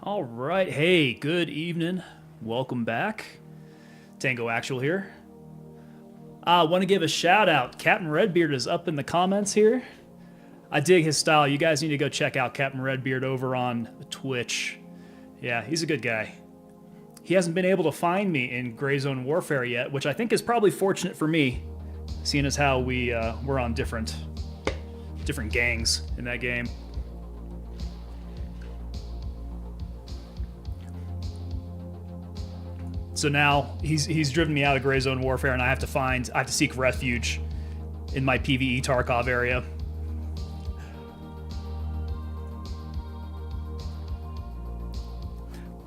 All right. Hey, good evening. Welcome back. Tango Actual here. I want to give a shout out. Captain Redbeard is up in the comments here. I dig his style. You guys need to go check out Captain Redbeard over on Twitch. Yeah, he's a good guy. He hasn't been able to find me in Gray Zone Warfare yet, which I think is probably fortunate for me, seeing as how we're on different gangs in that game. So now he's driven me out of Gray Zone Warfare, and I have to seek refuge in my PvE Tarkov area.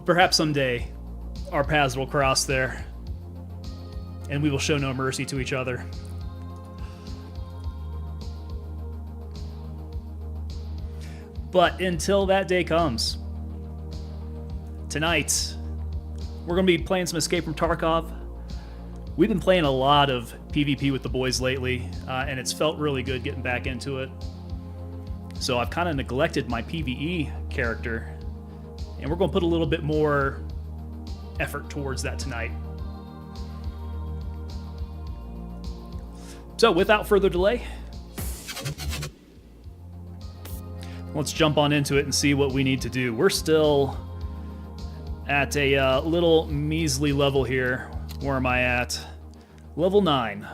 Perhaps someday our paths will cross there, and we will show no mercy to each other. But until that day comes, tonight we're going to be playing some Escape from Tarkov. We've been playing a lot of PvP with the boys lately, and it's felt really good getting back into it. So I've kind of neglected my PvE character, and we're going to put a little bit more effort towards that tonight. So without further delay, let's jump on into it and see what we need to do. We're still at a little measly level here. Where am I at? Level 9.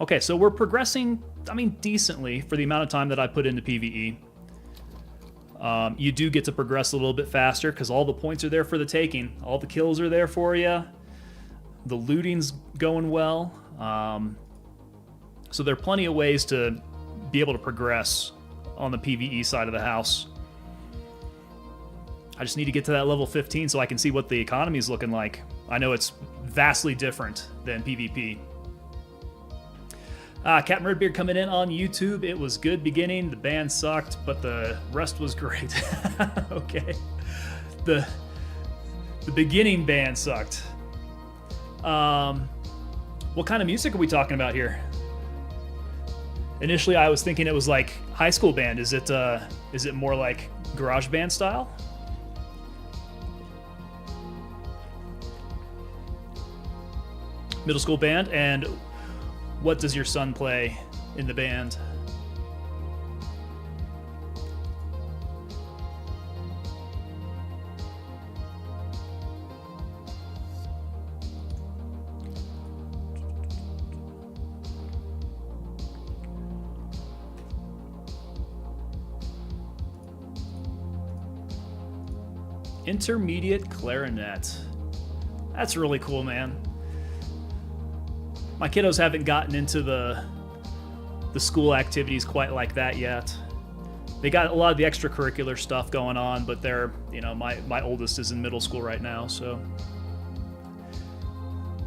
Okay, so we're progressing, decently for the amount of time that I put into PvE. You do get to progress a little bit faster because all the points are there for the taking. All the kills are there for you. The looting's going well. So there are plenty of ways to be able to progress on the PvE side of the house. I just need to get to that level 15 so I can see what the economy is looking like. I know it's vastly different than PvP. Captain Redbeard coming in on YouTube. It was good beginning. The band sucked, but the rest was great. Okay. The beginning band sucked. What kind of music are we talking about here? Initially, I was thinking it was like high school band. Is it more like garage band style? Middle school band. And what does your son play in the band? Intermediate clarinet. That's really cool, man. My kiddos haven't gotten into the school activities quite like that yet. They got a lot of the extracurricular stuff going on, but they're, my oldest is in middle school right now, so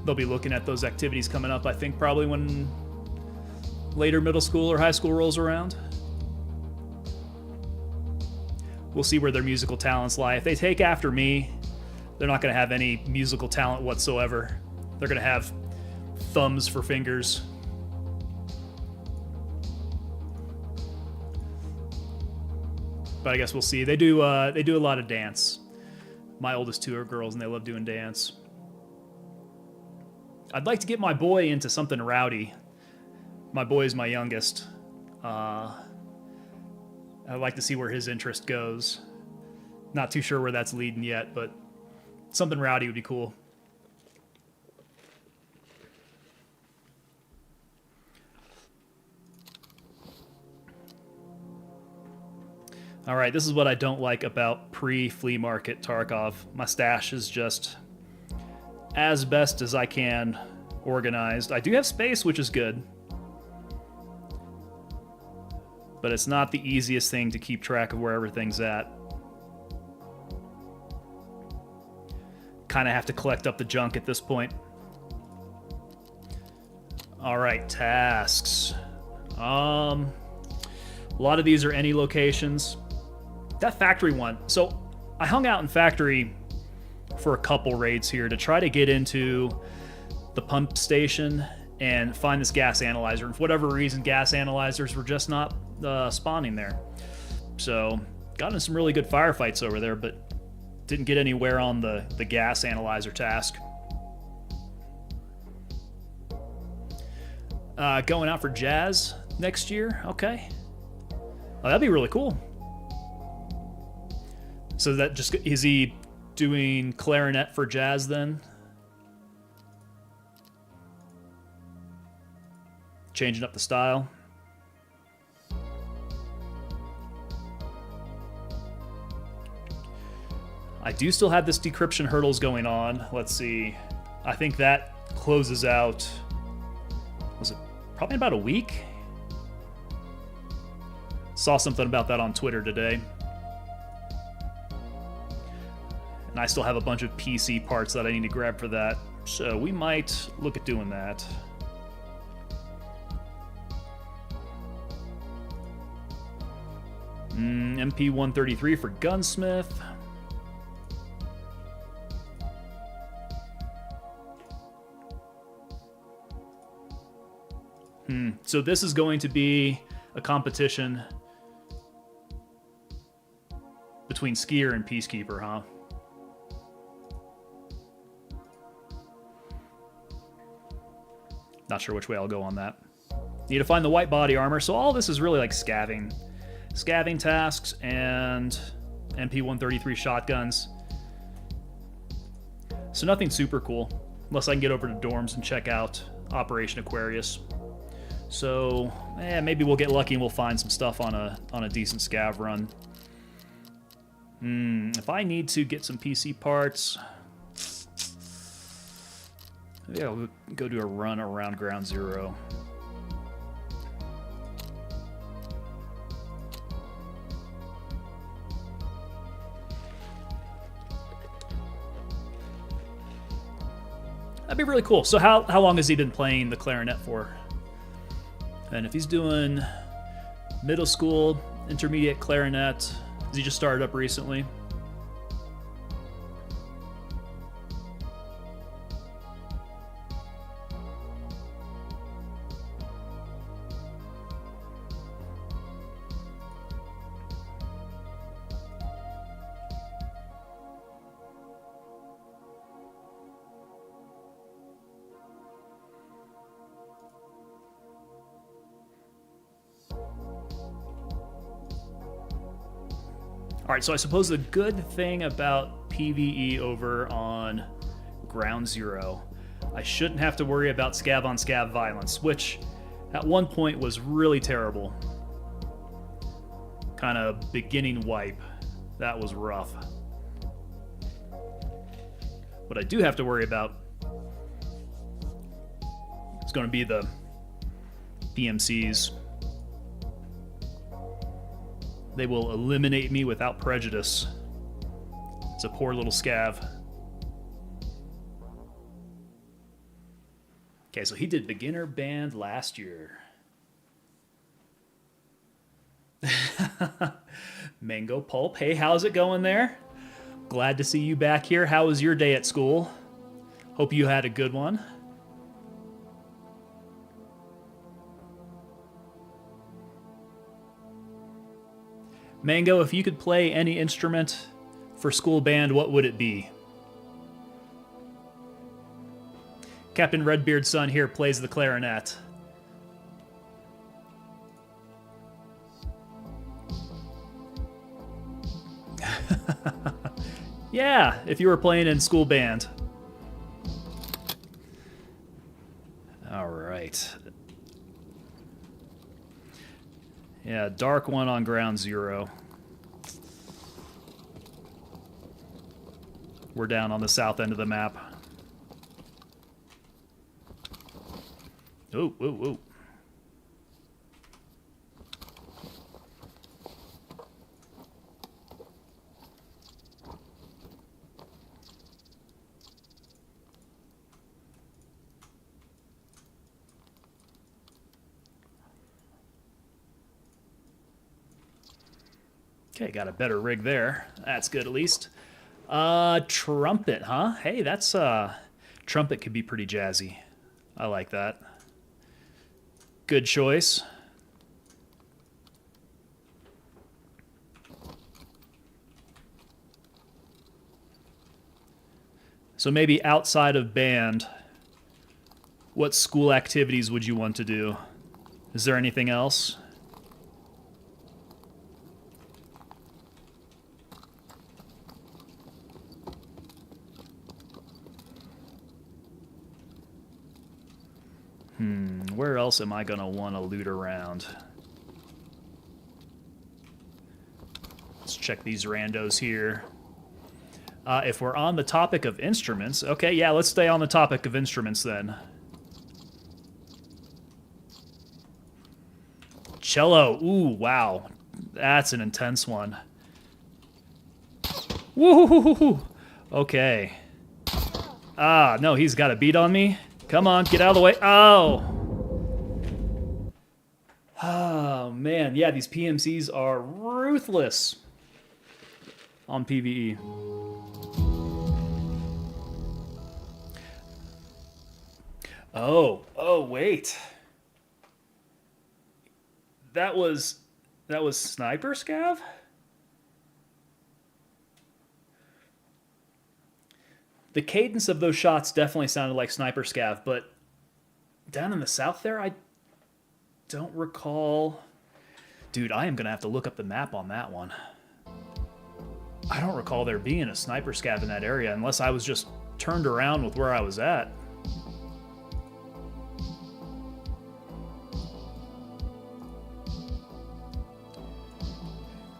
they'll be looking at those activities coming up, I think, probably when later middle school or high school rolls around. We'll see where their musical talents lie. If they take after me, they're not going to have any musical talent whatsoever. They're going to have thumbs for fingers. But I guess we'll see. They do a lot of dance. My oldest two are girls, and they love doing dance. I'd like to get my boy into something rowdy. My boy is my youngest. I'd like to see where his interest goes. Not too sure where that's leading yet, but something rowdy would be cool. All right, this is what I don't like about pre-flea market Tarkov. My stash is just as best as I can organized. I do have space, which is good. But it's not the easiest thing to keep track of where everything's at. Kind of have to collect up the junk at this point. All right, tasks. A lot of these are any locations. That factory one. So I hung out in factory for a couple raids here to try to get into the pump station and find this gas analyzer. And for whatever reason, gas analyzers were just not spawning there. So got in some really good firefights over there, but Didn't get anywhere on the gas analyzer task. Going out for jazz next year. Okay. Oh, that'd be really cool. So that just, is he doing clarinet for jazz then? Changing up the style. I do still have this decryption hurdles going on. Let's see. I think that closes out, was it probably about a week? Saw something about that on Twitter today. And I still have a bunch of PC parts that I need to grab for that. So we might look at doing that. MP133 for Gunsmith. So this is going to be a competition between Skier and Peacekeeper, huh? Not sure which way I'll go on that. Need to find the white body armor. So all this is really like scavving tasks and MP133 shotguns. So nothing super cool, unless I can get over to dorms and check out Operation Aquarius. So maybe we'll get lucky and we'll find some stuff on a decent scav run. If I need to get some PC parts, maybe I'll go do a run around Ground Zero. That'd be really cool. So how long has he been playing the clarinet for? And if he's doing middle school, intermediate clarinet, has he just started up recently? All right, so I suppose the good thing about PvE over on Ground Zero, I shouldn't have to worry about scav-on-scav violence, which at one point was really terrible. Kind of beginning wipe. That was rough. What I do have to worry about is going to be the PMCs. They will eliminate me without prejudice. It's a poor little scav. Okay, so he did beginner band last year. Mango Pulp, hey, how's it going there? Glad to see you back here. How was your day at school? Hope you had a good one. Mango, if you could play any instrument for school band, what would it be? Captain Redbeard's son here plays the clarinet. Yeah, if you were playing in school band. All right. Yeah, dark one on Ground Zero. We're down on the south end of the map. Oh, whoa, whoa. Okay, got a better rig there. That's good at least. Trumpet, huh? Hey, that's trumpet could be pretty jazzy. I like that. Good choice. So maybe outside of band, what school activities would you want to do? Is there anything else? Where else am I going to want to loot around? Let's check these randos here. If we're on the topic of instruments, okay, yeah, let's stay on the topic of instruments then. Cello, ooh, wow. That's an intense one. Woo-hoo-hoo-hoo-hoo. Okay. Ah, no, he's got a beat on me. Come on, get out of the way. Oh! Oh, man. Yeah, these PMCs are ruthless on PvE. Oh, wait. That was Sniper Scav? The cadence of those shots definitely sounded like Sniper Scav, but down in the south there, I don't recall. Dude, I am going to have to look up the map on that one. I don't recall there being a Sniper Scav in that area unless I was just turned around with where I was at.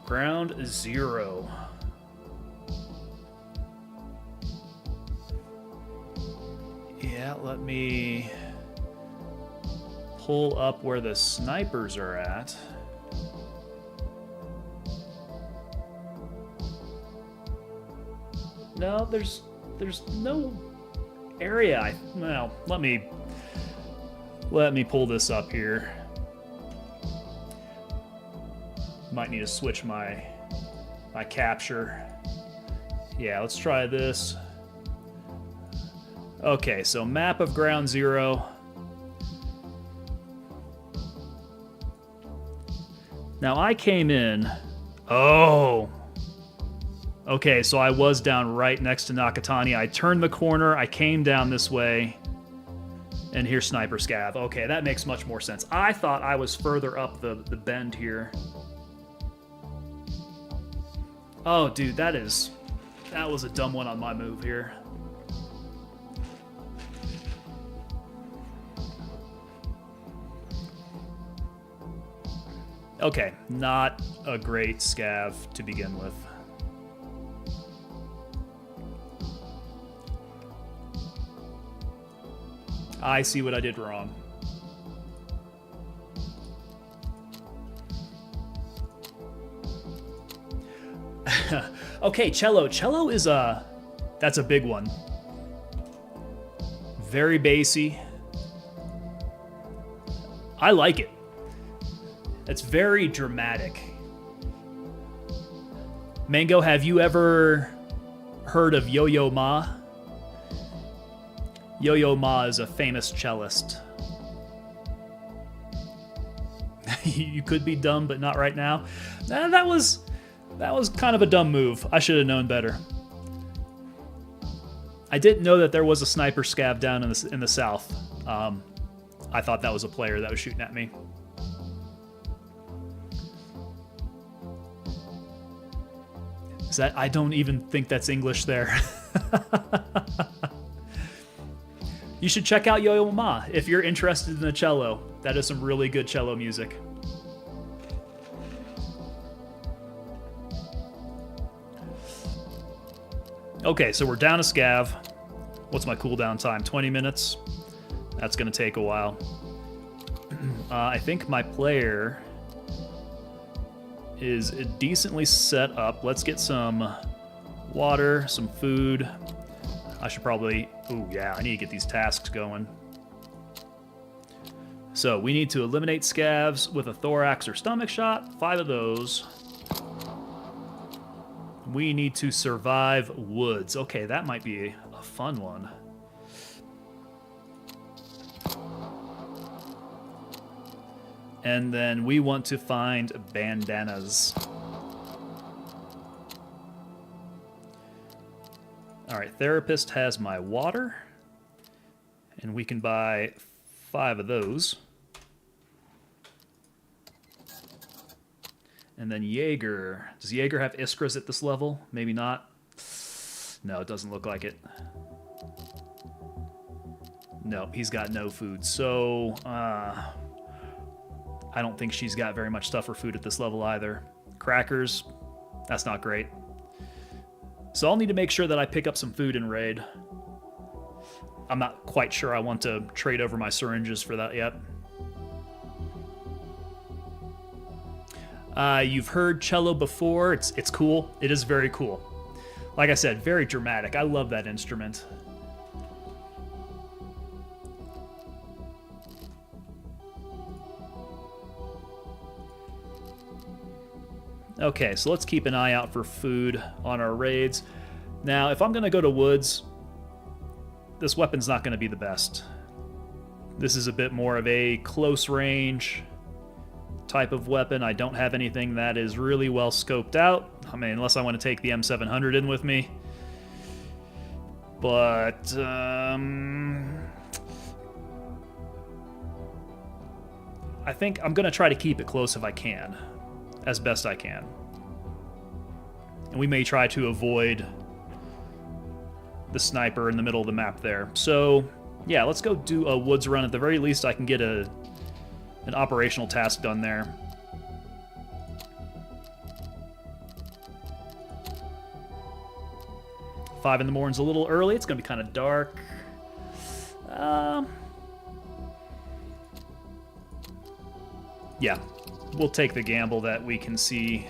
Ground zero. Yeah, let me pull up where the snipers are at. No, there's no area. Well, let me pull this up here. Might need to switch my capture. Yeah, let's try this. Okay, so map of ground zero. Now I came in. Oh. Okay, so I was down right next to Nakatani. I turned the corner, I came down this way, and here's Sniper Scav. Okay, that makes much more sense. I thought I was further up the bend here. Oh, dude, that was a dumb one on my move here. Okay, not a great scav to begin with. I see what I did wrong. Okay, cello. Cello is that's a big one. Very bassy. I like it. It's very dramatic. Mango, have you ever heard of Yo-Yo Ma? Yo-Yo Ma is a famous cellist. You could be dumb, but not right now. That was kind of a dumb move. I should have known better. I didn't know that there was a Sniper Scav down in the south. I thought that was a player that was shooting at me. I don't even think that's English there. You should check out Yo-Yo Ma if you're interested in the cello. That is some really good cello music. Okay, so we're down a scav. What's my cooldown time? 20 minutes? That's going to take a while. I think my player is decently set up. Let's get some water, some food. I should probably... Ooh, yeah, I need to get these tasks going. So we need to eliminate scavs with a thorax or stomach shot. 5 of those. We need to survive woods. Okay, that might be a fun one. And then we want to find bandanas. All right, Therapist has my water. And we can buy 5 of those. And then Jaeger. Does Jaeger have Iskras at this level? Maybe not. No, it doesn't look like it. No, he's got no food. So, I don't think she's got very much stuff for food at this level either. Crackers, that's not great. So I'll need to make sure that I pick up some food in raid. I'm not quite sure I want to trade over my syringes for that yet. You've heard cello before. It's cool. It is very cool. Like I said, very dramatic. I love that instrument. Okay, so let's keep an eye out for food on our raids. Now, if I'm going to go to woods, this weapon's not going to be the best. This is a bit more of a close range type of weapon. I don't have anything that is really well scoped out. I mean, unless I want to take the M700 in with me. But, I think I'm going to try to keep it close if I can, as best I can. And we may try to avoid the sniper in the middle of the map there. So, yeah, let's go do a woods run. At the very least, I can get an operational task done there. Five in the morning's a little early. It's going to be kind of dark. Yeah, we'll take the gamble that we can see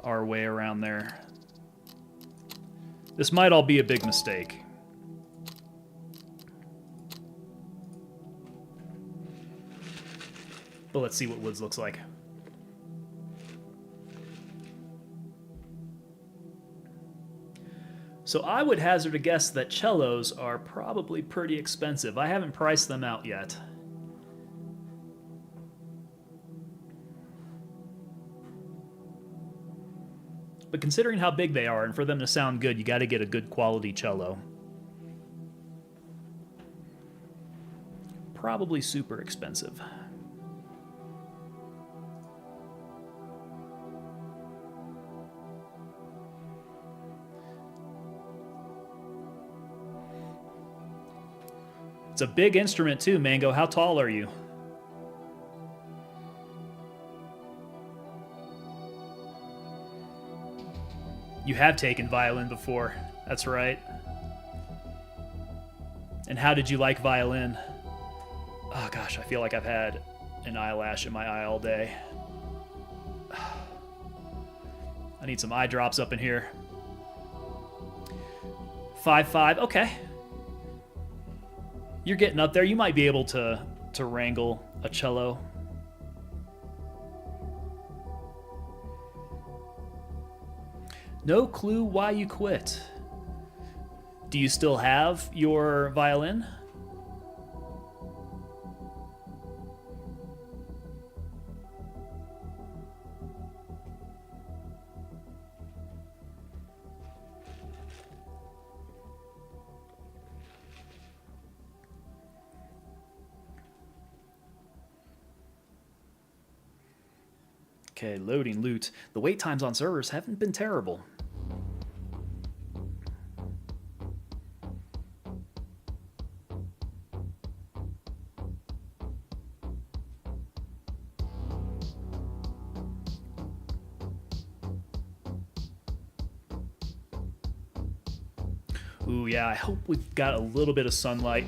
our way around there. This might all be a big mistake. But let's see what woods looks like. So I would hazard a guess that cellos are probably pretty expensive. I haven't priced them out yet. But considering how big they are, and for them to sound good, you got to get a good quality cello. Probably super expensive. It's a big instrument too, Mango. How tall are you? You have taken violin before. That's right. And how did you like violin? Oh gosh, I feel like I've had an eyelash in my eye all day. I need some eye drops up in here. 5'5", okay. You're getting up there. You might be able to wrangle a cello. No clue why you quit. Do you still have your violin? Okay, loading loot. The wait times on servers haven't been terrible. Ooh, yeah, I hope we've got a little bit of sunlight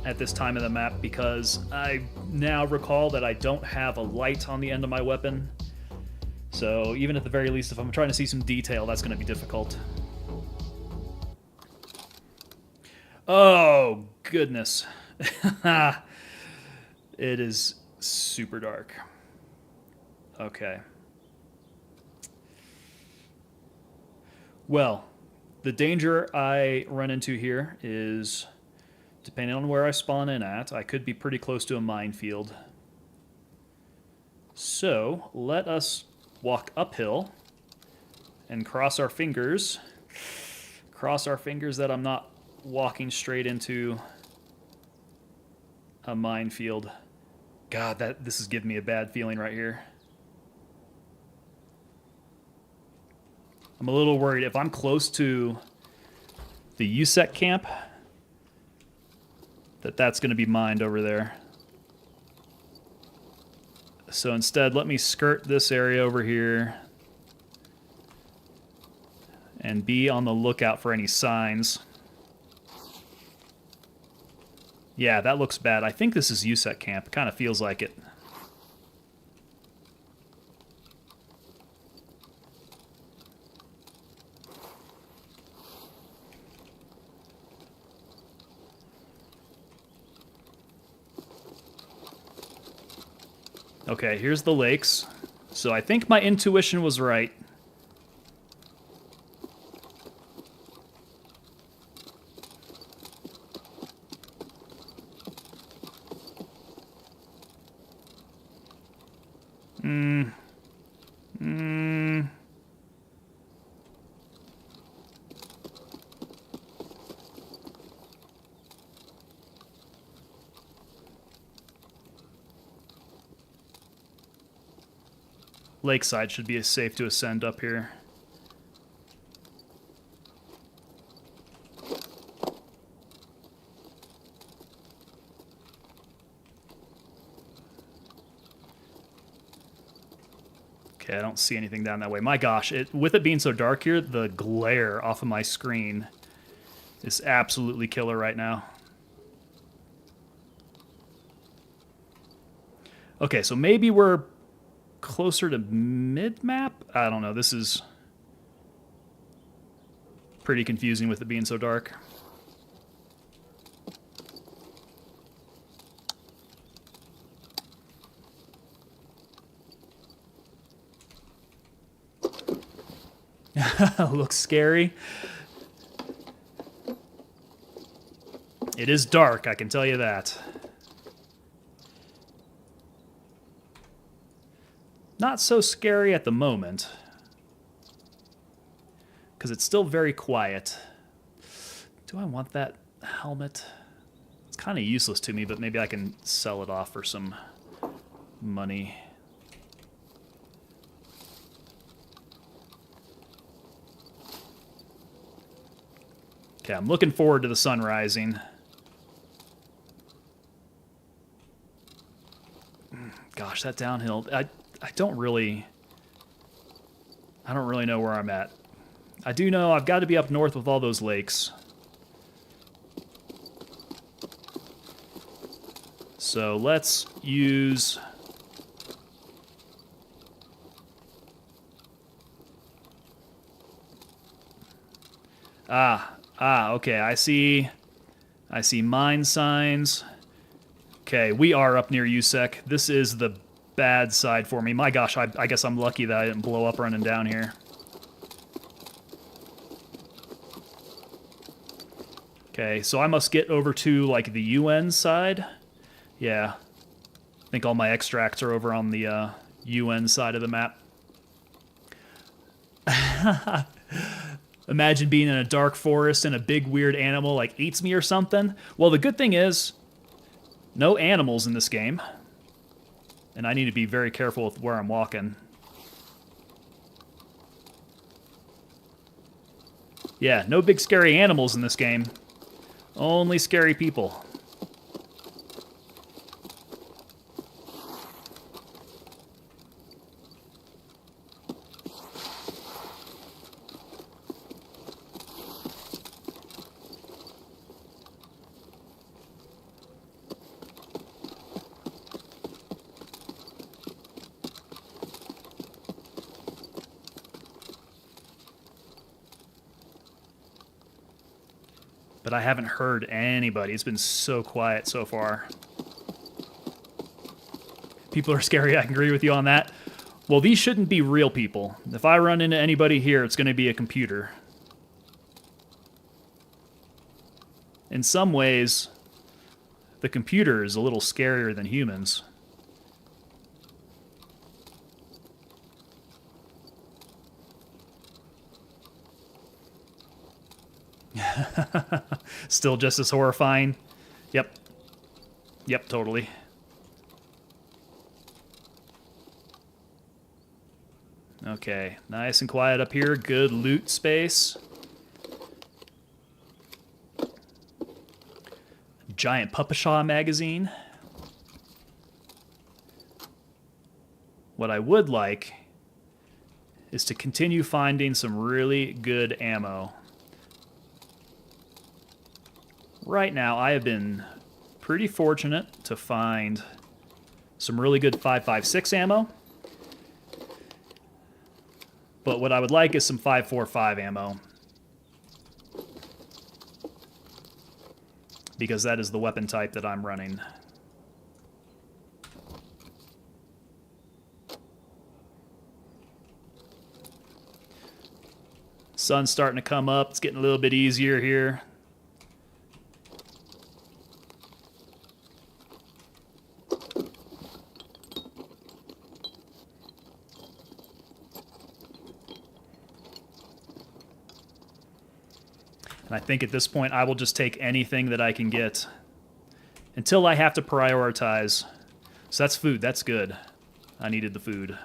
at this time of the map, because I now recall that I don't have a light on the end of my weapon. So even at the very least, if I'm trying to see some detail, that's going to be difficult. Oh, goodness. It is super dark. Okay. Well, the danger I run into here is, depending on where I spawn in at, I could be pretty close to a minefield. So let us walk uphill and cross our fingers. Cross our fingers that I'm not walking straight into a minefield. God, this is giving me a bad feeling right here. I'm a little worried if I'm close to the USEC camp that's going to be mined over there. So instead, let me skirt this area over here and be on the lookout for any signs. Yeah, that looks bad. I think this is USEC camp. It kind of feels like it. Okay, here's the lakes. So I think my intuition was right. Lakeside should be safe to ascend up here. Okay, I don't see anything down that way. My gosh, with it being so dark here, the glare off of my screen is absolutely killer right now. Okay, so maybe we're closer to mid-map? I don't know. This is pretty confusing with it being so dark. Looks scary. It is dark, I can tell you that. Not so scary at the moment, because it's still very quiet. Do I want that helmet? It's kind of useless to me, but maybe I can sell it off for some money. Okay, I'm looking forward to the sun rising. Gosh, that downhill, I don't really know where I'm at. I do know I've got to be up north with all those lakes. So let's use... okay, I see mine signs. Okay, we are up near USEC. This is the bad side for me. My gosh, I guess I'm lucky that I didn't blow up running down here. Okay, so I must get over to, like, the UN side. Yeah. I think all my extracts are over on the UN side of the map. Imagine being in a dark forest and a big weird animal, like, eats me or something. Well, the good thing is, no animals in this game. And I need to be very careful with where I'm walking. Yeah, no big scary animals in this game. Only scary people. But I haven't heard anybody. It's been so quiet so far. People are scary, I can agree with you on that. Well, these shouldn't be real people. If I run into anybody here, it's going to be a computer. In some ways, the computer is a little scarier than humans. Still just as horrifying. Yep. Yep, totally. Okay, nice and quiet up here. Good loot space. Giant Puppashaw magazine. What I would like is to continue finding some really good ammo. Right now, I have been pretty fortunate to find some really good 5.56 ammo. But what I would like is some 5.45 ammo. Because that is the weapon type that I'm running. Sun's starting to come up. It's getting a little bit easier here. And I think at this point I will just take anything that I can get until I have to prioritize. So that's food. That's good. I needed the food.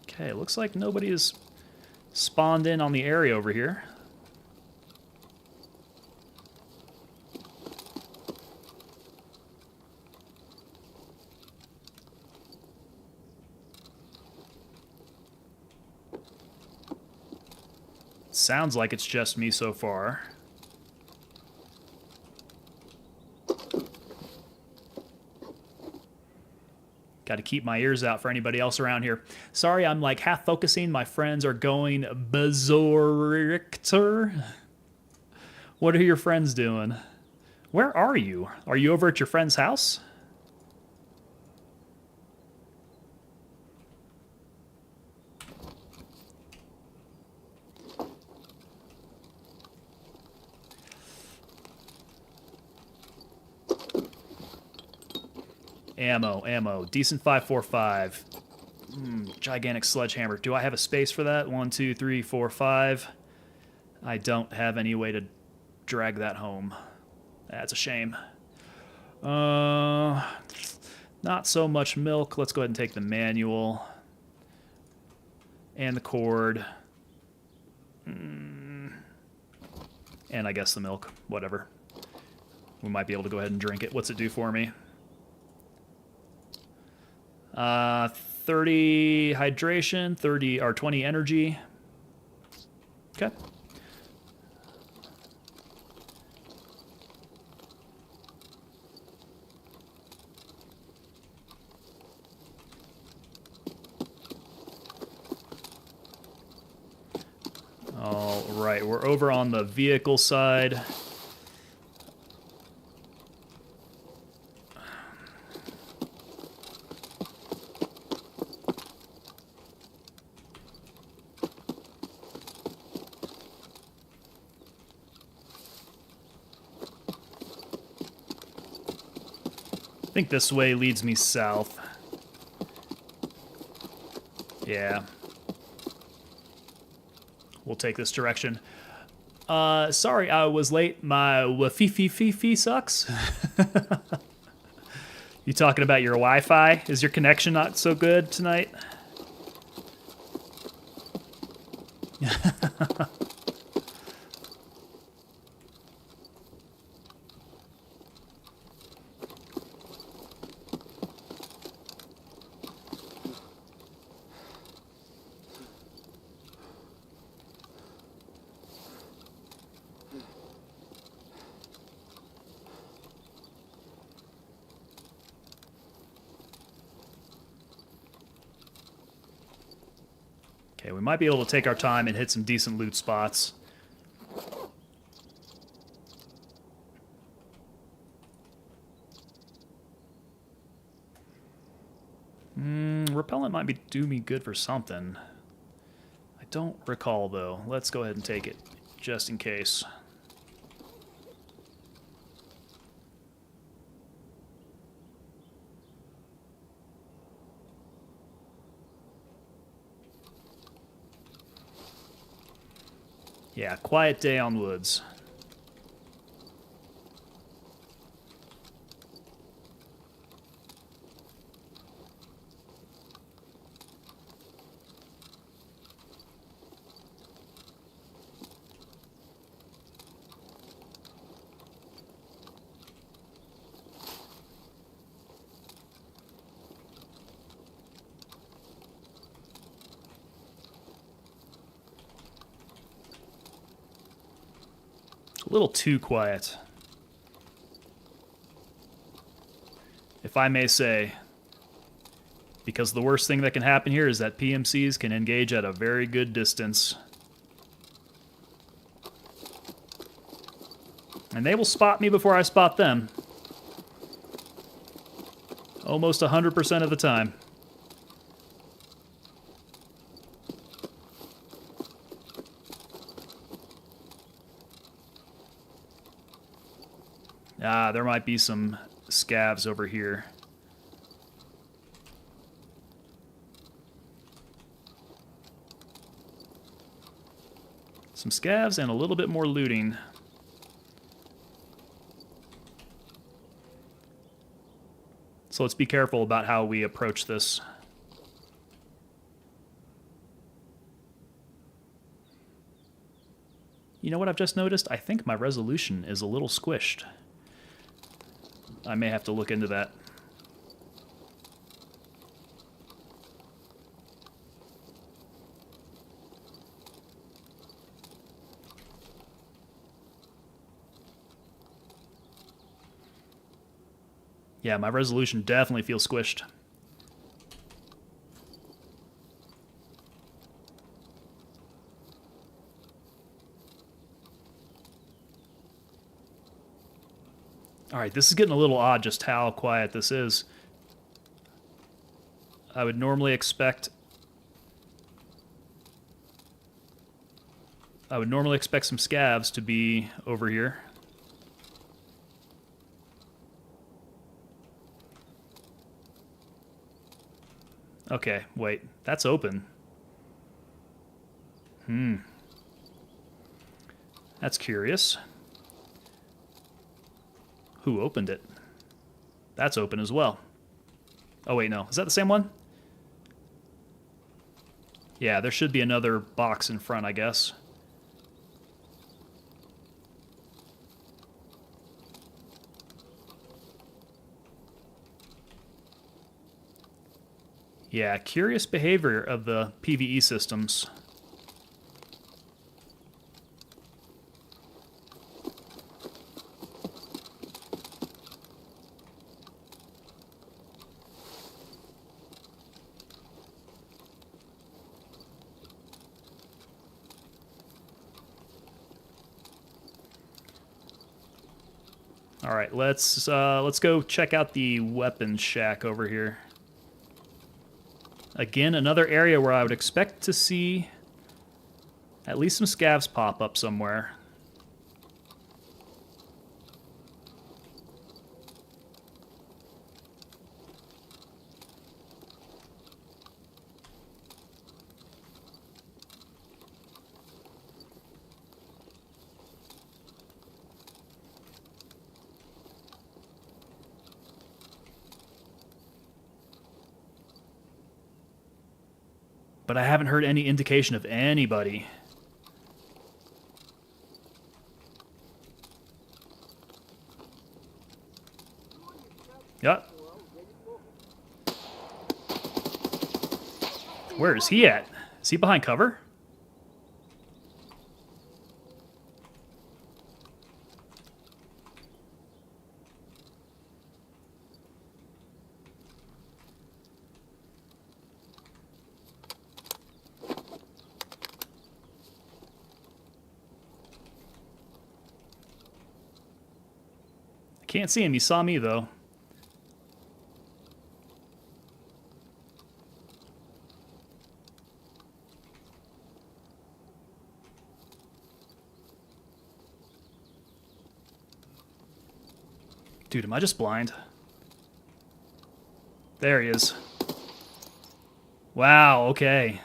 Okay, it looks like nobody has spawned in on the area over here. Sounds like it's just me so far. Got to keep my ears out for anybody else around here. Sorry, I'm like half focusing. My friends are going berserk. What are your friends doing? Where are you? Are you over at your friend's house? Ammo. Decent 5.45. Gigantic sledgehammer. Do I have a space for that? 1, 2, 3, 4, 5. I don't have any way to drag that home. That's a shame. Not so much milk. Let's go ahead and take the manual. And the cord. And I guess the milk. Whatever. We might be able to go ahead and drink it. What's it do for me? 30 hydration, 30 or 20 energy. Okay. All right, we're over on the vehicle side. I think this way leads me south. Yeah. We'll take this direction. Sorry I was late. My Wi-Fi sucks. You talking about your Wi-Fi? Is your connection not so good tonight? Okay, we might be able to take our time and hit some decent loot spots. Repellent might do me good for something. I don't recall, though. Let's go ahead and take it, just in case. Yeah, quiet day on woods. A little too quiet, if I may say, because the worst thing that can happen here is that PMCs can engage at a very good distance. And they will spot me before I spot them. Almost 100% of the time. Ah, there might be some scavs over here. Some scavs and a little bit more looting. So let's be careful about how we approach this. You know what I've just noticed? I think my resolution is a little squished. I may have to look into that. Yeah, my resolution definitely feels squished. Alright, this is getting a little odd just how quiet this is. I would normally expect some scavs to be over here. Okay, wait, that's open. That's curious. Who opened it? That's open as well. Oh wait, no. Is that the same one? Yeah, there should be another box in front, I guess. Yeah, curious behavior of the PvE systems. All right, let's go check out the weapons shack over here. Again, another area where I would expect to see at least some scavs pop up somewhere. But I haven't heard any indication of anybody. Yep. Where is he at? Is he behind cover? Can't see him. He saw me, though. Dude, am I just blind? There he is. Wow, okay.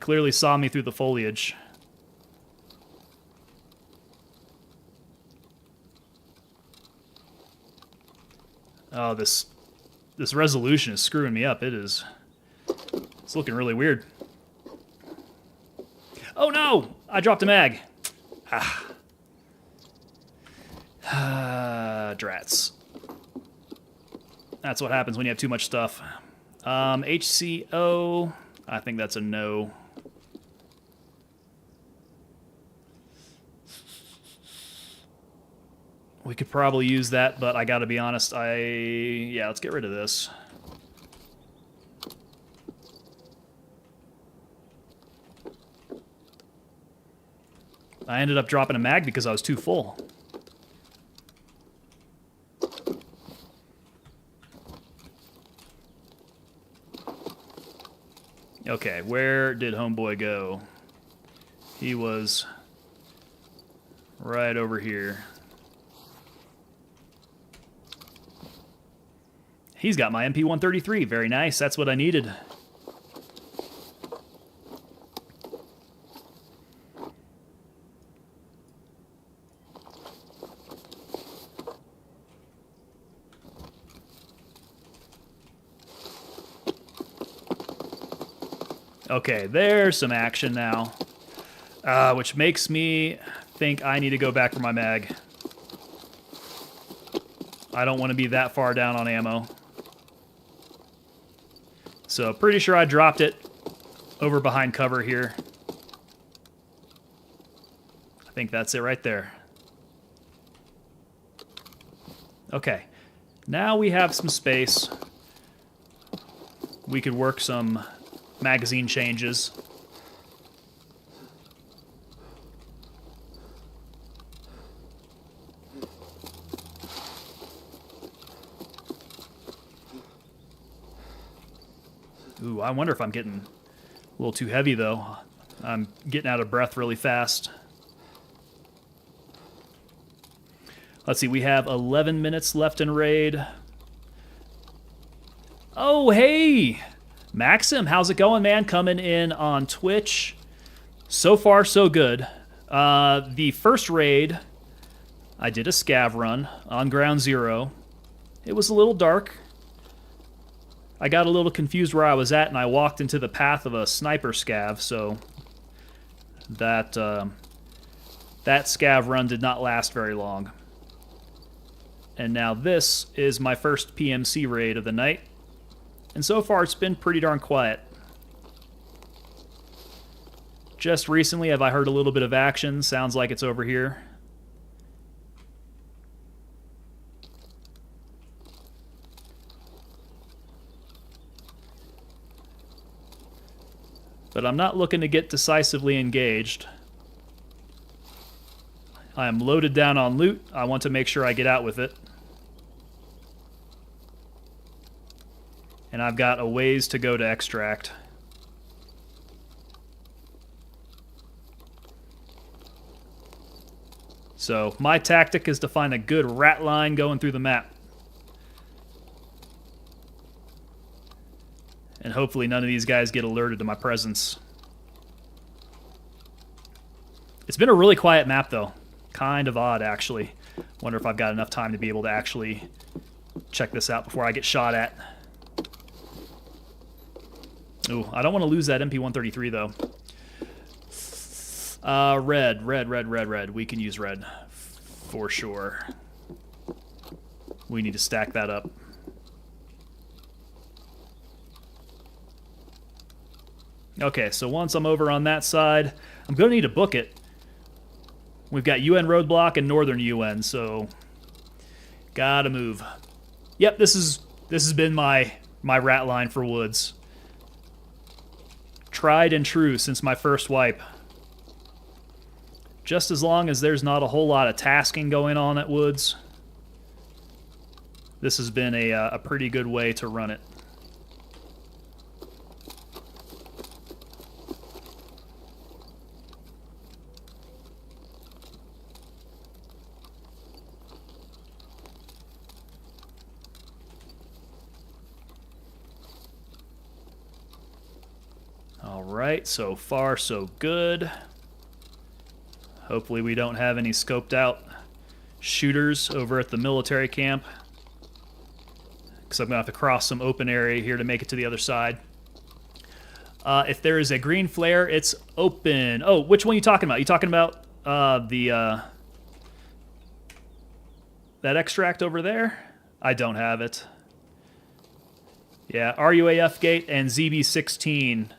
clearly saw me through the foliage. Oh, this resolution is screwing me up. It's looking really weird. Oh no! I dropped a mag. Drats. That's what happens when you have too much stuff. HCO, I think that's a no. We could probably use that, but I gotta be honest, yeah, let's get rid of this. I ended up dropping a mag because I was too full. Okay, where did homeboy go? He was right over here. He's got my MP133. Very nice. That's what I needed. Okay, there's some action now, which makes me think I need to go back for my mag. I don't want to be that far down on ammo. So pretty sure I dropped it over behind cover here. I think that's it right there. Okay, now we have some space. We could work some magazine changes. Ooh, I wonder if I'm getting a little too heavy, though. I'm getting out of breath really fast. Let's see, we have 11 minutes left in raid. Oh, hey! Maxim, how's it going, man? Coming in on Twitch. So far, so good. The first raid, I did a scav run on Ground Zero. It was a little dark. I got a little confused where I was at, and I walked into the path of a sniper scav, so that scav run did not last very long. And now this is my first PMC raid of the night. And so far, it's been pretty darn quiet. Just recently have I heard a little bit of action. Sounds like it's over here. But I'm not looking to get decisively engaged. I am loaded down on loot. I want to make sure I get out with it. And I've got a ways to go to extract. So my tactic is to find a good rat line going through the map. And hopefully none of these guys get alerted to my presence. It's been a really quiet map, though. Kind of odd, actually. Wonder if I've got enough time to be able to actually check this out before I get shot at. Ooh, I don't want to lose that MP133, though. Red. We can use red for sure. We need to stack that up. Okay, so once I'm over on that side, I'm going to need to book it. We've got UN roadblock and Northern UN, so gotta move. Yep, this has been my rat line for Woods. Tried and true since my first wipe. Just as long as there's not a whole lot of tasking going on at Woods, this has been a pretty good way to run it. Alright, so far so good. Hopefully we don't have any scoped out shooters over at the military camp, because I'm going to have to cross some open area here to make it to the other side. If there is a green flare, it's open. Oh, which one are you talking about? You talking about that extract over there? I don't have it. Yeah, RUAF gate and ZB16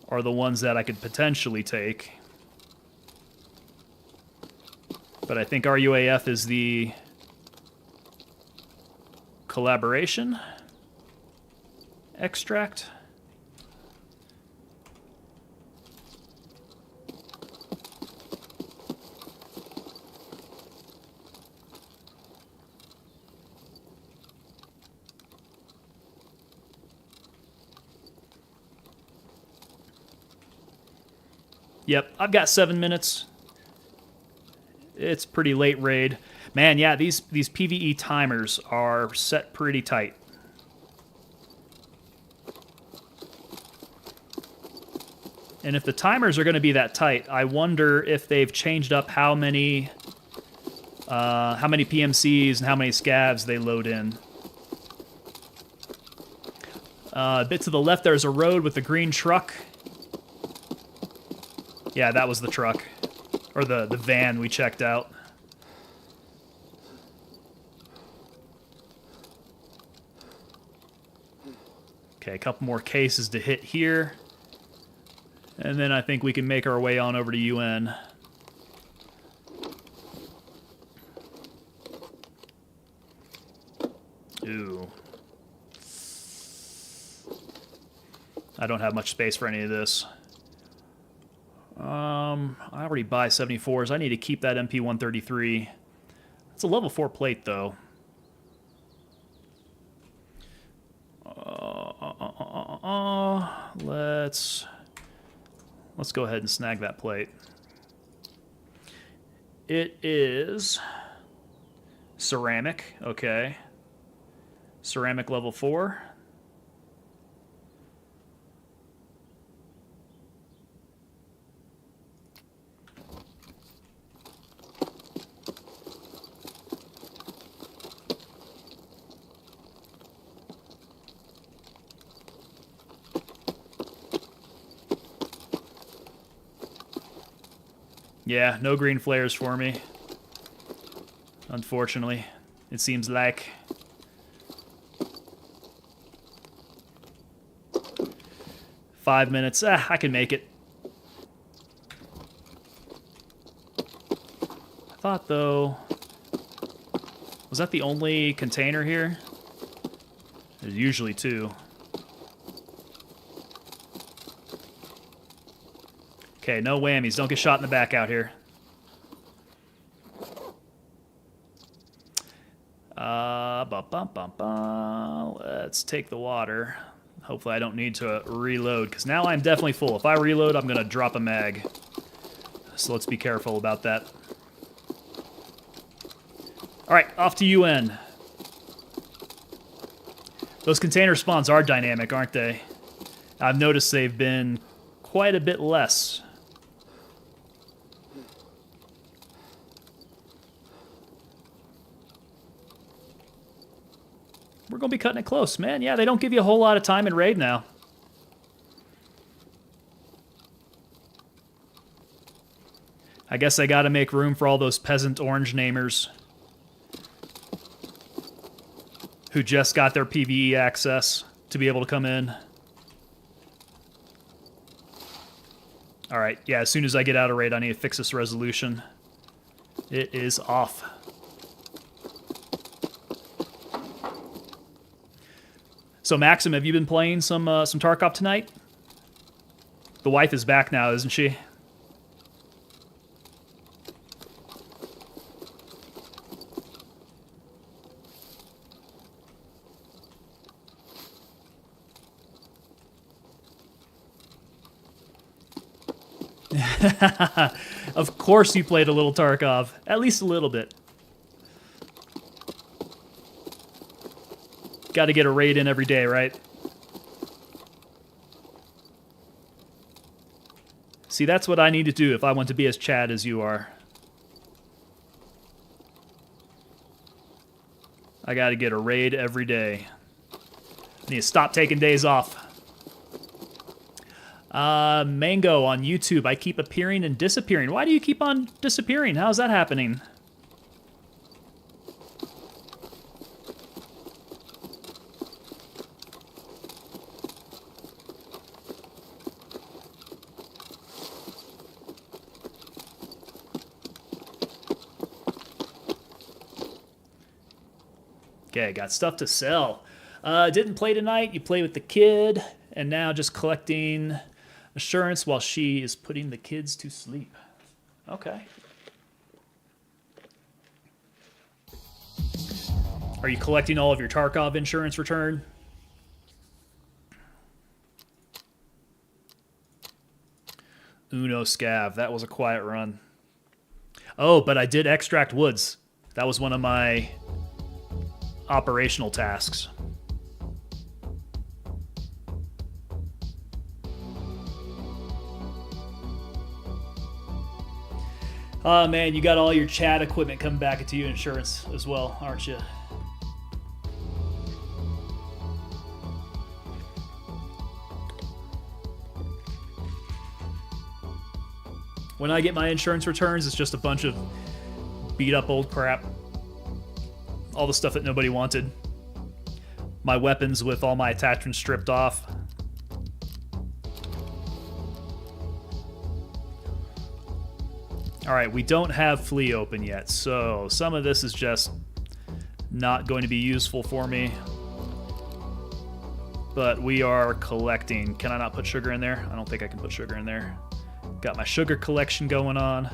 are the ones that I could potentially take. But I think RUAF is the collaboration extract. Yep, I've got 7 minutes. It's pretty late raid. Man, yeah, these PvE timers are set pretty tight. And if the timers are going to be that tight, I wonder if they've changed up how many PMCs and how many scavs they load in. A bit to the left, there's a road with a green truck. Yeah, that was the truck. Or the van we checked out. Okay, a couple more cases to hit here. And then I think we can make our way on over to UN. Ooh. I don't have much space for any of this. I already buy 74s. I need to keep that MP133. It's a level 4 plate, though. Let's go ahead and snag that plate. It is ceramic. Okay. Ceramic level 4. Yeah, no green flares for me. Unfortunately, it seems like. Five minutes. I can make it. I thought, though... Was that the only container here? There's usually two. Okay, no whammies. Don't get shot in the back out here. Let's take the water. Hopefully I don't need to reload, because now I'm definitely full. If I reload, I'm going to drop a mag. So let's be careful about that. Alright, off to UN. Those container spawns are dynamic, aren't they? I've noticed they've been quite a bit less. We're going to be cutting it close, man. Yeah, they don't give you a whole lot of time in raid now. I guess I got to make room for all those peasant orange namers who just got their PvE access to be able to come in. Alright, yeah, as soon as I get out of raid, I need to fix this resolution. It is off. So, Maxim, have you been playing some Tarkov tonight? The wife is back now, isn't she? Of course you played a little Tarkov. At least a little bit. Got to get a raid in every day, right? See, that's what I need to do if I want to be as Chad as you are. I gotta get a raid every day. I need to stop taking days off. Mango on YouTube. I keep appearing and disappearing. Why do you keep on disappearing? How's that happening? Okay, got stuff to sell. Didn't play tonight. You play with the kid, and now just collecting assurance while she is putting the kids to sleep. Okay. Are you collecting all of your Tarkov insurance return? Uno Scav. That was a quiet run. Oh, but I did extract woods. That was one of my operational tasks. Oh man, you got all your chat equipment coming back into you insurance as well, aren't you? When I get my insurance returns, it's just a bunch of beat up old crap. All the stuff that nobody wanted. My weapons with all my attachments stripped off. Alright, we don't have Flea open yet, so some of this is just not going to be useful for me. But we are collecting. Can I not put sugar in there? I don't think I can put sugar in there. Got my sugar collection going on.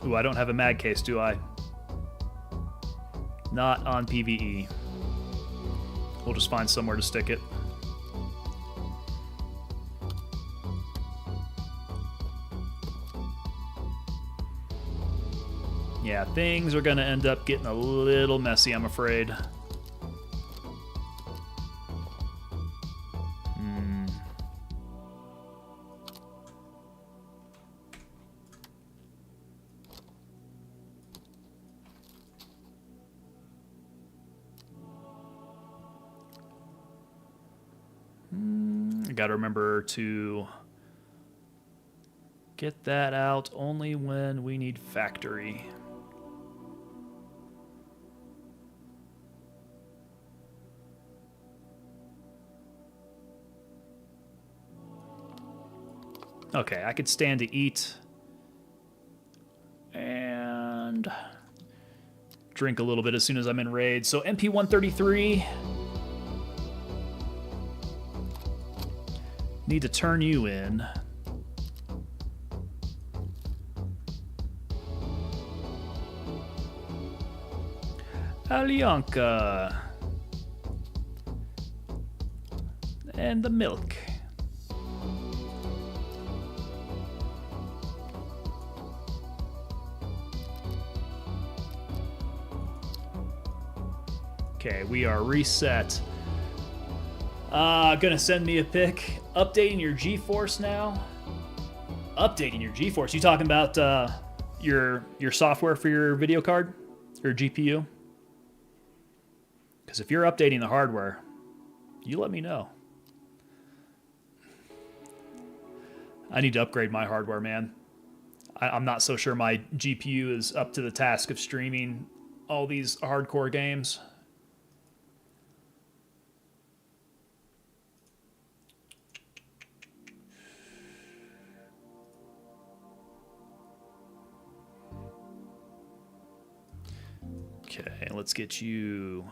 Ooh, I don't have a mag case, do I? Not on PvE. We'll just find somewhere to stick it. Yeah, things are gonna end up getting a little messy, I'm afraid. Got to remember to get that out only when we need factory. Okay, I could stand to eat and drink a little bit as soon as I'm in raid. So MP133. Need to turn you in. Alyanka. And the milk. Okay, we are reset. Gonna send me a pic. Updating your GeForce now. Updating your GeForce. You talking about your software for your video card, your GPU? Because if you're updating the hardware, you let me know. I need to upgrade my hardware, man. I'm not so sure my GPU is up to the task of streaming all these hardcore games. Okay, let's get you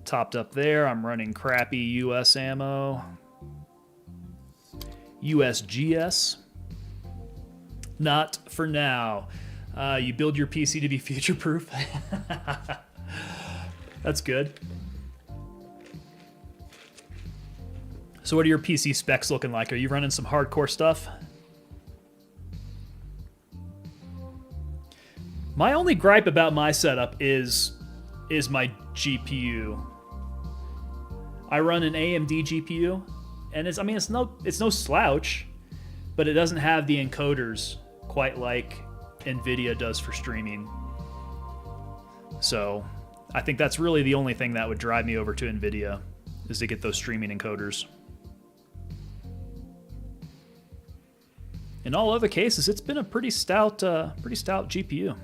topped up there. I'm running crappy US ammo. USGS. Not for now. You build your PC to be future-proof. That's good. So what are your PC specs looking like? Are you running some hardcore stuff? My only gripe about my setup is my GPU. I run an AMD GPU, and it's no slouch, but it doesn't have the encoders quite like NVIDIA does for streaming. So I think that's really the only thing that would drive me over to NVIDIA, is to get those streaming encoders. In all other cases, it's been a pretty stout GPU.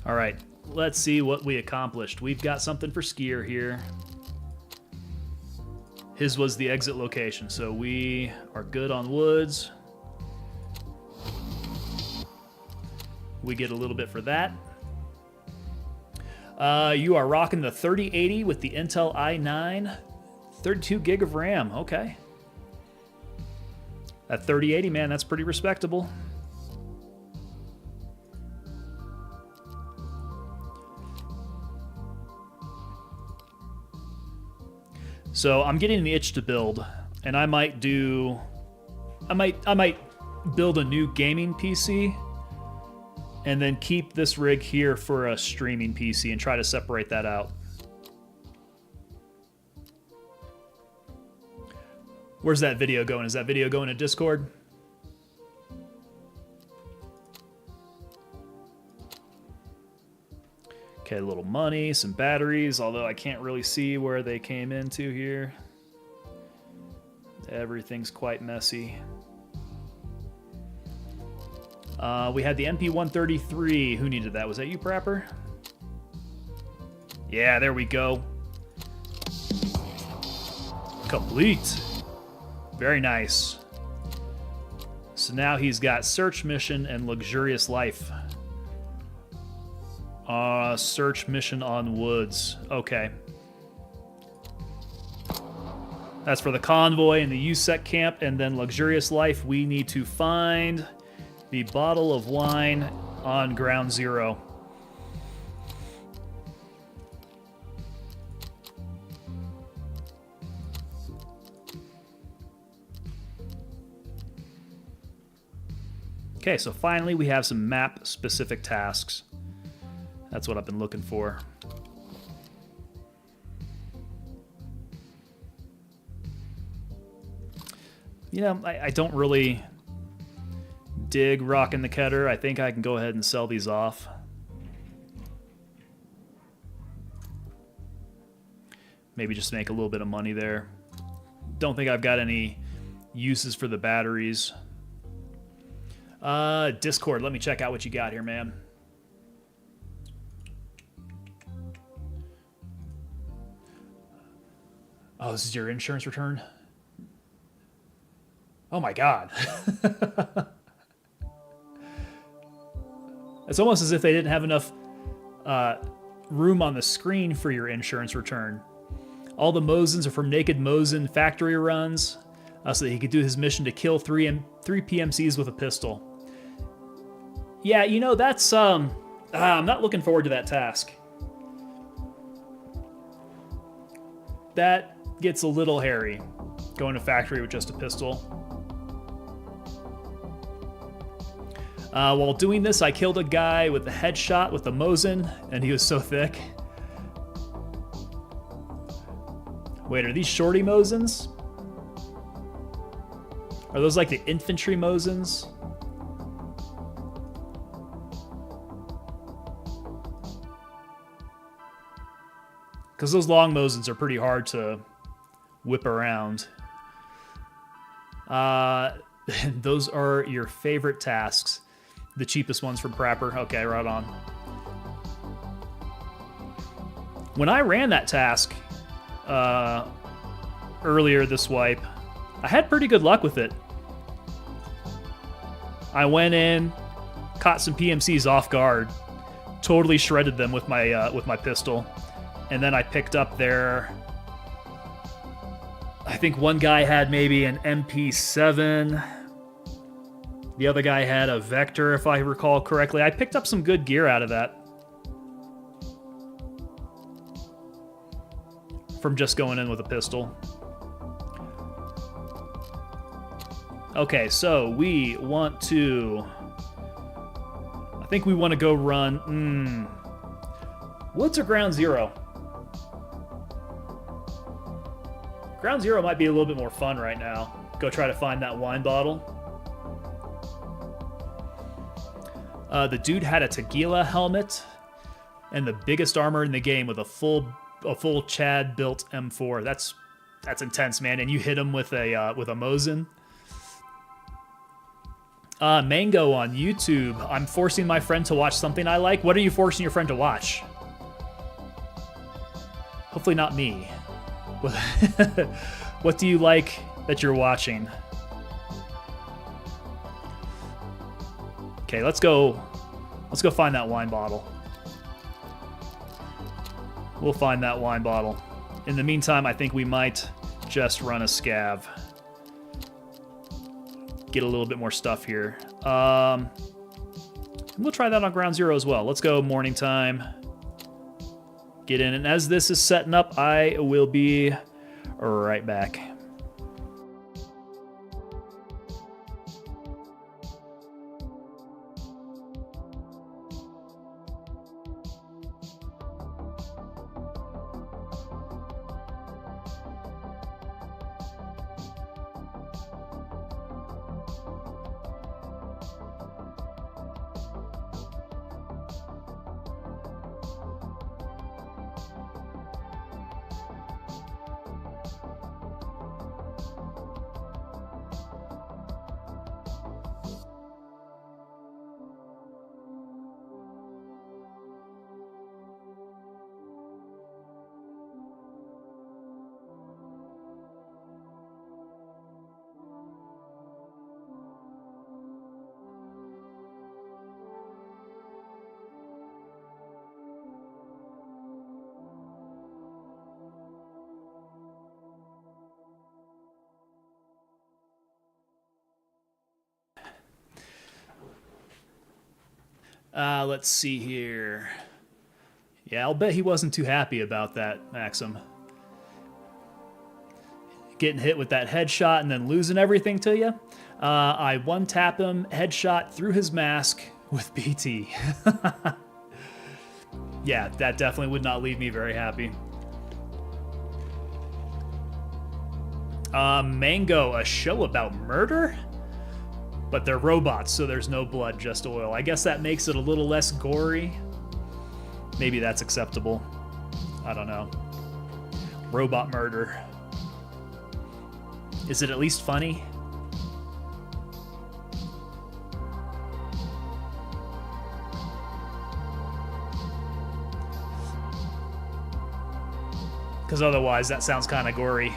All right, let's see what we accomplished. We've got something for Skier here. His was the exit location, so we are good on woods. We get a little bit for that. You are rocking the 3080 with the Intel i9, 32 gig of RAM. Okay. That 3080, man, that's pretty respectable. So I'm getting the itch to build, and I might build a new gaming PC and then keep this rig here for a streaming PC and try to separate that out. Where's that video going? Is that video going to Discord? Okay, a little money, some batteries, although I can't really see where they came into here. Everything's quite messy. We had the MP133. Who needed that? Was that you, Prapper? Yeah, there we go. Complete. Very nice. So now he's got Search Mission and Luxurious Life. Search Mission on Woods. Okay. That's for the convoy and the USEC camp, and then Luxurious Life, we need to find the bottle of wine on Ground Zero. Okay, so finally we have some map-specific tasks. That's what I've been looking for. You know, I don't really dig rocking the Keter. I think I can go ahead and sell these off. Maybe just make a little bit of money there. Don't think I've got any uses for the batteries. Discord, let me check out what you got here, man. Oh, this is your insurance return? Oh my God. It's almost as if they didn't have enough room on the screen for your insurance return. All the Mosins are from Naked Mosin factory runs, so that he could do his mission to kill three PMCs with a pistol. Yeah, you know, that's... I'm not looking forward to that task. That gets a little hairy, going to factory with just a pistol. While doing this, I killed a guy with a headshot with a Mosin, and he was so thick. Wait, are these shorty Mosins? Are those like the infantry Mosins? Because those long Mosins are pretty hard to whip around. Those are your favorite tasks. The cheapest ones from Prapper. Okay, right on. When I ran that task earlier this wipe, I had pretty good luck with it. I went in, caught some PMCs off guard, totally shredded them with my pistol, and then I picked up their... I think one guy had maybe an MP7. The other guy had a Vector, if I recall correctly. I picked up some good gear out of that. From just going in with a pistol. Okay, so we want to... I think we want to go run... Woods or Ground Zero? Ground Zero might be a little bit more fun right now. Go try to find that wine bottle. The dude had a tequila helmet and the biggest armor in the game with a full Chad built M4. That's intense, man. And you hit him with a Mosin. Mango on YouTube. I'm forcing my friend to watch something I like. What are you forcing your friend to watch? Hopefully not me. What do you like that you're watching? Okay, let's go find that wine bottle. We'll find that wine bottle. In the meantime, I think we might just run a scav. Get a little bit more stuff here. We'll try that on Ground Zero as well. Let's go morning time. Get in, and as this is setting up, I will be right back. Let's see here. Yeah, I'll bet he wasn't too happy about that, Maxim. Getting hit with that headshot and then losing everything to you. I one-tap him, headshot through his mask with BT. Yeah, that definitely would not leave me very happy. Mango, a show about murder? But they're robots, so there's no blood, just oil. I guess that makes it a little less gory. Maybe that's acceptable. I don't know. Robot murder. Is it at least funny? Because otherwise, that sounds kind of gory.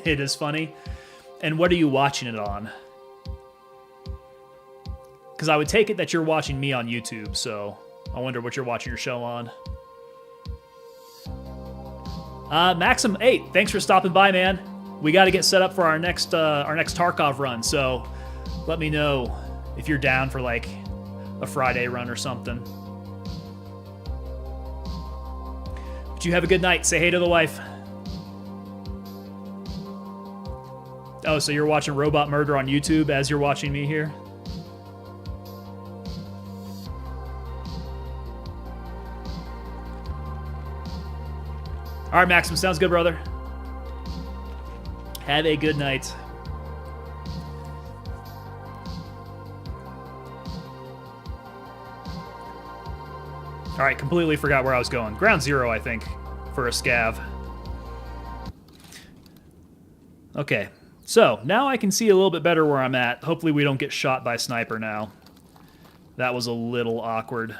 It is funny. And what are you watching it on? Because I would take it that you're watching me on YouTube, so I wonder what you're watching your show on. Maxim 8, thanks for stopping by, man. We got to get set up for our next Tarkov run, so let me know if you're down for like a Friday run or something. But you have a good night. Say hey to the wife. Oh, so you're watching Robot Murder on YouTube as you're watching me here? All right, Maxim, sounds good, brother. Have a good night. All right, completely forgot where I was going. Ground Zero, I think, for a scav. Okay. So, now I can see a little bit better where I'm at. Hopefully we don't get shot by sniper now. That was a little awkward.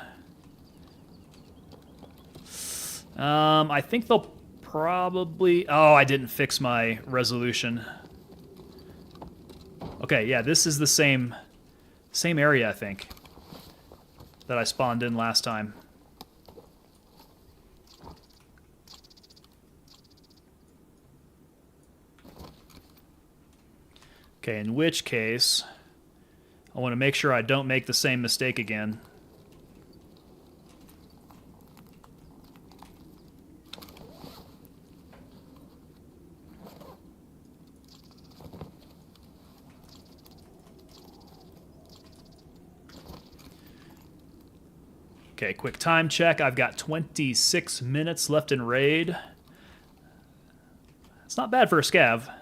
I think they'll probably... Oh, I didn't fix my resolution. Okay, yeah, this is the same area, I think, that I spawned in last time. Okay, in which case, I want to make sure I don't make the same mistake again. Okay, quick time check. I've got 26 minutes left in raid. It's not bad for a scav.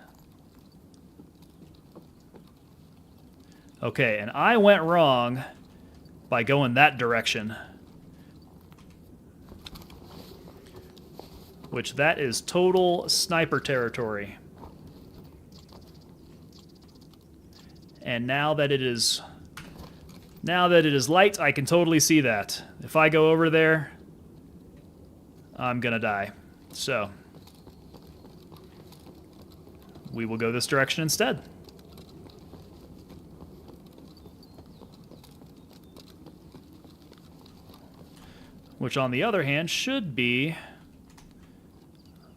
Okay, and I went wrong by going that direction. Which that is total sniper territory. And now that it is light, I can totally see that. If I go over there, I'm gonna die. So we will go this direction instead. Which on the other hand should be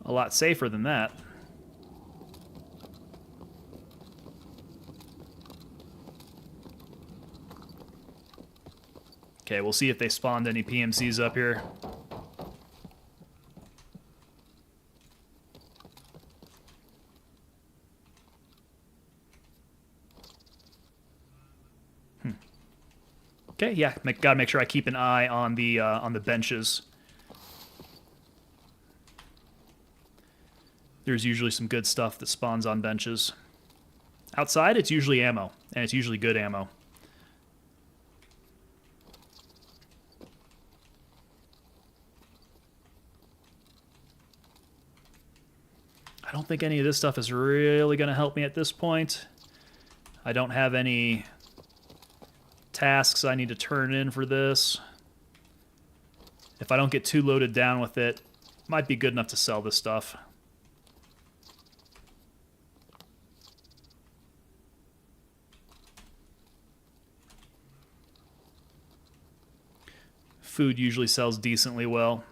a lot safer than that. Okay, we'll see if they spawned any PMCs up here. Okay, yeah, gotta make sure I keep an eye on the benches. There's usually some good stuff that spawns on benches. Outside, it's usually ammo, and it's usually good ammo. I don't think any of this stuff is really going to help me at this point. I don't have any tasks I need to turn in for this. If I don't get too loaded down with it, might be good enough to sell this stuff. Food usually sells decently well.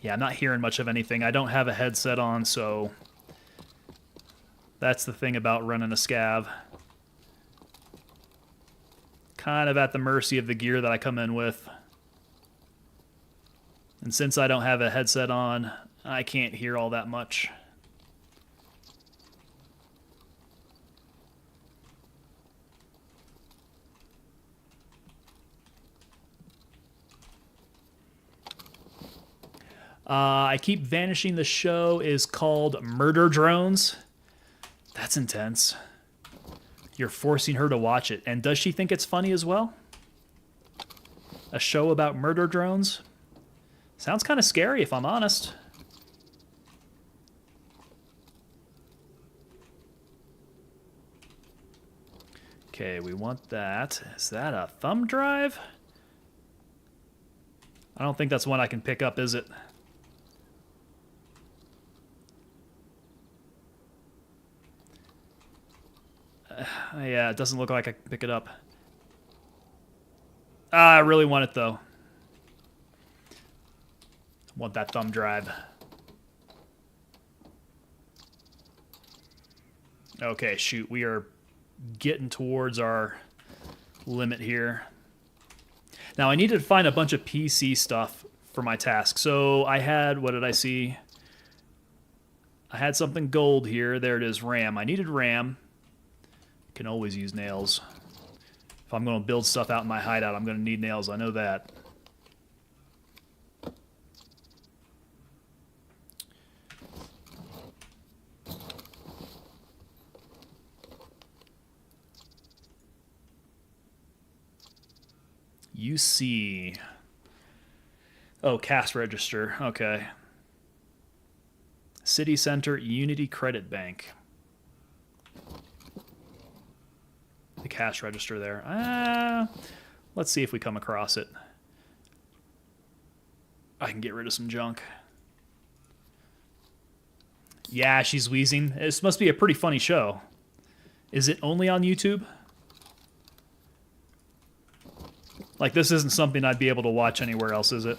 Yeah, I'm not hearing much of anything. I don't have a headset on, so that's the thing about running a scav. Kind of at the mercy of the gear that I come in with. And since I don't have a headset on, I can't hear all that much. I keep vanishing. The show is called Murder Drones. That's intense. You're forcing her to watch it. And does she think it's funny as well? A show about murder drones? Sounds kind of scary, if I'm honest. Okay, we want that. Is that a thumb drive? I don't think that's one I can pick up, is it? Yeah, it doesn't look like I can pick it up. I really want it, though. I want that thumb drive. Okay, shoot. We are getting towards our limit here. Now, I needed to find a bunch of PC stuff for my task. So I had, what did I see? I had something gold here. There it is, RAM. I needed RAM. Can always use nails. If I'm going to build stuff out in my hideout, I'm going to need nails. I know that. UC. Oh, cash register. Okay. City Center Unity Credit Bank. The cash register there. Let's see if we come across it. I can get rid of some junk. Yeah, she's wheezing. This must be a pretty funny show. Is it only on YouTube? Like, this isn't something I'd be able to watch anywhere else, is it?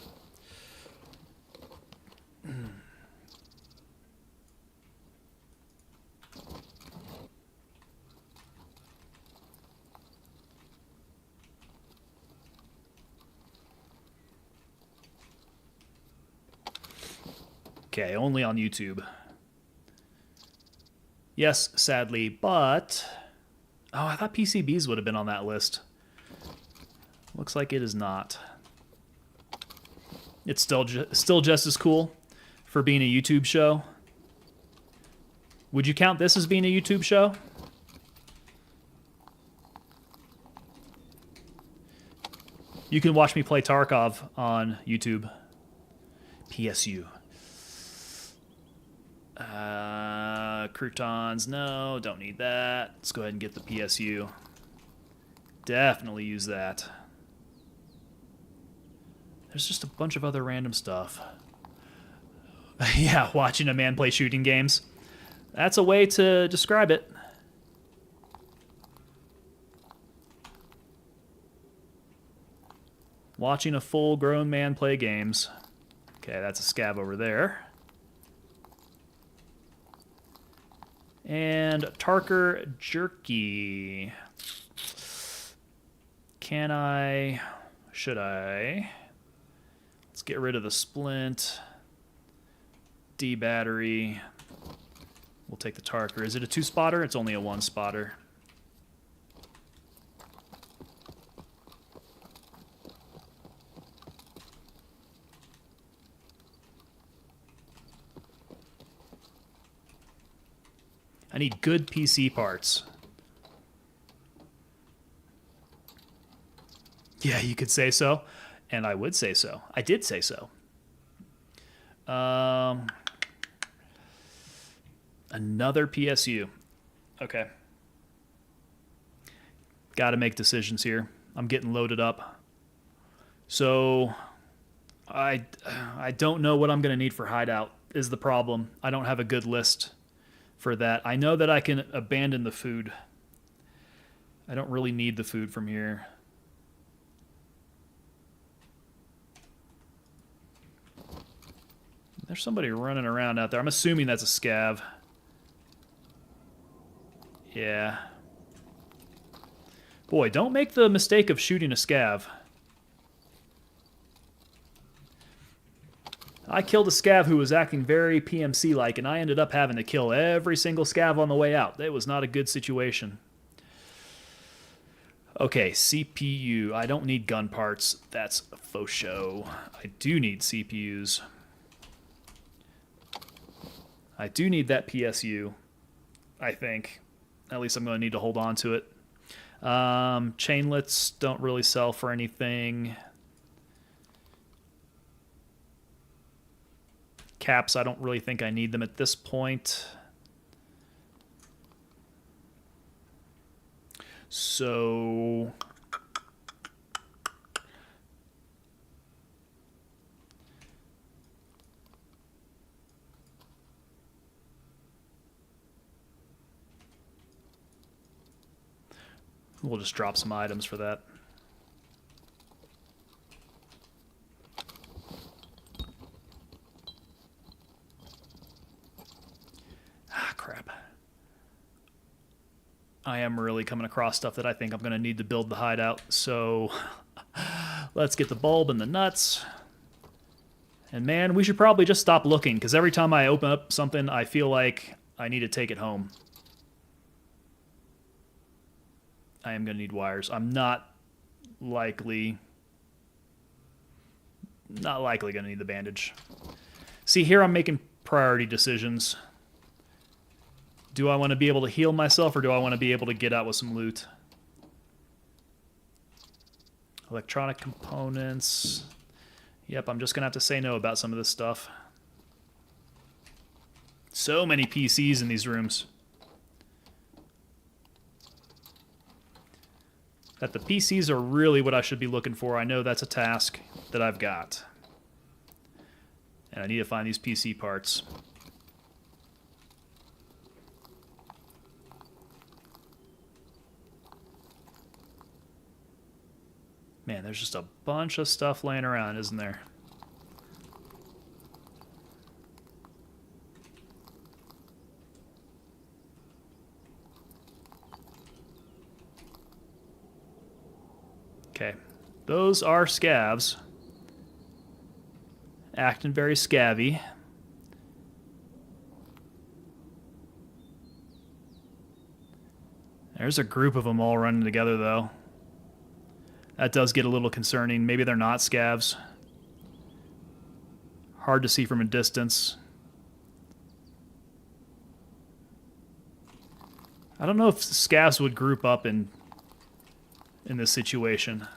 Okay, only on YouTube. Yes, sadly, but... Oh, I thought PCBs would have been on that list. Looks like it is not. It's still just as cool for being a YouTube show. Would you count this as being a YouTube show? You can watch me play Tarkov on YouTube. PSU. Croutons, no, don't need that. Let's go ahead and get the PSU. Definitely use that. There's just a bunch of other random stuff. Yeah, watching a man play shooting games. That's a way to describe it. Watching a full-grown man play games. Okay, that's a scav over there. And Tarker Jerky. Can I... Should I... Let's get rid of the splint. D battery. We'll take the Tarker. Is it a 2-spotter? It's only a 1-spotter. I need good PC parts. Yeah, you could say so. And I would say so. I did say so. Another PSU. Okay. Got to make decisions here. I'm getting loaded up. So I don't know what I'm going to need for hideout is the problem. I don't have a good list for that. I know that I can abandon the food. I don't really need the food from here. There's somebody running around out there. I'm assuming that's a scav. Yeah. Boy, don't make the mistake of shooting a scav. I killed a scav who was acting very PMC-like, and I ended up having to kill every single scav on the way out. It was not a good situation. Okay, CPU. I don't need gun parts. That's a faux show. I do need CPUs. I do need that PSU, I think. At least I'm going to need to hold on to it. Chainlets don't really sell for anything. Caps, I don't really think I need them at this point. So... we'll just drop some items for that. Ah, crap. I am really coming across stuff that I think I'm going to need to build the hideout. So let's get the bulb and the nuts. And man, we should probably just stop looking, because every time I open up something, I feel like I need to take it home. I am going to need wires. I'm not likely going to need the bandage. See, here I'm making priority decisions. Do I want to be able to heal myself, or do I want to be able to get out with some loot? Electronic components. Yep, I'm just going to have to say no about some of this stuff. So many PCs in these rooms. That the PCs are really what I should be looking for. I know that's a task that I've got. And I need to find these PC parts. Man, there's just a bunch of stuff laying around, isn't there? Okay, those are scavs. Acting very scabby. There's a group of them all running together, though. That does get a little concerning. Maybe they're not scavs. Hard to see from a distance. I don't know if scavs would group up in this situation.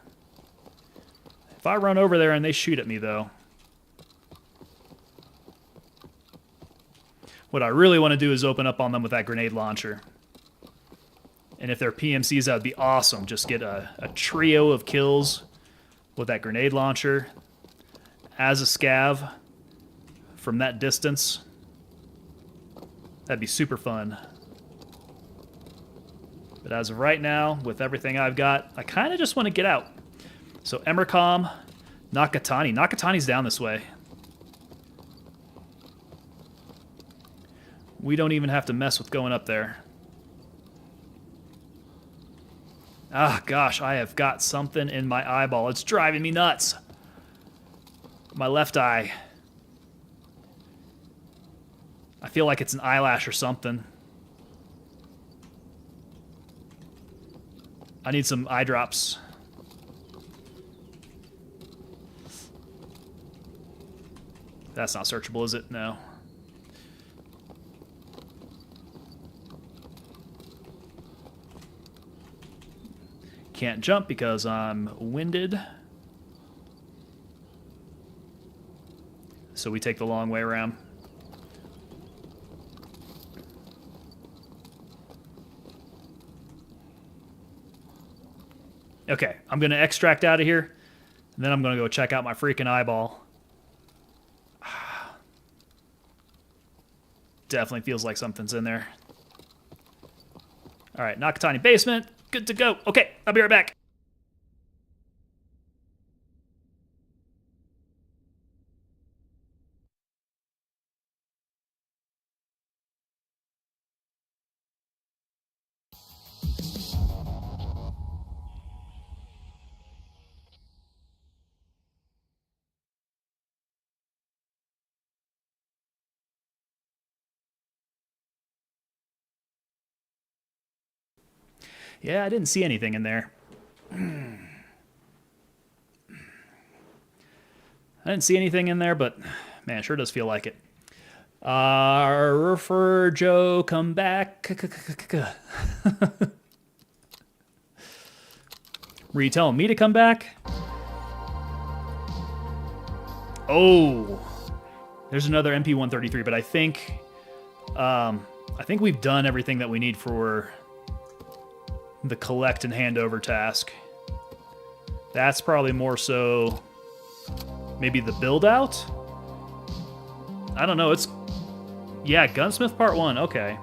If I run over there and they shoot at me, though, what I really want to do is open up on them with that grenade launcher. And if they're PMCs, that would be awesome. Just get a trio of kills with that grenade launcher as a scav from that distance. That'd be super fun. But as of right now, with everything I've got, I kind of just want to get out. So Emercom, Nakatani. Nakatani's down this way. We don't even have to mess with going up there. Ah, gosh, I have got something in my eyeball. It's driving me nuts. My left eye. I feel like it's an eyelash or something. I need some eye drops. That's not searchable, is it? No. Can't jump because I'm winded. So we take the long way around. Okay, I'm going to extract out of here, and then I'm going to go check out my freaking eyeball. Definitely feels like something's in there. All right, Nakatani basement. Good to go. Okay, I'll be right back. Yeah, I didn't see anything in there. I didn't see anything in there, but man, it sure does feel like it. Refer Joe, come back. Were you telling me to come back? Oh, there's another MP133, but I think we've done everything that we need for the collect and hand over task. That's probably more so maybe the build out. I don't know. It's, yeah, Gunsmith Part 1. Okay.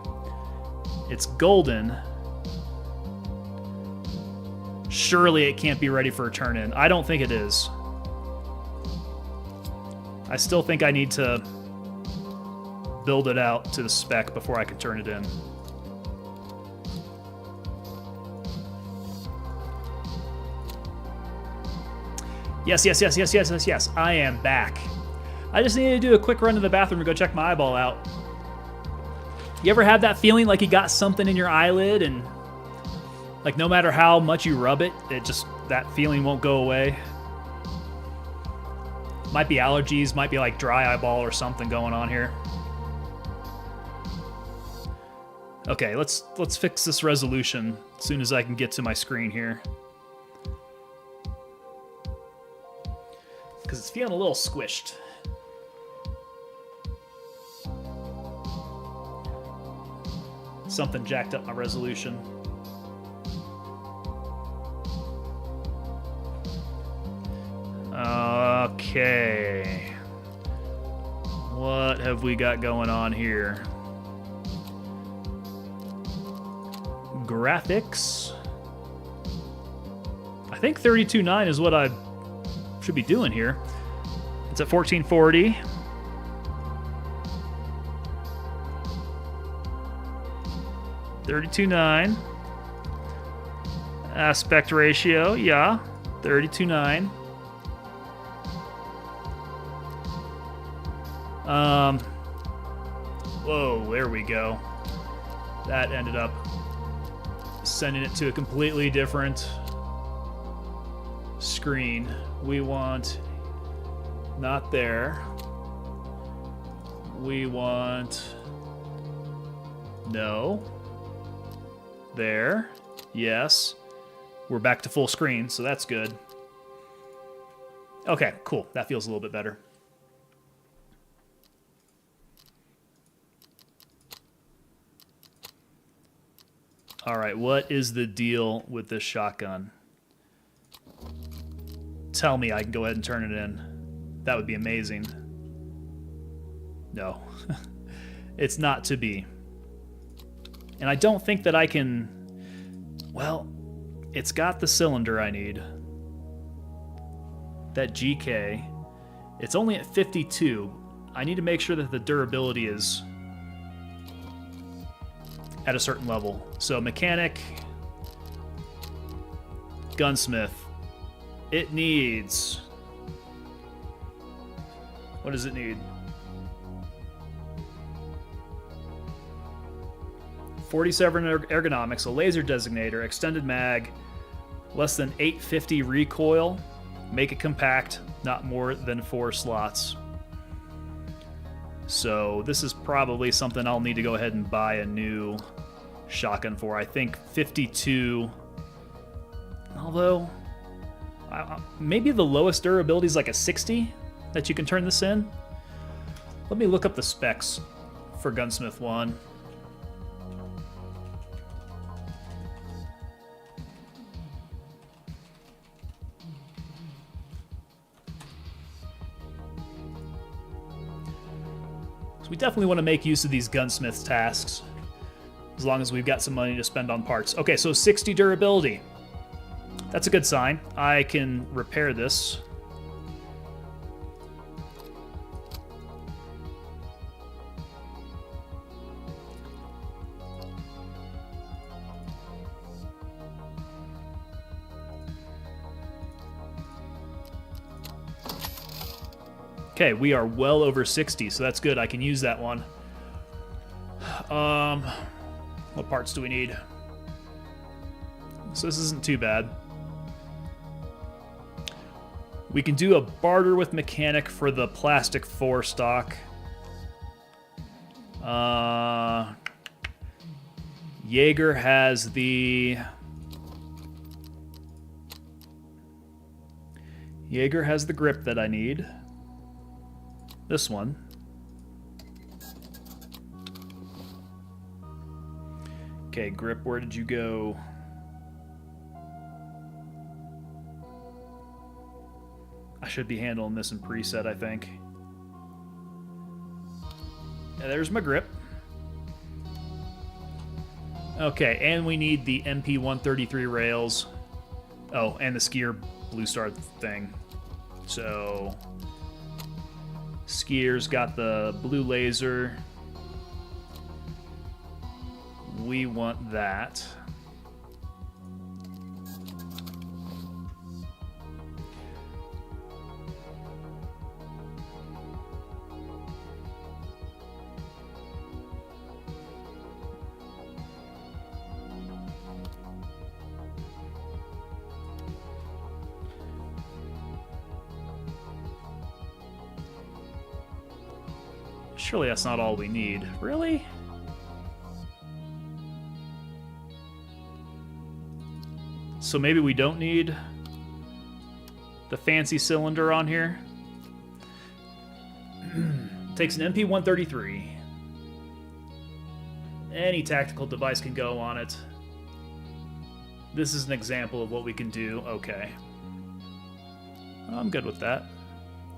It's golden. Surely it can't be ready for a turn in. I don't think it is. I still think I need to build it out to the spec before I can turn it in. Yes, yes, yes, yes, yes, yes, yes. I am back. I just needed to do a quick run to the bathroom to go check my eyeball out. You ever have that feeling like you got something in your eyelid and like no matter how much you rub it, that feeling won't go away? Might be allergies, might be like dry eyeball or something going on here. Okay, let's fix this resolution as soon as I can get to my screen here. Because it's feeling a little squished. Something jacked up my resolution. Okay. What have we got going on here? Graphics. I think 32.9 is what I should be doing here. It's at 1440. $32.9. Aspect ratio, yeah. 32.9. Whoa, there we go. That ended up sending it to a completely different screen. We want not there. We want no. There. Yes. We're back to full screen, so that's good. Okay, cool. That feels a little bit better. All right, what is the deal with this shotgun? Tell me I can go ahead and turn it in. That would be amazing. No. It's not to be. And I don't think that I can... Well, it's got the cylinder I need. That GK. It's only at 52. I need to make sure that the durability is at a certain level. So mechanic, gunsmith. It needs... What does it need? 47 ergonomics, a laser designator, extended mag, less than 850 recoil, make it compact, not more than 4 slots. So this is probably something I'll need to go ahead and buy a new shotgun for. I think 52, although maybe the lowest durability is like a 60 that you can turn this in. Let me look up the specs for Gunsmith 1. So we definitely want to make use of these gunsmith tasks, as long as we've got some money to spend on parts. Okay, so 60 durability. That's a good sign. I can repair this. Okay, we are well over 60, so that's good. I can use that one. What parts do we need? So this isn't too bad. We can do a barter with mechanic for the plastic 4 stock. Jaeger has the... Jaeger has the grip that I need. This one. Okay, grip, where did you go? I should be handling this in preset, I think. Yeah, there's my grip. Okay, and we need the MP133 rails. Oh, and the skier Blue Star thing. So... Skier's got the blue laser. We want that. Surely that's not all we need. Really? So maybe we don't need the fancy cylinder on here. Takes an MP133. Any tactical device can go on it. This is an example of what we can do. Okay. I'm good with that.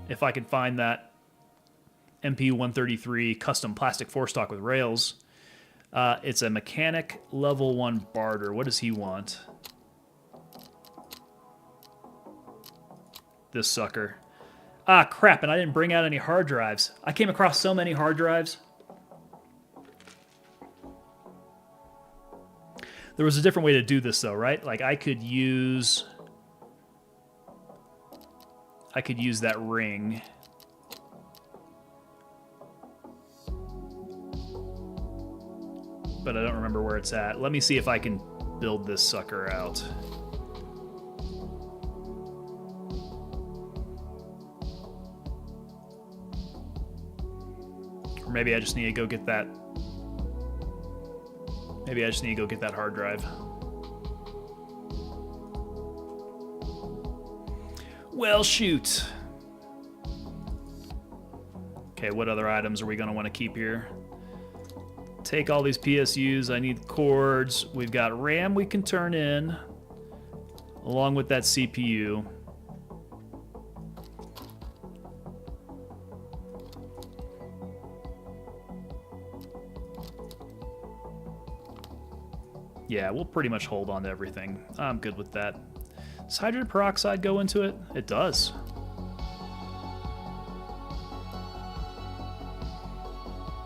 If I can find that MP133 custom plastic 4 stock with rails. It's a mechanic level 1 barter. What does he want? This sucker. Ah, crap, and I didn't bring out any hard drives. I came across so many hard drives. There was a different way to do this, though, right? Like, I could use that ring. But I don't remember where it's at. Let me see if I can build this sucker out. Or maybe I just need to go get that. Maybe I just need to go get that hard drive. Well, shoot. Okay, what other items are we going to want to keep here? Take all these PSUs. I need cords. We've got RAM we can turn in, along with that CPU. Yeah, we'll pretty much hold on to everything. I'm good with that. Does hydrogen peroxide go into it? It does.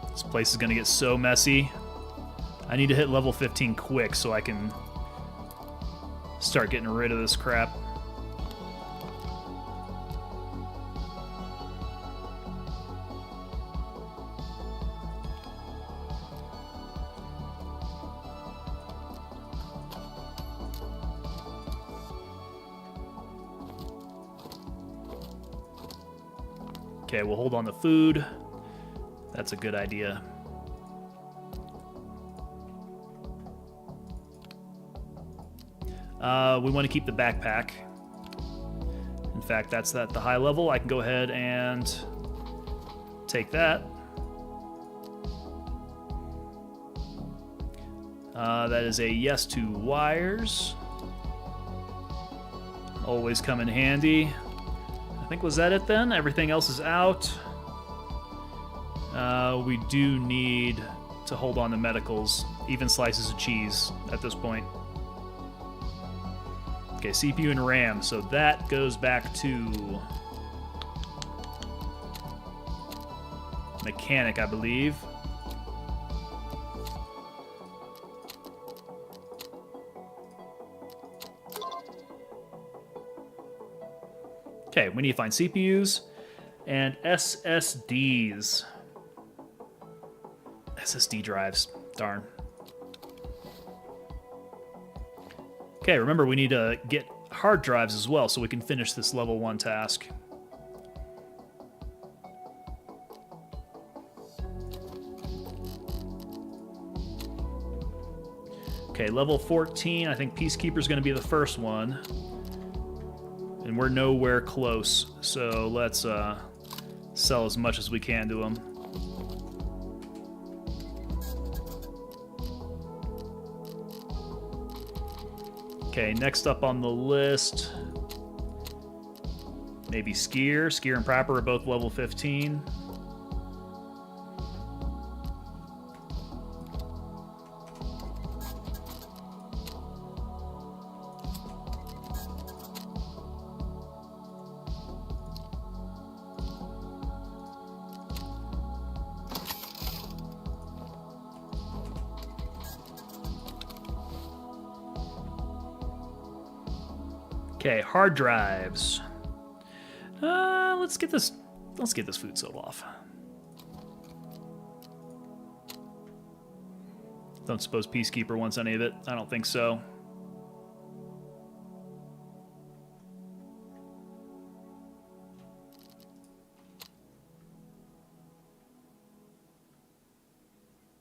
This place is going to get so messy. I need to hit level 15 quick so I can start getting rid of this crap. Okay, we'll hold on to food. That's a good idea. We want to keep the backpack. In fact, that's at the high level. I can go ahead and take that. That is a yes to wires. Always come in handy. I think, was that it then? Everything else is out. We do need to hold on to medicals, even slices of cheese at this point. Okay, CPU and RAM, so that goes back to mechanic, I believe. Okay, we need to find CPUs and SSDs. SSD drives, darn. Okay, remember we need to get hard drives as well so we can finish this level 1 task. Okay, level 14, I think Peacekeeper's going to be the first one. And we're nowhere close, so let's sell as much as we can to him. Okay, next up on the list, maybe Skier. Skier and Prapor are both level 15. Okay, hard drives. Let's get this food sold off. Don't suppose Peacekeeper wants any of it. I don't think so.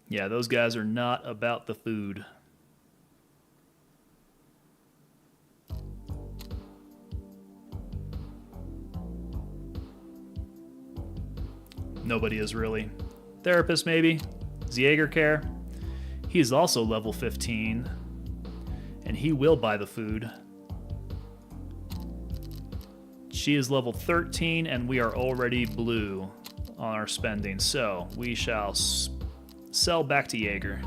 Yeah, those guys are not about the food. Nobody is really. Therapist, maybe. Jaeger care. He is also level 15. And he will buy the food. She is level 13, and we are already blue on our spending. So we shall sell back to Jaeger.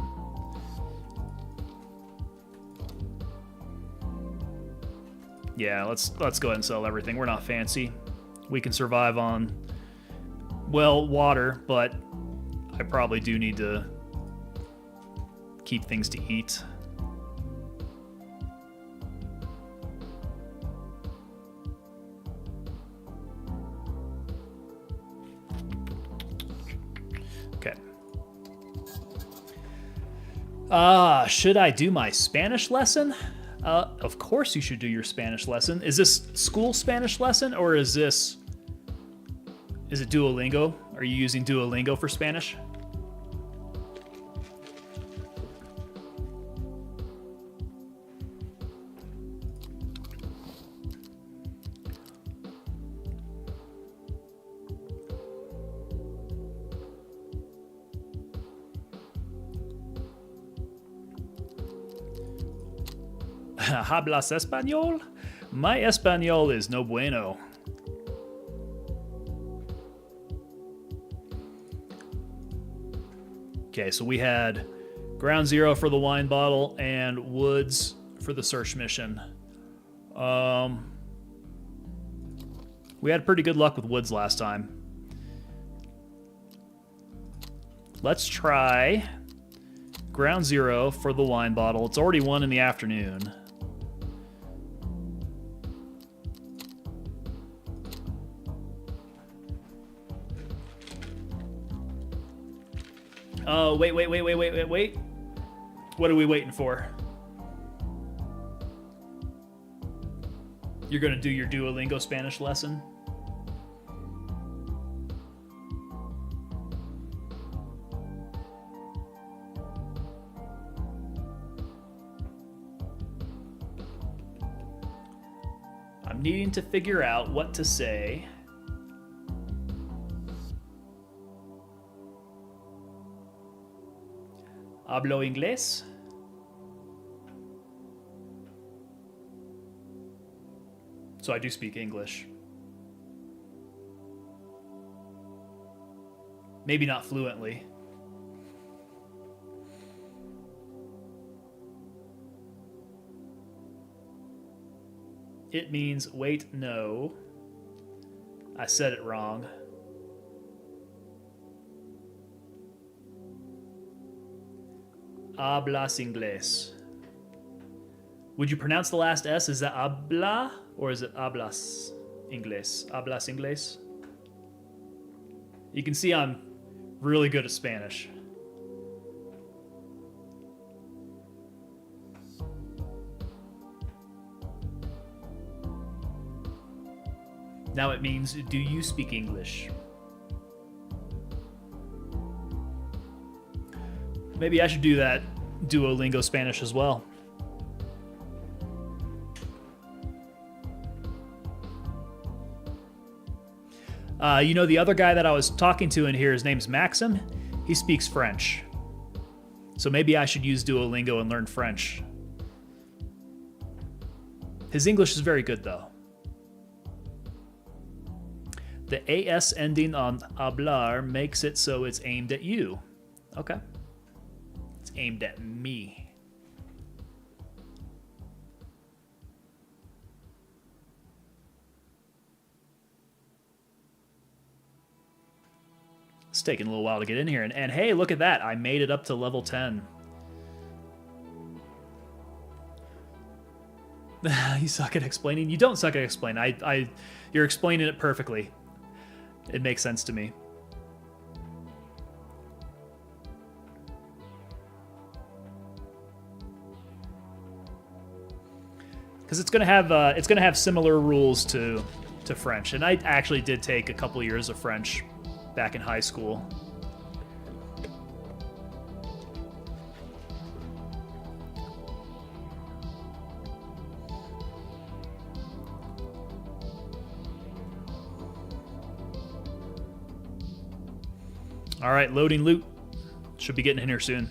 Yeah, let's go ahead and sell everything. We're not fancy. We can survive on, well, water, but I probably do need to keep things to eat. Okay. Should I do my Spanish lesson? Of course you should do your Spanish lesson. Is this school Spanish lesson, or is it Duolingo? Are you using Duolingo for Spanish? ¿Hablas español? My español is no bueno. Okay, so we had ground zero for the wine bottle and woods for the search mission. We had pretty good luck with woods last time. Let's try ground zero for the wine bottle. It's already 1 in the afternoon. Oh, wait. What are we waiting for? You're gonna do your Duolingo Spanish lesson? I'm needing to figure out what to say. Hablo inglés? So I do speak English. Maybe not fluently. It means wait, no. I said it wrong. Hablas inglés. Would you pronounce the last S? Is that habla or is it hablas inglés? Hablas inglés? You can see I'm really good at Spanish. Now it means, do you speak English? Maybe I should do that Duolingo Spanish as well. You know, the other guy that I was talking to in here, his name's Maxim. He speaks French. So maybe I should use Duolingo and learn French. His English is very good, though. The AS ending on hablar makes it so it's aimed at you. Okay. It's aimed at me. It's taking a little while to get in here. And hey, look at that. I made it up to level 10. You suck at explaining? You don't suck at explaining. You're explaining it perfectly. It makes sense to me. Because it's gonna have similar rules to French, and I actually did take a couple years of French back in high school. All right, loading loot. Should be getting in here soon.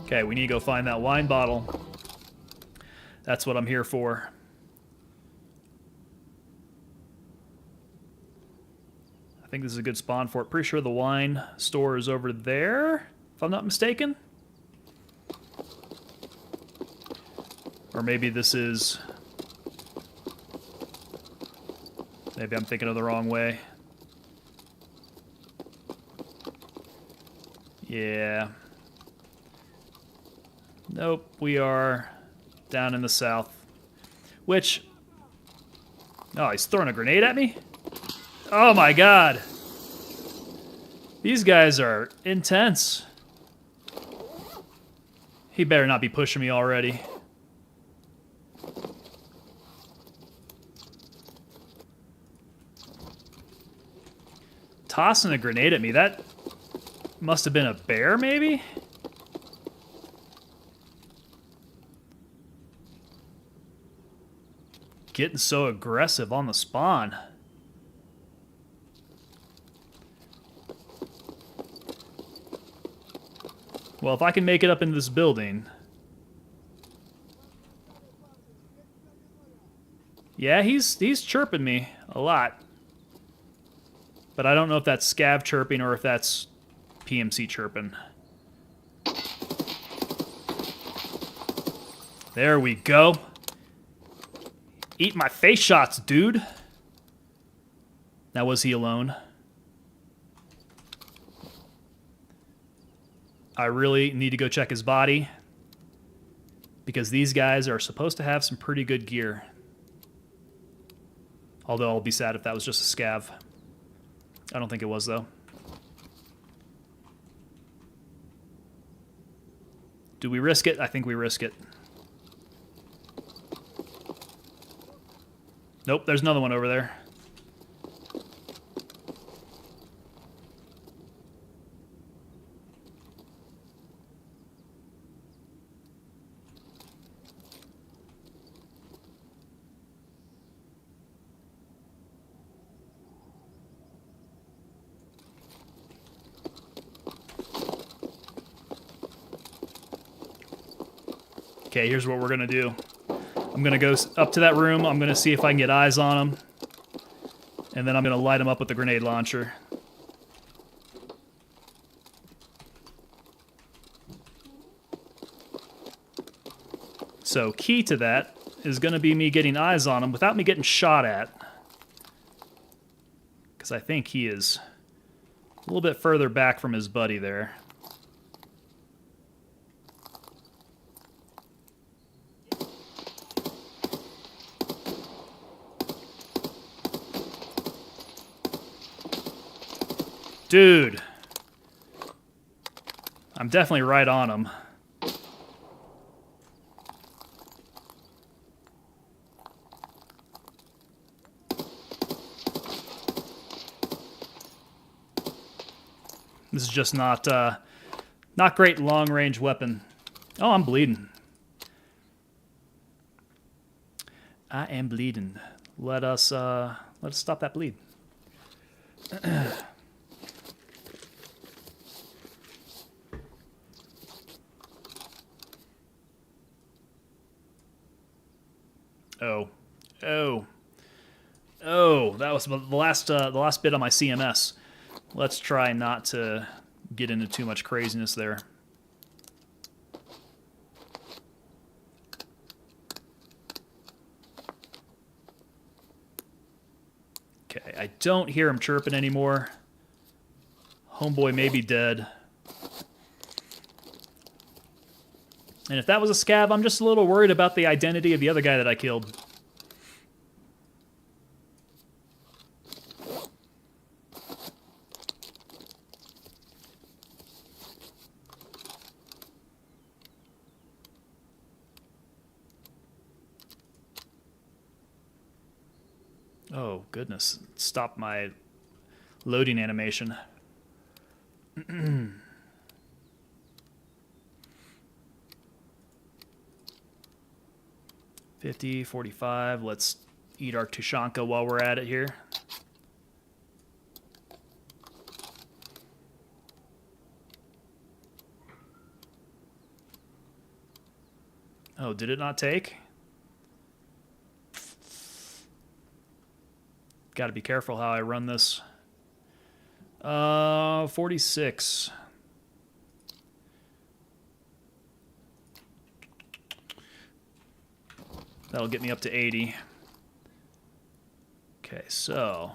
Okay, we need to go find that wine bottle. That's what I'm here for. I think this is a good spawn for it. Pretty sure the wine store is over there, if I'm not mistaken. Or maybe this is... Maybe I'm thinking of the wrong way. Yeah. Nope, we are down in the south. Which... Oh, he's throwing a grenade at me? Oh my god! These guys are intense. He better not be pushing me already. Tossing a grenade at me, that must have been a bear, maybe? Getting so aggressive on the spawn. Well, if I can make it up into this building... Yeah, he's chirping me a lot. But I don't know if that's scav chirping or if that's PMC chirping. There we go. Eat my face shots, dude. Now, was he alone? I really need to go check his body, because these guys are supposed to have some pretty good gear. Although I'll be sad if that was just a scav. I don't think it was, though. Do we risk it? I think we risk it. Nope, there's another one over there. Okay, here's what we're gonna do. I'm gonna go up to that room. I'm gonna see if I can get eyes on him. And then I'm gonna light him up with the grenade launcher. So key to that is gonna be me getting eyes on him without me getting shot at. Because I think he is a little bit further back from his buddy there. Dude, I'm definitely right on him. This is just not great long-range weapon. Oh, I'm bleeding. I am bleeding. Let us stop that bleed. 'Oh, that was the last bit on my CMS. Let's try not to get into too much craziness there. Okay, I don't hear him chirping anymore. Homeboy may be dead. And if that was a scav, I'm just a little worried about the identity of the other guy that I killed. Oh, goodness. Stop my loading animation. 50, 45. Let's eat our Tushanka while we're at it here. Oh, did it not take? Got to be careful how I run this. 46. That'll get me up to 80. Okay, so...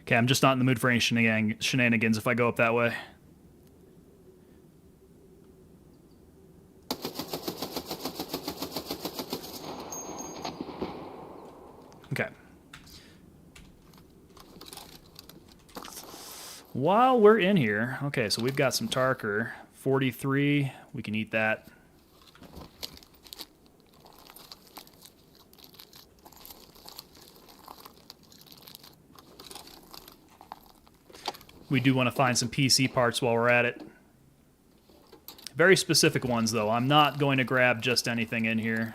Okay, I'm just not in the mood for any shenanigans if I go up that way. Okay. While we're in here, okay, so we've got some Tarkov. 43, we can eat that. We do want to find some PC parts while we're at it. Very specific ones, though. I'm not going to grab just anything in here.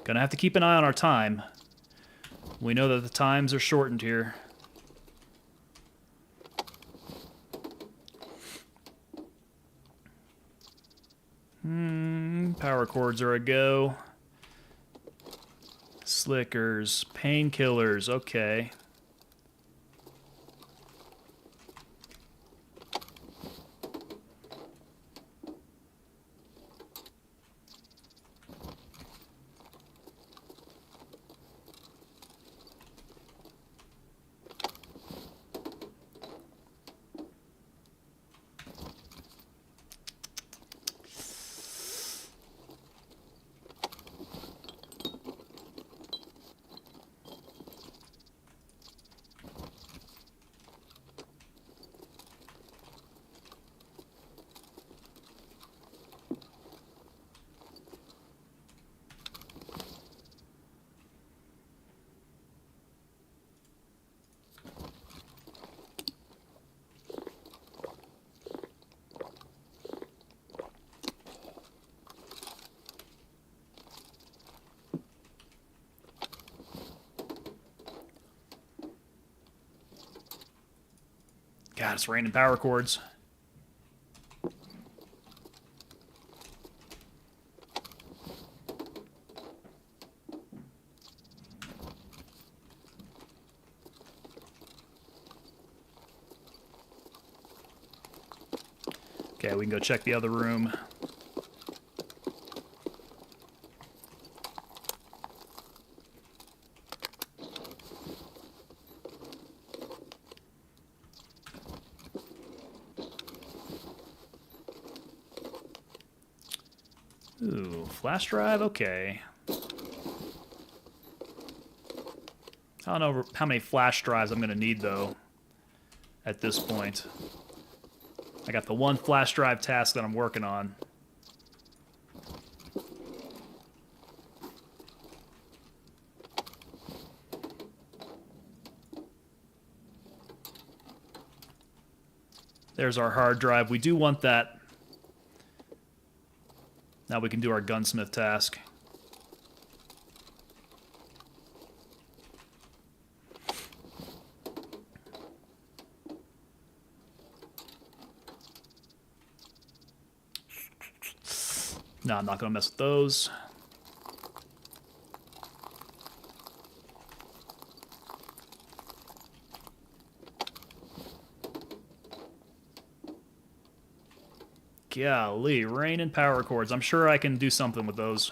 Gonna have to keep an eye on our time. We know that the times are shortened here. Power cords are a go. Slickers, painkillers, okay. God, it's raining power cords. Okay, we can go check the other room. Ooh, flash drive, okay. I don't know how many flash drives I'm going to need, though, at this point. I got the one flash drive task that I'm working on. There's our hard drive. We do want that. Now we can do our gunsmith task. No, I'm not going to mess with those. Golly, rain and power cords. I'm sure I can do something with those.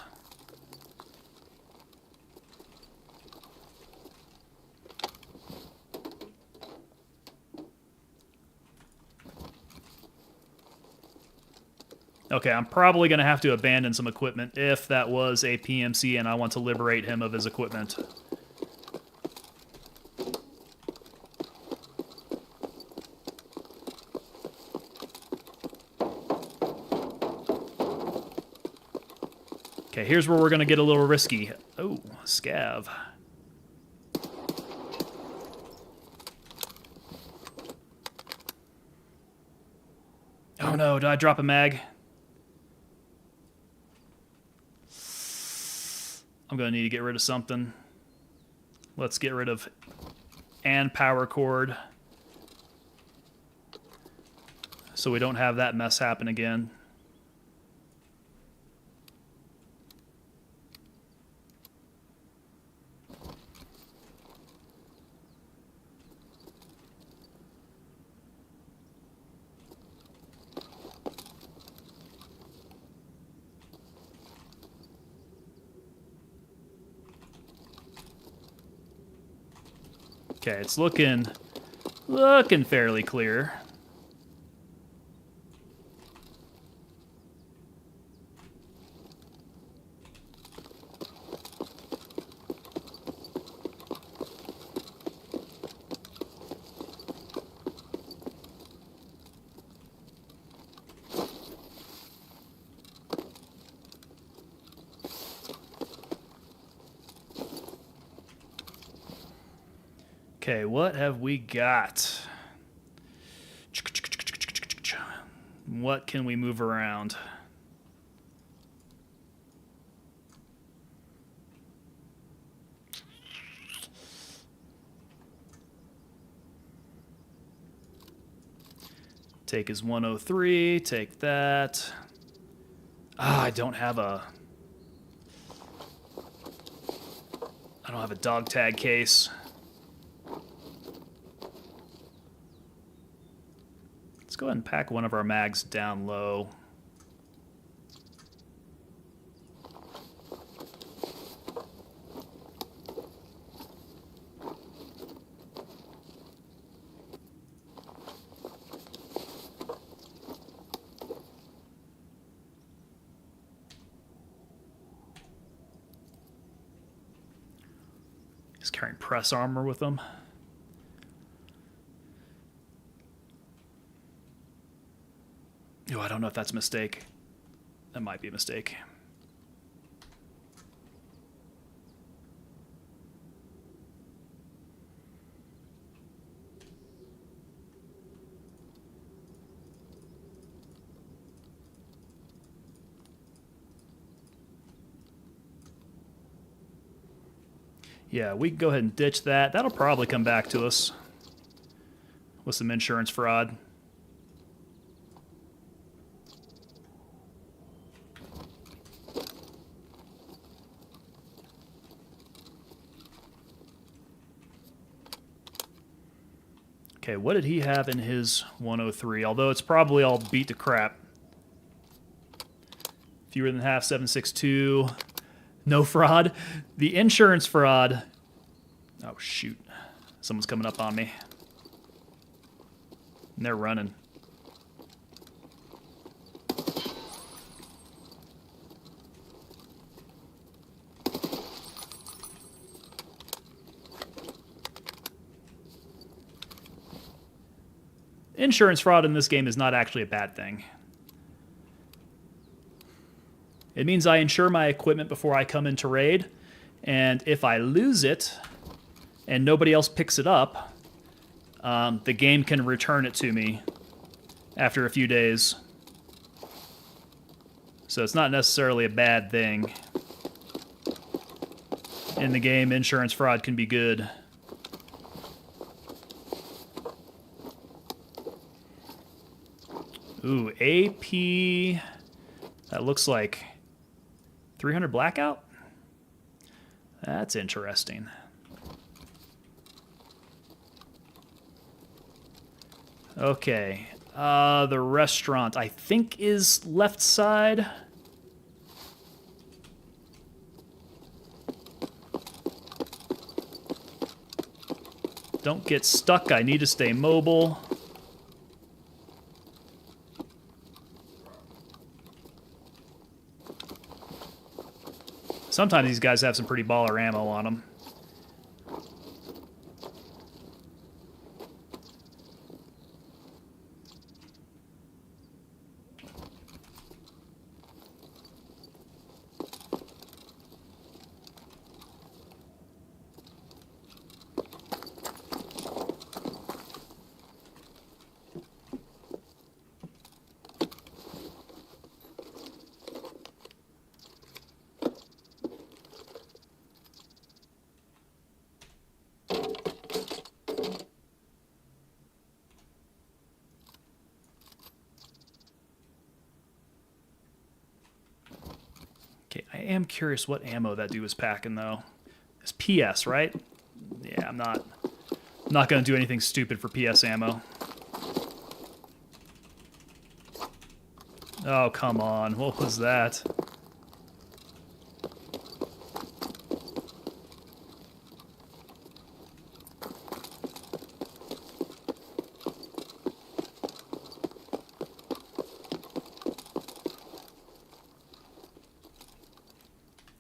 Okay, I'm probably going to have to abandon some equipment if that was a PMC and I want to liberate him of his equipment. Okay, here's where we're going to get a little risky. Oh, scav. Oh no, did I drop a mag? I'm going to need to get rid of something. Let's get rid of and power cord, so we don't have that mess happen again. Okay, it's looking fairly clear. Okay, what have we got? What can we move around? Take his 103, take that. Ah, I don't have a dog tag case. Let's go ahead and pack one of our mags down low. He's carrying press armor with him. Oh, I don't know if that's a mistake. That might be a mistake. Yeah, we can go ahead and ditch that. That'll probably come back to us with some insurance fraud. Okay, what did he have in his 103? Although it's probably all beat to crap. Fewer than half, 762. No fraud. The insurance fraud. Oh, shoot. Someone's coming up on me. And they're running. Insurance fraud in this game is not actually a bad thing. It means I insure my equipment before I come into raid, and if I lose it and nobody else picks it up, the game can return it to me after a few days. So it's not necessarily a bad thing. In the game, insurance fraud can be good. Ooh, AP. That looks like 300 blackout? That's interesting. Okay. The restaurant, I think, is left side. Don't get stuck. I need to stay mobile. Sometimes these guys have some pretty baller ammo on them. Okay, I am curious what ammo that dude was packing, though. It's PS, right? Yeah, I'm not going to do anything stupid for PS ammo. Oh, come on. What was that?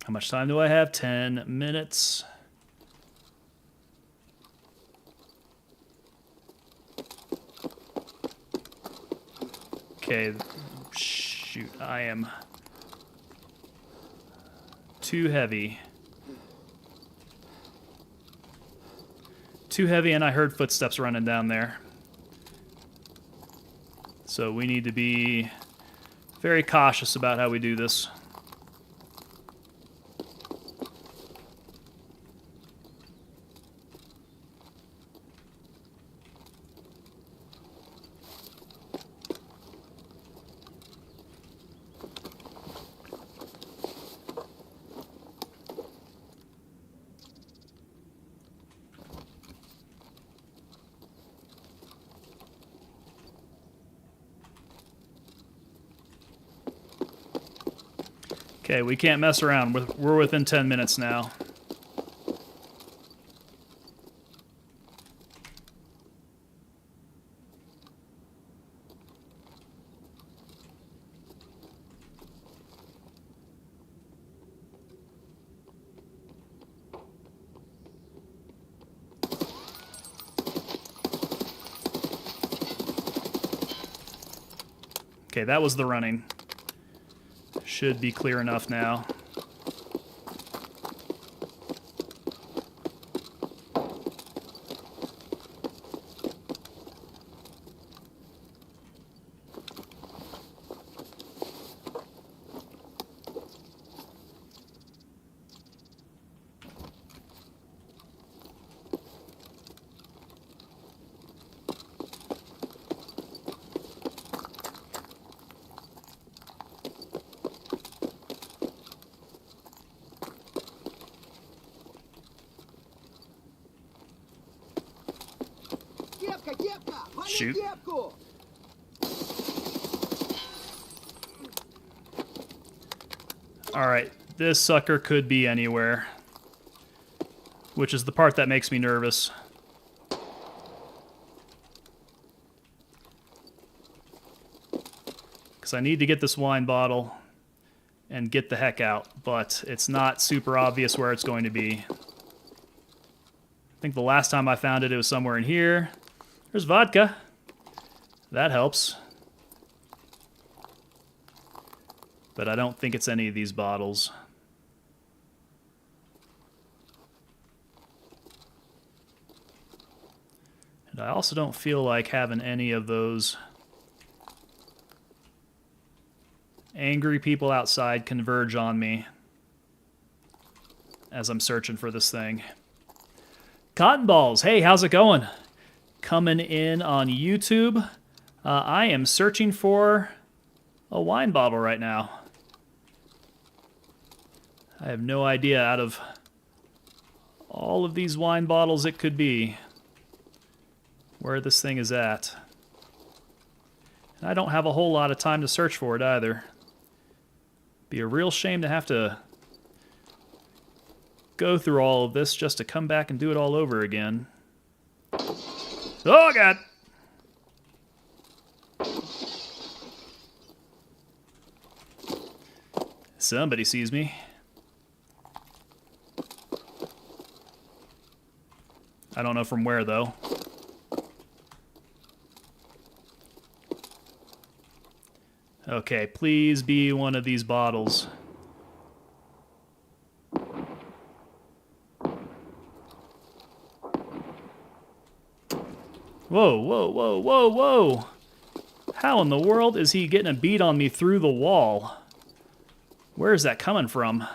How much time do I have? 10 minutes. Okay, shoot, I am too heavy. Too heavy, and I heard footsteps running down there. So we need to be very cautious about how we do this. Okay, we can't mess around. We're within 10 minutes now. Okay, that was the running. Should be clear enough now. Shoot. Alright, this sucker could be anywhere. Which is the part that makes me nervous. Because I need to get this wine bottle and get the heck out, but it's not super obvious where it's going to be. I think the last time I found it, it was somewhere in here. There's vodka. That helps. But I don't think it's any of these bottles. And I also don't feel like having any of those angry people outside converge on me as I'm searching for this thing. Cotton Balls, hey, how's it going? Coming in on YouTube. I am searching for a wine bottle right now. I have no idea out of all of these wine bottles it could be where this thing is at. And I don't have a whole lot of time to search for it either. Be a real shame to have to go through all of this just to come back and do it all over again. Oh, God! Somebody sees me. I don't know from where, though. Okay, please be one of these bottles. Whoa, whoa, whoa, whoa, whoa! How in the world is he getting a beat on me through the wall? Where is that coming from?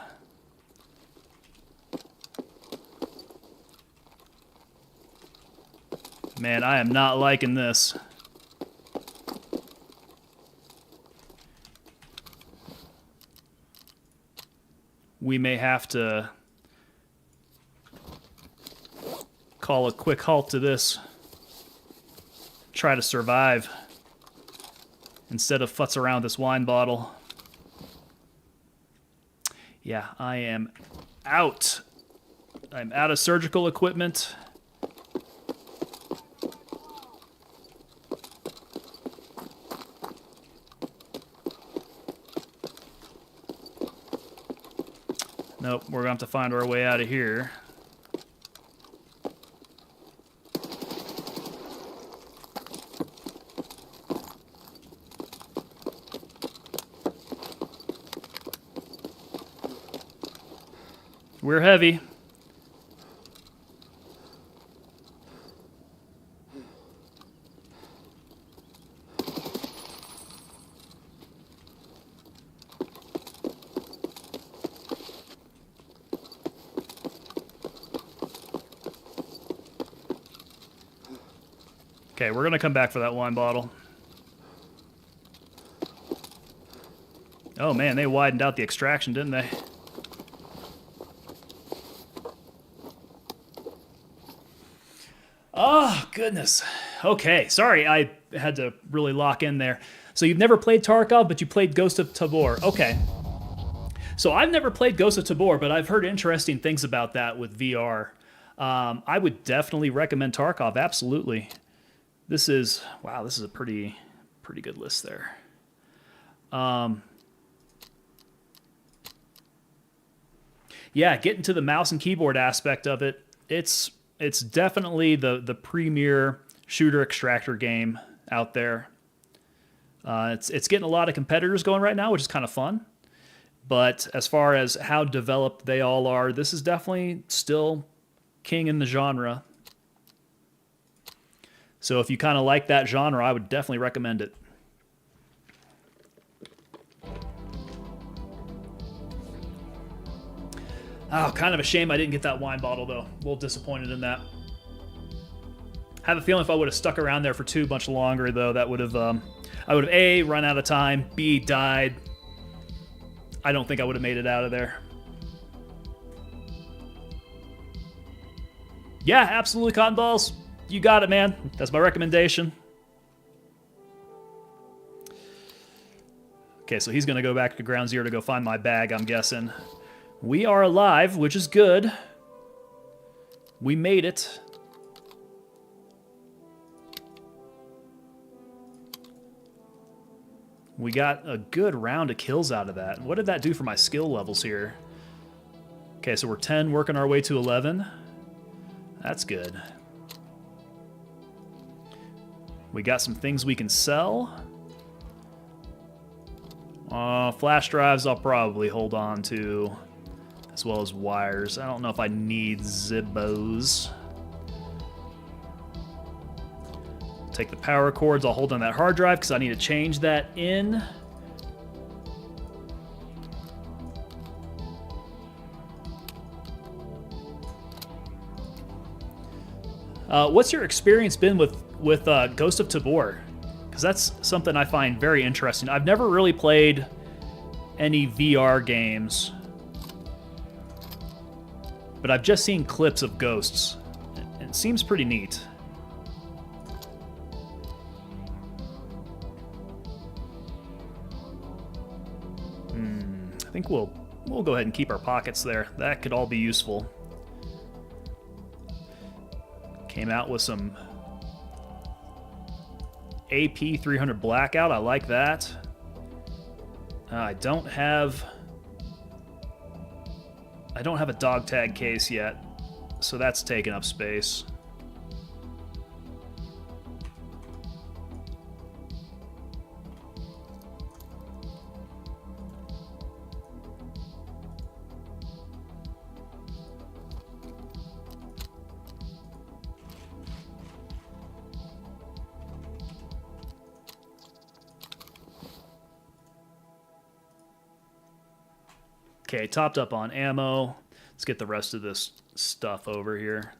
Man, I am not liking this. We may have to call a quick halt to this. Try to survive instead of futz around with this wine bottle. Yeah, I am out. I'm out of surgical equipment. Nope, we're going to have to find our way out of here. We're heavy. Okay, we're going to come back for that wine bottle. Oh man, they widened out the extraction, didn't they? Oh, goodness. Okay, sorry, I had to really lock in there. So you've never played Tarkov, but you played Ghost of Tabor. Okay. So I've never played Ghost of Tabor, but I've heard interesting things about that with VR. I would definitely recommend Tarkov, absolutely. This is, wow, this is a pretty good list there. Yeah, getting to the mouse and keyboard aspect of it, it's definitely the premier shooter extractor game out there. It's getting a lot of competitors going right now, which is kind of fun. But as far as how developed they all are, this is definitely still king in the genre. So if you kind of like that genre, I would definitely recommend it. Oh, kind of a shame I didn't get that wine bottle, though. A little disappointed in that. I have a feeling if I would have stuck around there for too much longer, though, that would have, I would have A, run out of time, B, died. I don't think I would have made it out of there. Yeah, absolutely, Cotton Balls. You got it, man. That's my recommendation. Okay, so he's going to go back to Ground Zero to go find my bag, I'm guessing. We are alive, which is good. We made it. We got a good round of kills out of that. What did that do for my skill levels here? Okay, so we're 10, working our way to 11. That's good. We got some things we can sell. Flash drives I'll probably hold on to, as well as wires. I don't know if I need Zibbos. Take the power cords. I'll hold on that hard drive because I need to change that in. What's your experience been with Ghost of Tabor? Because that's something I find very interesting. I've never really played any VR games, but I've just seen clips of Ghosts. It seems pretty neat. I think we'll go ahead and keep our pockets there. That could all be useful. Came out with some AP 300 Blackout. I like that. I don't have a dog tag case yet, so that's taking up space. Okay, topped up on ammo. Let's get the rest of this stuff over here.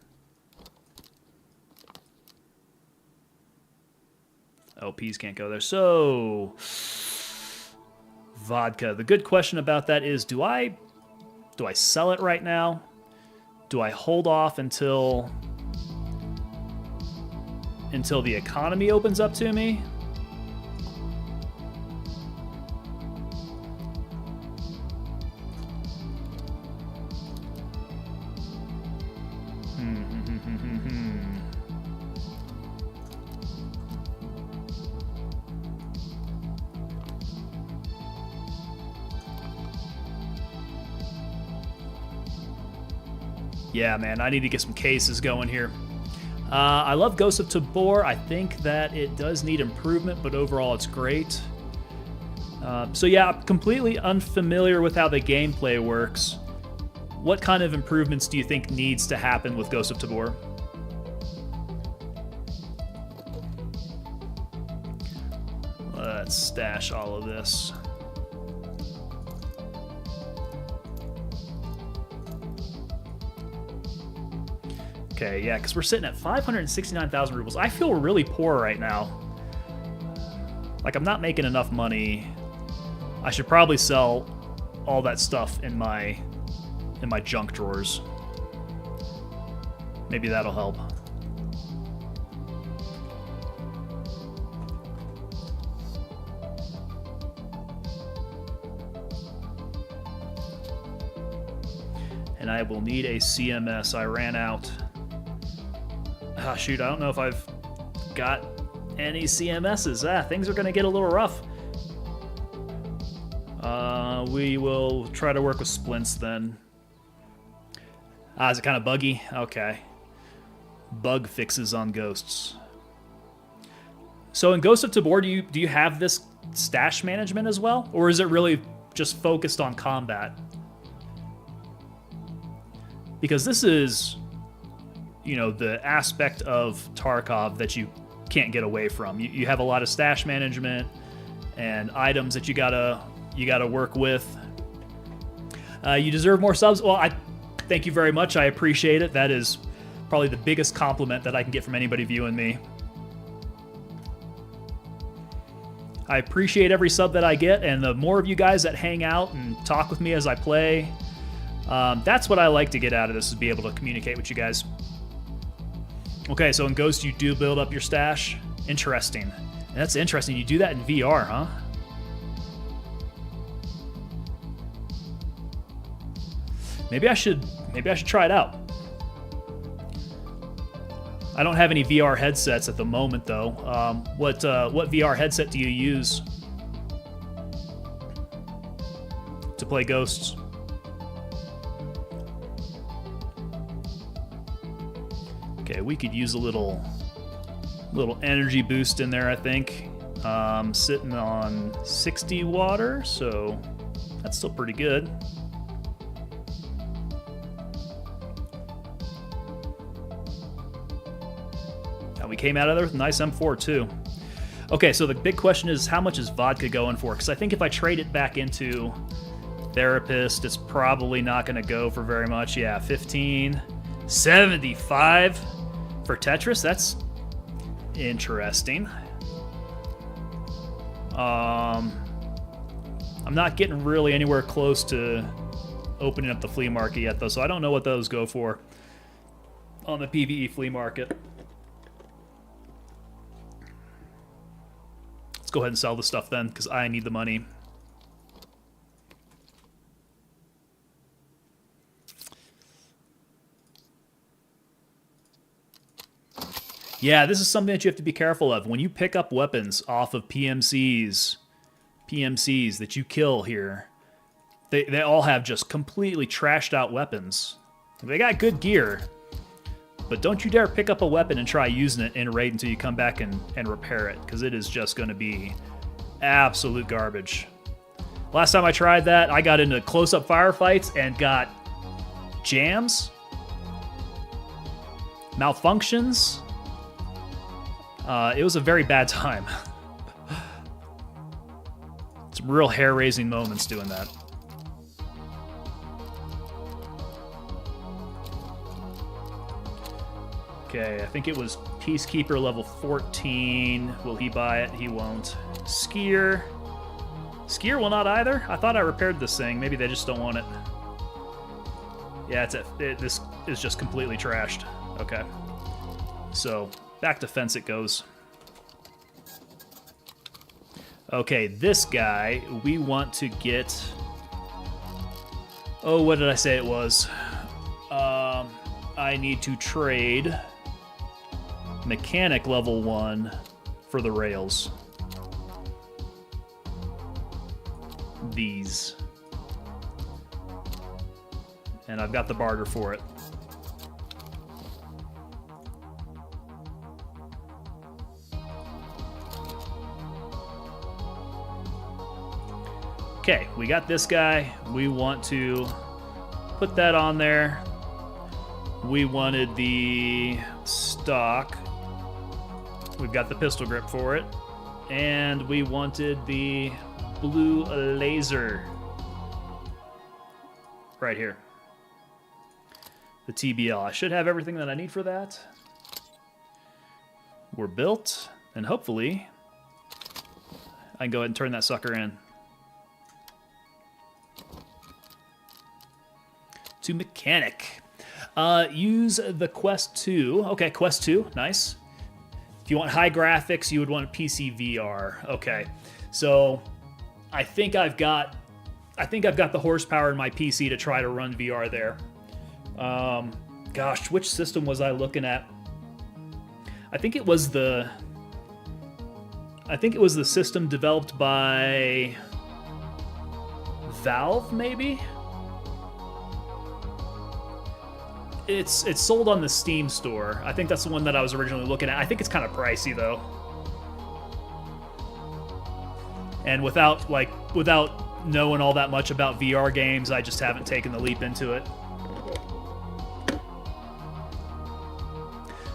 Oh, peas can't go there. So, vodka. The good question about that is, do I sell it right now? Do I hold off until the economy opens up to me? Yeah, man, I need to get some cases going here. I love Ghost of Tabor. I think that it does need improvement, but overall it's great. So yeah, completely unfamiliar with how the gameplay works. What kind of improvements do you think needs to happen with Ghost of Tabor? Let's stash all of this. Okay, yeah, because we're sitting at 569,000 rubles. I feel really poor right now. Like, I'm not making enough money. I should probably sell all that stuff in my junk drawers. Maybe that'll help. And I will need a CMS. I ran out. Ah, shoot, I don't know if I've got any CMSs. Things are going to get a little rough. We will try to work with splints then. Is it kind of buggy? Okay. Bug fixes on ghosts. So in Ghost of Tabor, do you have this stash management as well? Or is it really just focused on combat? Because this is, you know, the aspect of Tarkov that you can't get away from. You have a lot of stash management and items that you gotta work with. You deserve more subs. Well, I thank you very much. I appreciate it. That is probably the biggest compliment that I can get from anybody viewing me. I appreciate every sub that I get, and the more of you guys that hang out and talk with me as I play, that's what I like to get out of this, is be able to communicate with you guys. Okay, so in Ghost, you do build up your stash. Interesting. And that's interesting. You do that in VR, huh? Maybe I should try it out. I don't have any VR headsets at the moment, though. What VR headset do you use to play Ghosts? Okay, we could use a little energy boost in there, I think. Sitting on 60 water, so that's still pretty good. Now we came out of there with a nice M4 too. Okay, so the big question is, how much is vodka going for? Because I think if I trade it back into Therapist, it's probably not going to go for very much. Yeah, 15, 75 for Tetris. That's interesting. I'm not getting really anywhere close to opening up the flea market yet, though, so I don't know what those go for on the PvE flea market. Let's go ahead and sell the stuff then, because I need the money. Yeah, this is something that you have to be careful of. When you pick up weapons off of PMCs that you kill here, they all have just completely trashed out weapons. They got good gear, but don't you dare pick up a weapon and try using it in a raid until you come back and repair it, because it is just going to be absolute garbage. Last time I tried that, I got into close-up firefights and got jams, malfunctions. It was a very bad time. Some real hair-raising moments doing that. Okay, I think it was Peacekeeper level 14. Will he buy it? He won't. Skier. Skier will not either? I thought I repaired this thing. Maybe they just don't want it. Yeah, this is just completely trashed. Okay. So, back to fence it goes. Okay, this guy, we want to get... Oh, what did I say it was? I need to trade mechanic level 1 for the rails. These. And I've got the barter for it. Okay, we got this guy. We want to put that on there. We wanted the stock. We've got the pistol grip for it. And we wanted the blue laser. Right here. The TBL. I should have everything that I need for that. We're built. And hopefully, I can go ahead and turn that sucker in. To mechanic. Use the Quest 2. Okay, Quest 2, nice. If you want high graphics, you would want PC VR. Okay, so I think I've got the horsepower in my PC to try to run VR there. Gosh, which system was I looking at? I think it was the system developed by Valve, maybe. It's sold on the Steam store. I think that's the one that I was originally looking at. I think it's kind of pricey though. And without knowing all that much about VR games, I just haven't taken the leap into it.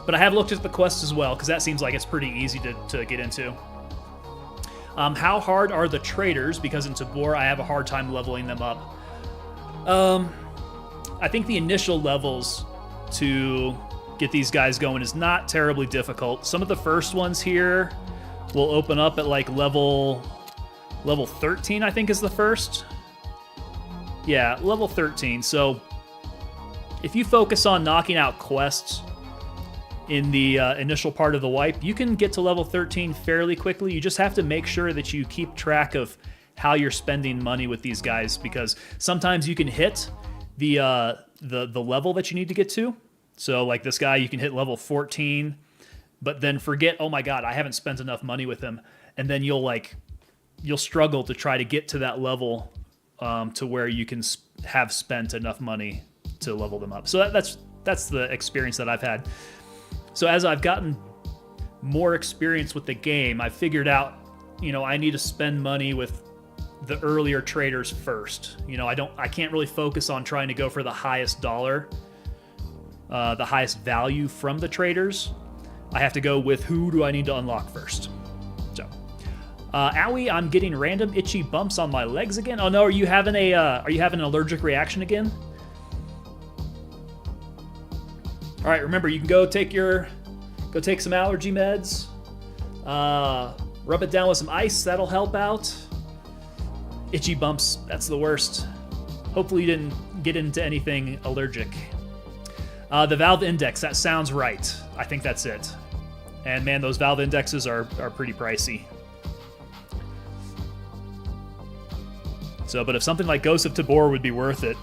But I have looked at the Quest as well, because that seems like it's pretty easy to get into. How hard are the traders? Because in Tabor, I have a hard time leveling them up. I think the initial levels to get these guys going is not terribly difficult. Some of the first ones here will open up at like level 13, I think is the first. Yeah, level 13. So if you focus on knocking out quests in the initial part of the wipe, you can get to level 13 fairly quickly. You just have to make sure that you keep track of how you're spending money with these guys, because sometimes you can hit the level that you need to get to. So like this guy, you can hit level 14, but then forget, oh my god, I haven't spent enough money with him, and then you'll struggle to try to get to that level to where you can have spent enough money to level them up. So that's the experience that I've had. So as I've gotten more experience with the game, I've figured out, I need to spend money with the earlier traders first. I can't really focus on trying to go for the highest dollar, the highest value from the traders. I have to go with who do I need to unlock first. So, owie, I'm getting random itchy bumps on my legs again. Oh no, are you having an allergic reaction again? All right, remember you can go take some allergy meds. Rub it down with some ice. That'll help out. Itchy bumps, that's the worst. Hopefully you didn't get into anything allergic. The valve index, that sounds right. I think that's it. And man, those valve indexes are pretty pricey. So, but if something like Ghost of Tabor would be worth it,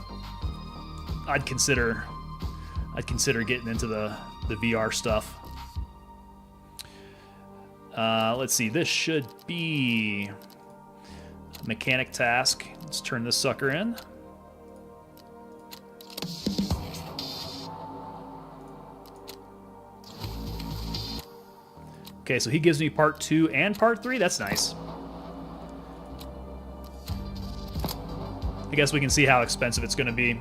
I'd consider getting into the VR stuff. Let's see, this should be mechanic task. Let's turn this sucker in. Okay, so he gives me part 2 and part 3. That's nice. I guess we can see how expensive it's going to be.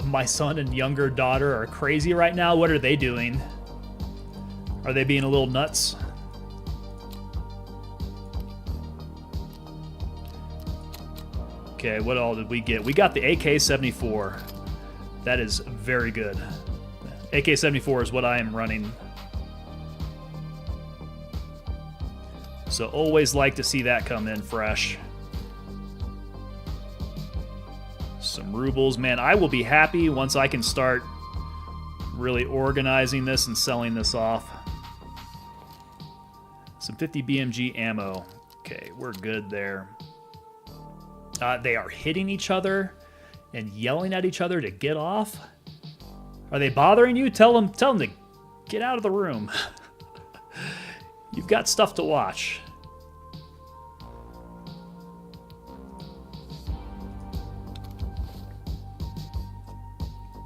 My son and younger daughter are crazy right now. What are they doing? Are they being a little nuts? Okay, what all did we get? We got the AK-74. That is very good. AK-74 is what I am running. So always like to see that come in fresh. Some rubles. Man, I will be happy once I can start really organizing this and selling this off. Some 50 BMG ammo. Okay, we're good there. They are hitting each other and yelling at each other to get off. Are they bothering you? Tell them to get out of the room. You've got stuff to watch.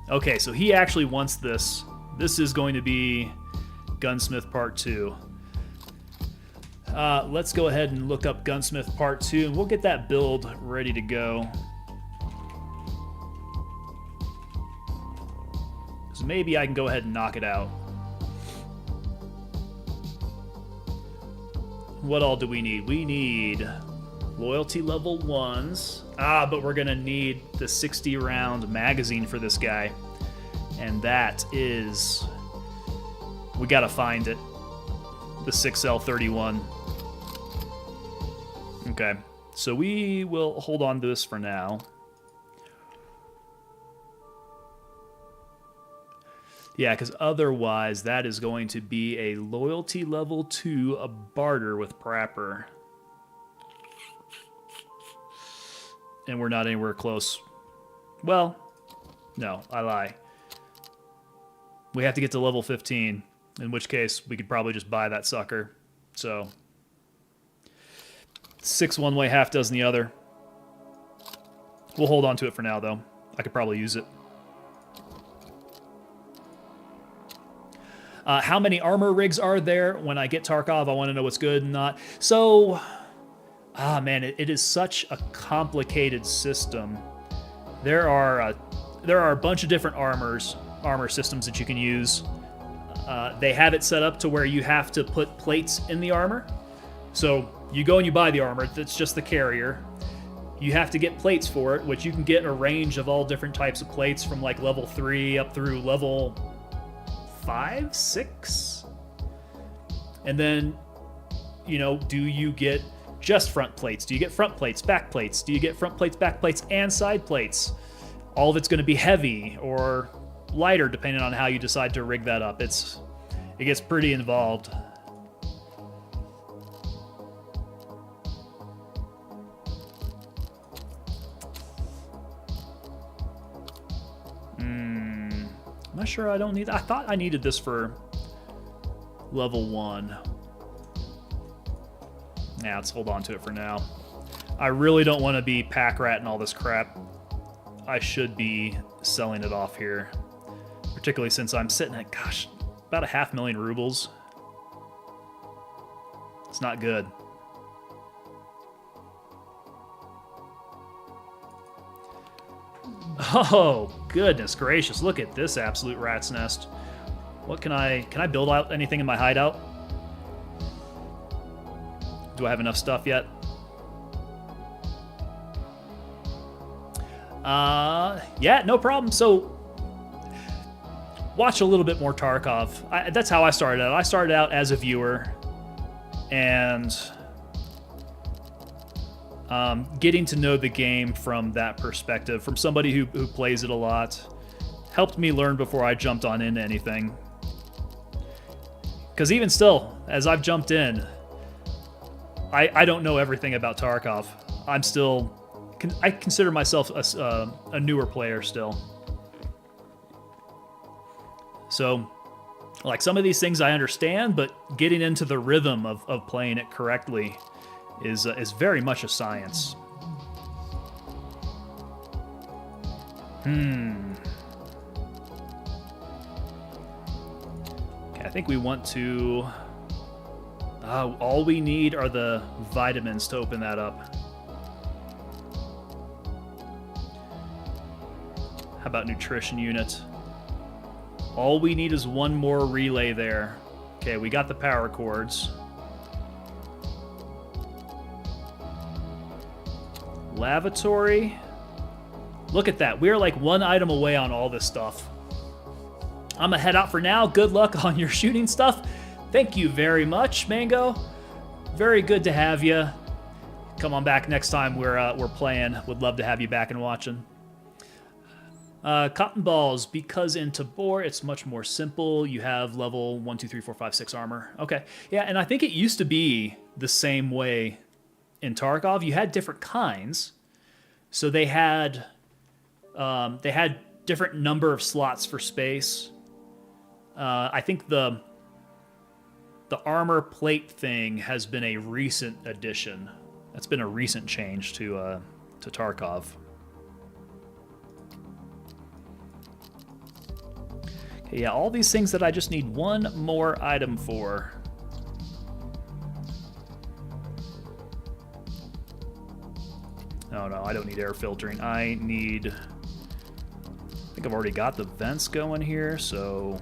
Okay, so he actually wants this. This is going to be Gunsmith Part 2. Let's go ahead and look up Gunsmith Part 2, and we'll get that build ready to go. So maybe I can go ahead and knock it out. What all do we need? We need loyalty level 1s. But we're going to need the 60-round magazine for this guy. And that is... we got to find it. The 6L31. Okay. So we will hold on to this for now. Yeah, because otherwise that is going to be a loyalty level 2, a barter with Prapper. And we're not anywhere close. Well, no, I lie. We have to get to level 15, in which case we could probably just buy that sucker. So, 6 one way, half dozen the other. We'll hold on to it for now, though. I could probably use it. How many armor rigs are there when I get Tarkov? I want to know what's good and not. So, man, it is such a complicated system. There are a bunch of different armor systems that you can use. They have it set up to where you have to put plates in the armor. So you go and you buy the armor. That's just the carrier. You have to get plates for it, which you can get a range of all different types of plates from like level 3 up through level 5, 6. And then, you know, do you get just front plates? Do you get front plates, back plates? Do you get front plates, back plates, and side plates? All of it's going to be heavy or lighter depending on how you decide to rig that up. It gets pretty involved. I'm not sure I don't need... I thought I needed this for level 1. Nah, let's hold on to it for now. I really don't want to be pack ratting all this crap. I should be selling it off here. Particularly since I'm sitting at, gosh, about 500,000 rubles. It's not good. Oh, goodness gracious. Look at this absolute rat's nest. What can I build out anything in my hideout? Do I have enough stuff yet? Yeah, no problem. So, watch a little bit more Tarkov. That's how I started out. I started out as a viewer, and getting to know the game from that perspective, from somebody who plays it a lot, helped me learn before I jumped on into anything. Because even still, as I've jumped in, I don't know everything about Tarkov. I consider myself a newer player still. So, like, some of these things I understand, but getting into the rhythm of playing it correctly is very much a science. Okay, I think we want to... all we need are the vitamins to open that up. How about nutrition unit? All we need is one more relay there. Okay, we got the power cords. Lavatory. Look at that. We're like one item away on all this stuff. I'm gonna head out for now. Good luck on your shooting stuff. Thank you very much, Mango. Very good to have you. Come on back next time we're playing. Would love to have you back and watching. Cotton balls, because in Tabor it's much more simple. You have level 1, 2, 3, 4, 5, 6 armor. Okay, yeah, and I think it used to be the same way in Tarkov. You had different kinds, so they had different number of slots for space. I think the armor plate thing has been a recent addition. That's been a recent change to Tarkov. Okay, yeah, all these things that I just need one more item for. Oh no, I don't need air filtering. I think I've already got the vents going here, so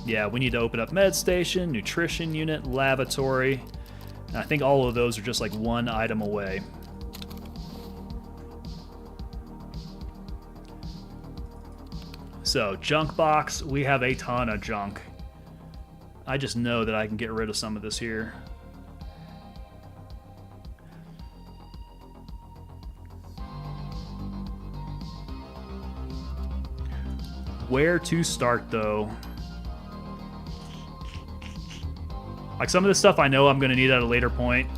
yeah, we need to open up med station, nutrition unit, lavatory. And I think all of those are just like one item away. So, junk box, we have a ton of junk. I just know that I can get rid of some of this here. Where to start, though? Like, some of this stuff I know I'm going to need at a later point.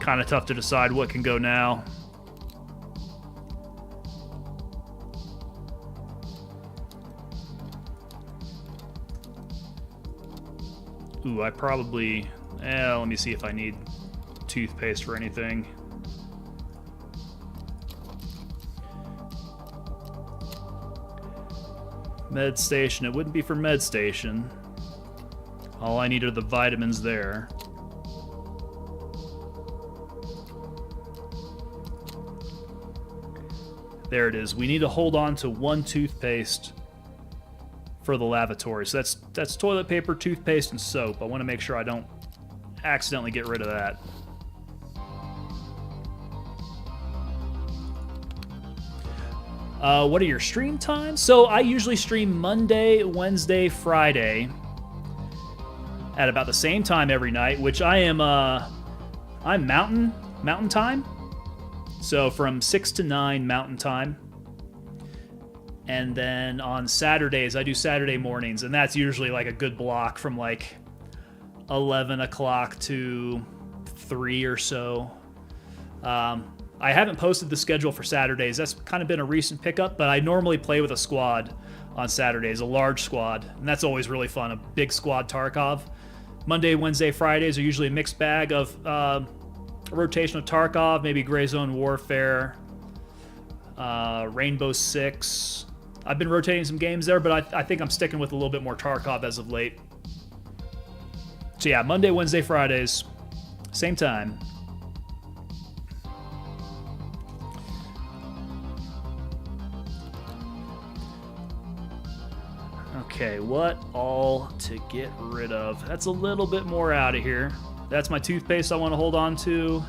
Kind of tough to decide what can go now. Ooh, I probably... let me see if I need toothpaste for anything. Med station. It wouldn't be for med station. All I need are the vitamins there. There it is. We need to hold on to one toothpaste for the lavatory. So that's toilet paper, toothpaste, and soap. I want to make sure I don't accidentally get rid of that. What are your stream times? So I usually stream Monday, Wednesday, Friday at about the same time every night, which I'm mountain time. So from 6 to 9 mountain time. And then on Saturdays, I do Saturday mornings, and that's usually like a good block from like 11 o'clock to 3 or so. I haven't posted the schedule for Saturdays. That's kind of been a recent pickup, but I normally play with a squad on Saturdays, a large squad, and that's always really fun, a big squad Tarkov. Monday, Wednesday, Fridays are usually a mixed bag of a rotation of Tarkov, maybe Gray Zone Warfare, Rainbow Six. I've been rotating some games there, but I think I'm sticking with a little bit more Tarkov as of late. So yeah, Monday, Wednesday, Fridays, same time. Okay, what all to get rid of? That's a little bit more out of here. That's my toothpaste I want to hold on to.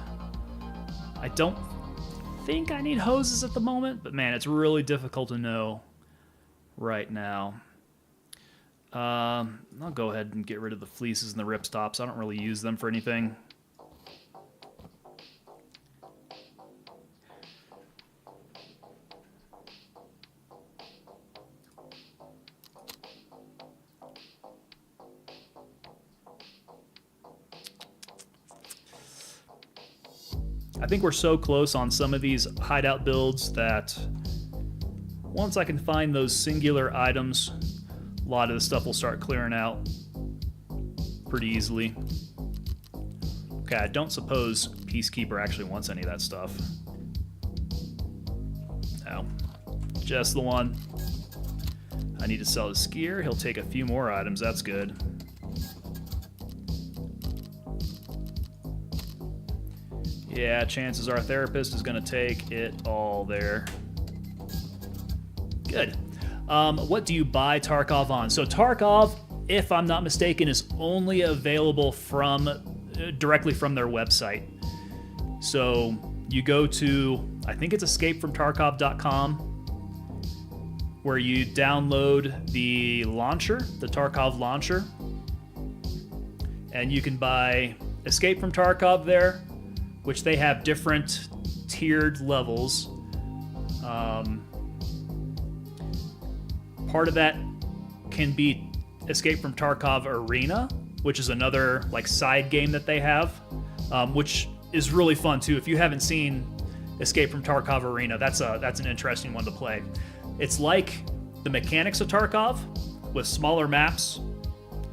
I don't think I need hoses at the moment, but man, it's really difficult to know right now. I'll go ahead and get rid of the fleeces and the ripstops. I don't really use them for anything. I think we're so close on some of these hideout builds that once I can find those singular items, a lot of the stuff will start clearing out pretty easily. Okay, I don't suppose Peacekeeper actually wants any of that stuff. No, just the one. I need to sell the skier. He'll take a few more items. That's good. Yeah, chances are therapist is going to take it all there. Good. What do you buy Tarkov on? So Tarkov, if I'm not mistaken, is only available from directly from their website. So you go to, I think it's escapefromtarkov.com, where you download the launcher, the Tarkov launcher, and you can buy Escape from Tarkov there, which they have different tiered levels. Part of that can be Escape from Tarkov Arena, which is another like side game that they have, which is really fun too. If you haven't seen Escape from Tarkov Arena, that's an interesting one to play. It's like the mechanics of Tarkov with smaller maps,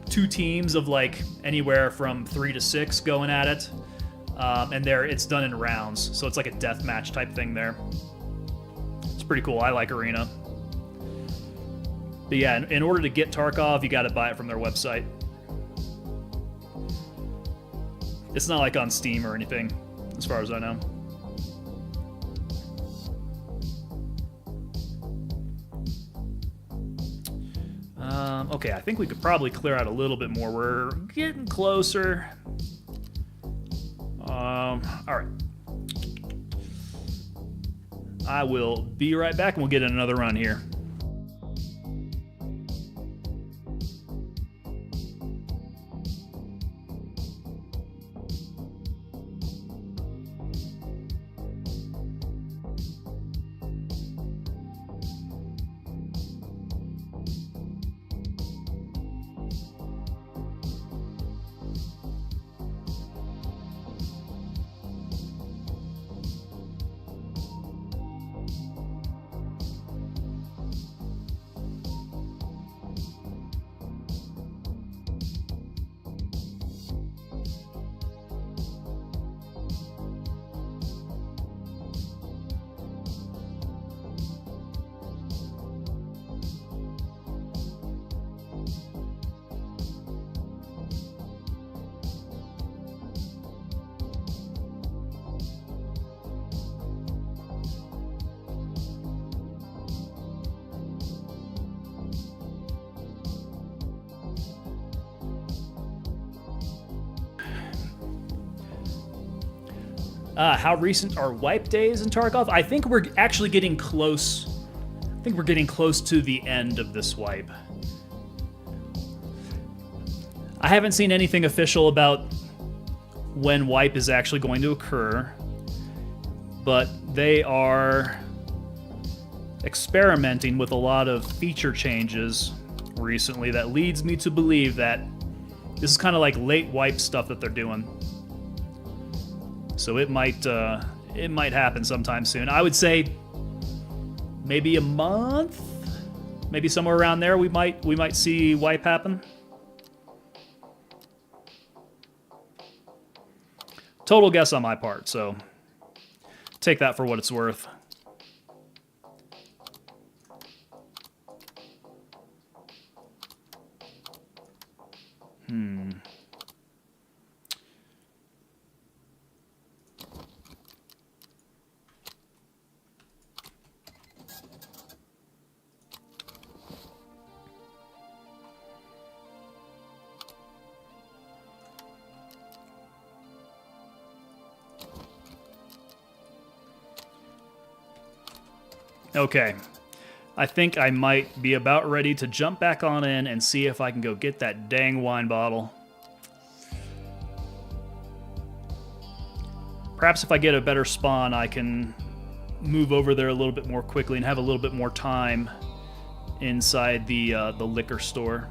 2 teams of like anywhere from 3 to 6 going at it, and it's done in rounds, so it's like a deathmatch type thing there. It's pretty cool. I like Arena. But yeah, in order to get Tarkov, you got to buy it from their website. It's not like on Steam or anything, as far as I know. Okay, I think we could probably clear out a little bit more. We're getting closer. All right. I will be right back, and we'll get in another run here. How recent are wipe days in Tarkov? I think we're actually getting close. I think we're getting close to the end of this wipe. I haven't seen anything official about when wipe is actually going to occur, but they are experimenting with a lot of feature changes recently that leads me to believe that this is kind of like late wipe stuff that they're doing. So it might happen sometime soon. I would say maybe a month, maybe somewhere around there. We might see wipe happen. Total guess on my part, so take that for what it's worth. Okay, I think I might be about ready to jump back on in and see if I can go get that dang wine bottle. Perhaps if I get a better spawn, I can move over there a little bit more quickly and have a little bit more time inside the liquor store.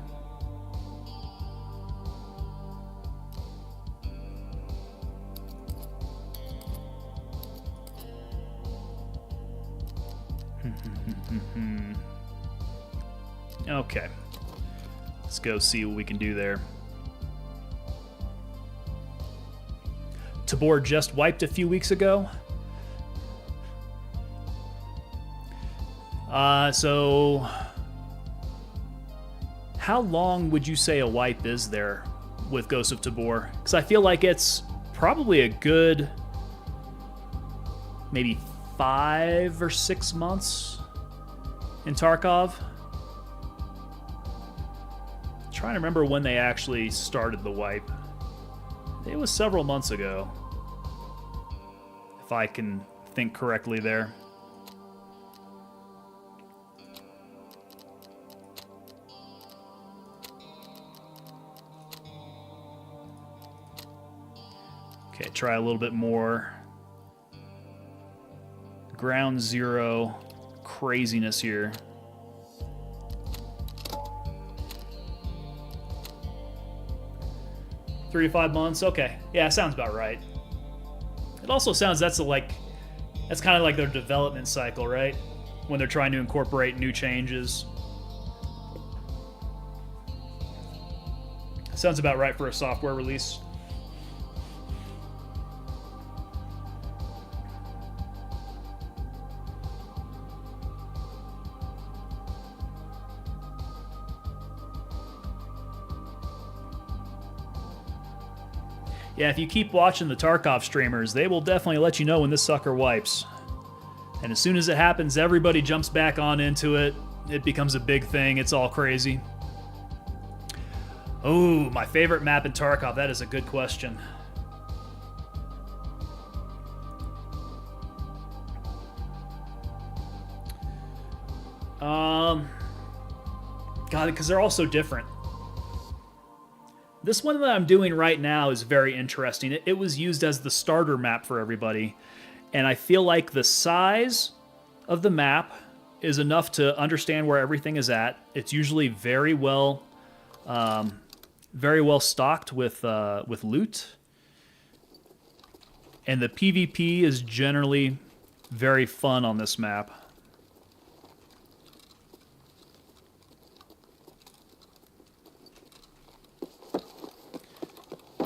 Okay, let's go see what we can do there. Tabor just wiped a few weeks ago. So how long would you say a wipe is there with Ghost of Tabor? Because I feel like it's probably a good maybe 5 or 6 months in Tarkov. trying to remember when they actually started the wipe. It was several months ago, if I can think correctly there. Okay, try a little bit more. Ground zero craziness here. Three to 5 months. Okay, yeah, sounds about right. It also sounds that's kind of like their development cycle, right? When they're trying to incorporate new changes. Sounds about right for a software release. Yeah, if you keep watching the Tarkov streamers, they will definitely let you know when this sucker wipes. And as soon as it happens, everybody jumps back on into it. It becomes a big thing. It's all crazy. Oh, my favorite map in Tarkov. That is a good question. God, because they're all so different. This one that I'm doing right now is very interesting. It was used as the starter map for everybody. And I feel like the size of the map is enough to understand where everything is at. It's usually very well stocked with loot. And the PvP is generally very fun on this map.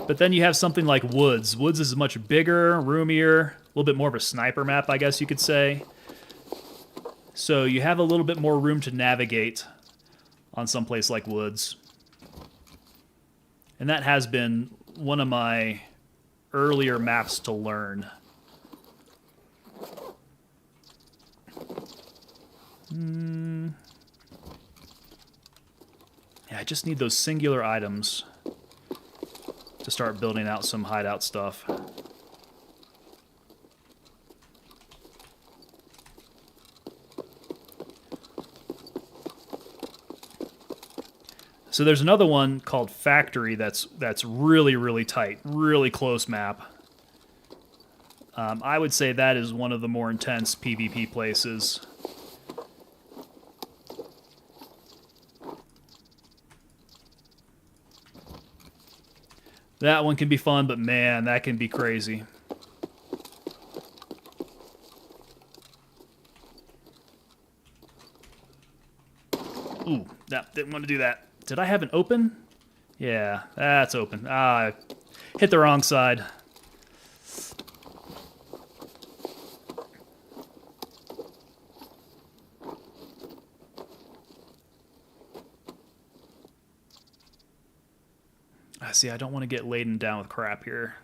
But then you have something like Woods. Woods is much bigger, roomier, a little bit more of a sniper map, I guess you could say. So you have a little bit more room to navigate on some place like Woods. And that has been one of my earlier maps to learn. Yeah, I just need those singular items to start building out some hideout stuff. So there's another one called Factory that's really, really tight, really close map. I would say that is one of the more intense PvP places. That one can be fun, but man, that can be crazy. Ooh, didn't want to do that. Did I have an open? Yeah, that's open. Ah, I hit the wrong side. See, I don't want to get laden down with crap here.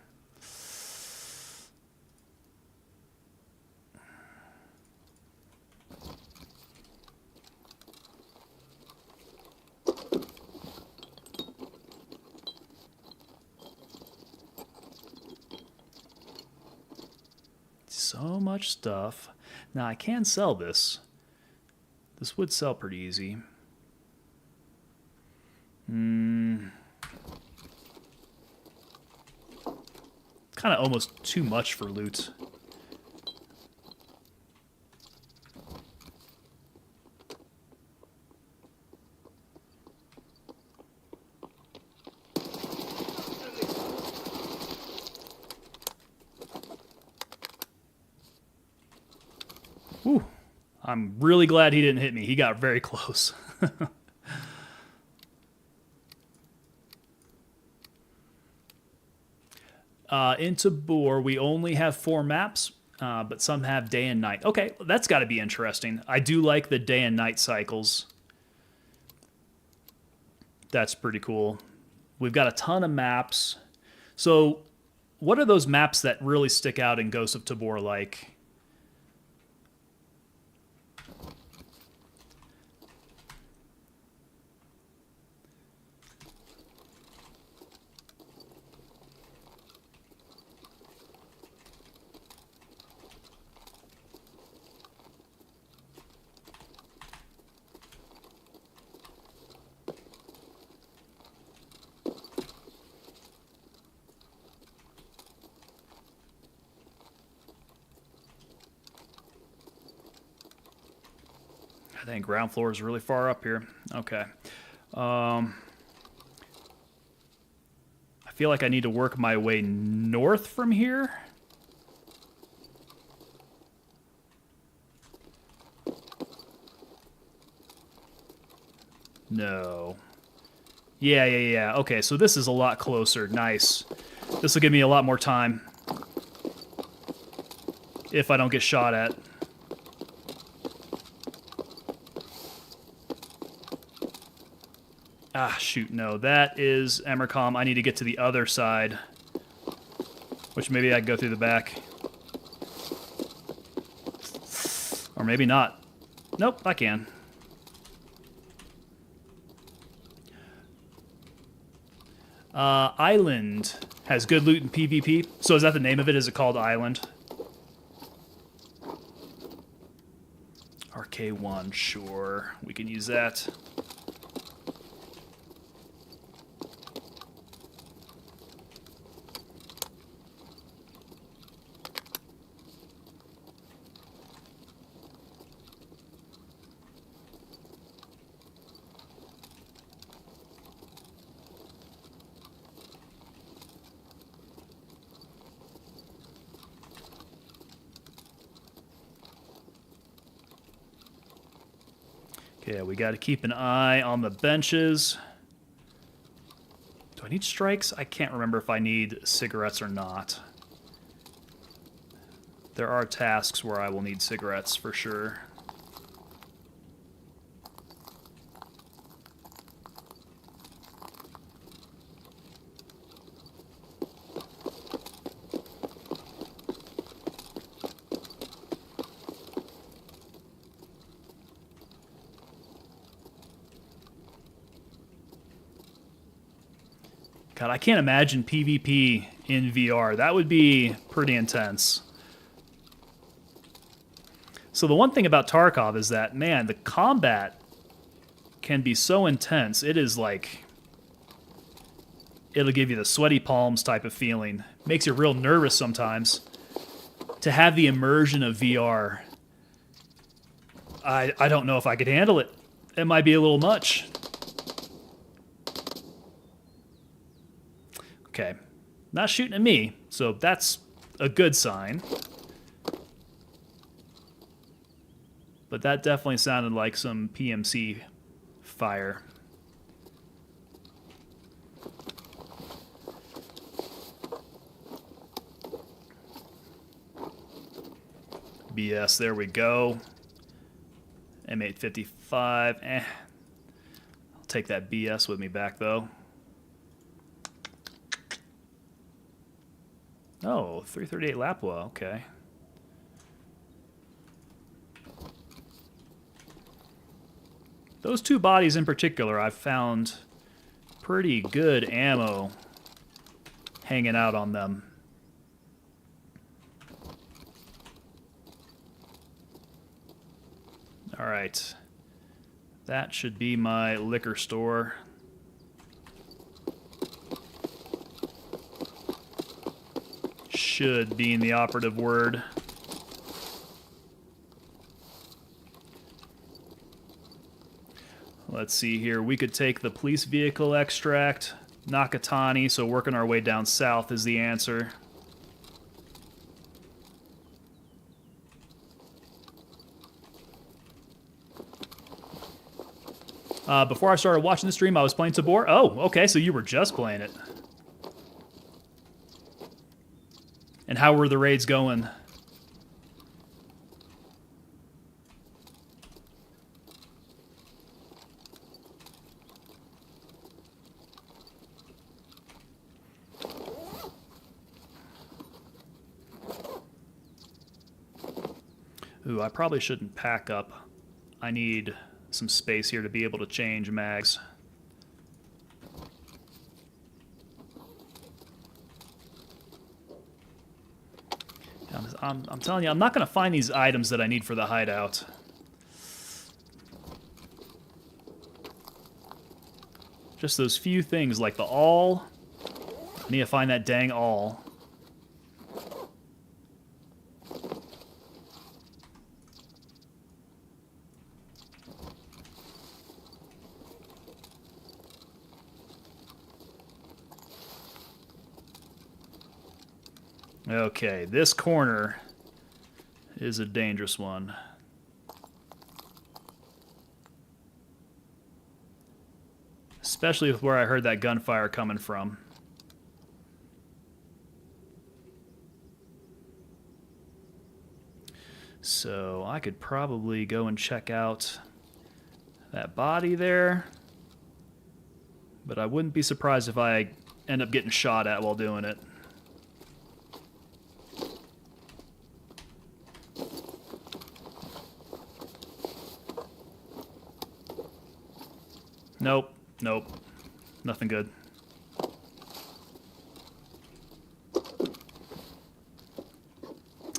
So much stuff. Now, I can sell this. This would sell pretty easy. Kind of almost too much for loot. Whew. I'm really glad he didn't hit me. He got very close. Into Boar, we only have 4 maps, but some have day and night. Okay, that's got to be interesting. I do like the day and night cycles. That's pretty cool. We've got a ton of maps. So what are those maps that really stick out in Ghost of Tabor like? I think ground floor is really far up here. Okay. I feel like I need to work my way north from here. No. Yeah. Okay, so this is a lot closer. Nice. This will give me a lot more time. If I don't get shot at. Ah, shoot, no. That is Emercom. I need to get to the other side. Which maybe I can go through the back. Or maybe not. Nope, I can. Island has good loot in PvP. So is that the name of it? Is it called Island? RK1, sure. We can use that. Okay, we got to keep an eye on the benches. Do I need strikes? I can't remember if I need cigarettes or not. There are tasks where I will need cigarettes for sure. God, I can't imagine PvP in VR. That would be pretty intense. So the one thing about Tarkov is that, man, the combat can be so intense. It is like... it'll give you the sweaty palms type of feeling. Makes you real nervous sometimes. To have the immersion of VR, I don't know if I could handle it. It might be a little much. Okay, not shooting at me, so that's a good sign. But that definitely sounded like some PMC fire. BS, there we go. M855, I'll take that BS with me back, though. Oh, 338 Lapua, okay. Those two bodies in particular, I've found pretty good ammo hanging out on them. All right. That should be my liquor store. Should being the operative word. Let's see here. We could take the police vehicle extract, Nakatani, so working our way down south is the answer. Before I started watching the stream, I was playing Tabor. Oh, okay, so you were just playing it. And how were the raids going? Ooh, I probably shouldn't pack up. I need some space here to be able to change mags. I'm telling you, I'm not going to find these items that I need for the hideout. Just those few things like the awl. I need to find that dang awl. Okay, this corner is a dangerous one. Especially with where I heard that gunfire coming from. So I could probably go and check out that body there. But I wouldn't be surprised if I end up getting shot at while doing it. Nope, nope, nothing good.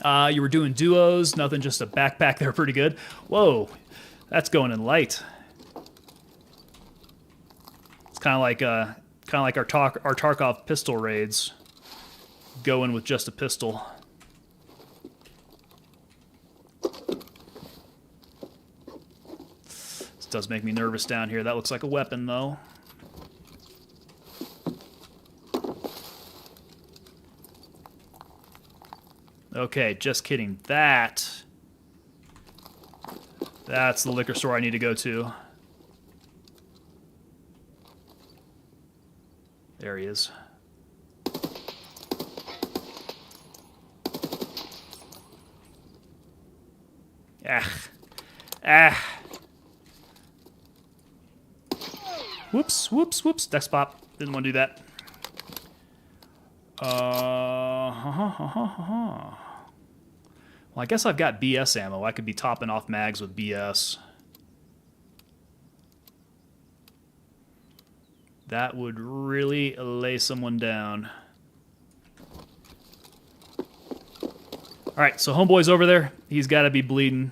You were doing duos, nothing, just a backpack there, pretty good. Whoa, that's going in light. It's kind of like our Tarkov pistol raids, going with just a pistol. This does make me nervous down here. That looks like a weapon, though. Okay, just kidding. That's the liquor store I need to go to. There he is. Ah. Whoops, whoops, whoops. Dex pop. Didn't want to do that. Well, I guess I've got BS ammo. I could be topping off mags with BS. That would really lay someone down. Alright, so homeboy's over there. He's got to be bleeding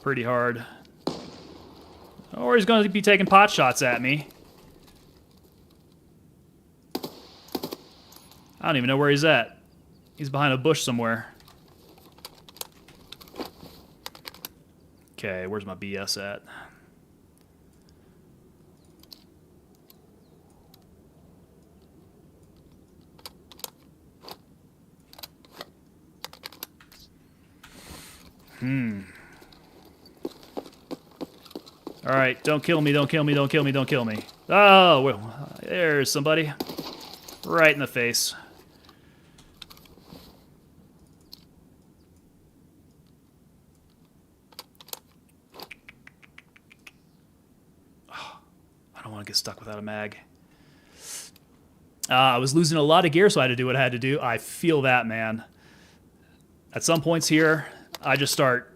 pretty hard. Or he's going to be taking pot shots at me. I don't even know where he's at. He's behind a bush somewhere. Okay, where's my BS at? Alright, don't kill me, don't kill me, don't kill me, don't kill me. Oh, well, there's somebody. Right in the face. Oh, I don't want to get stuck without a mag. I was losing a lot of gear, so I had to do what I had to do. I feel that, man. At some points here, I just start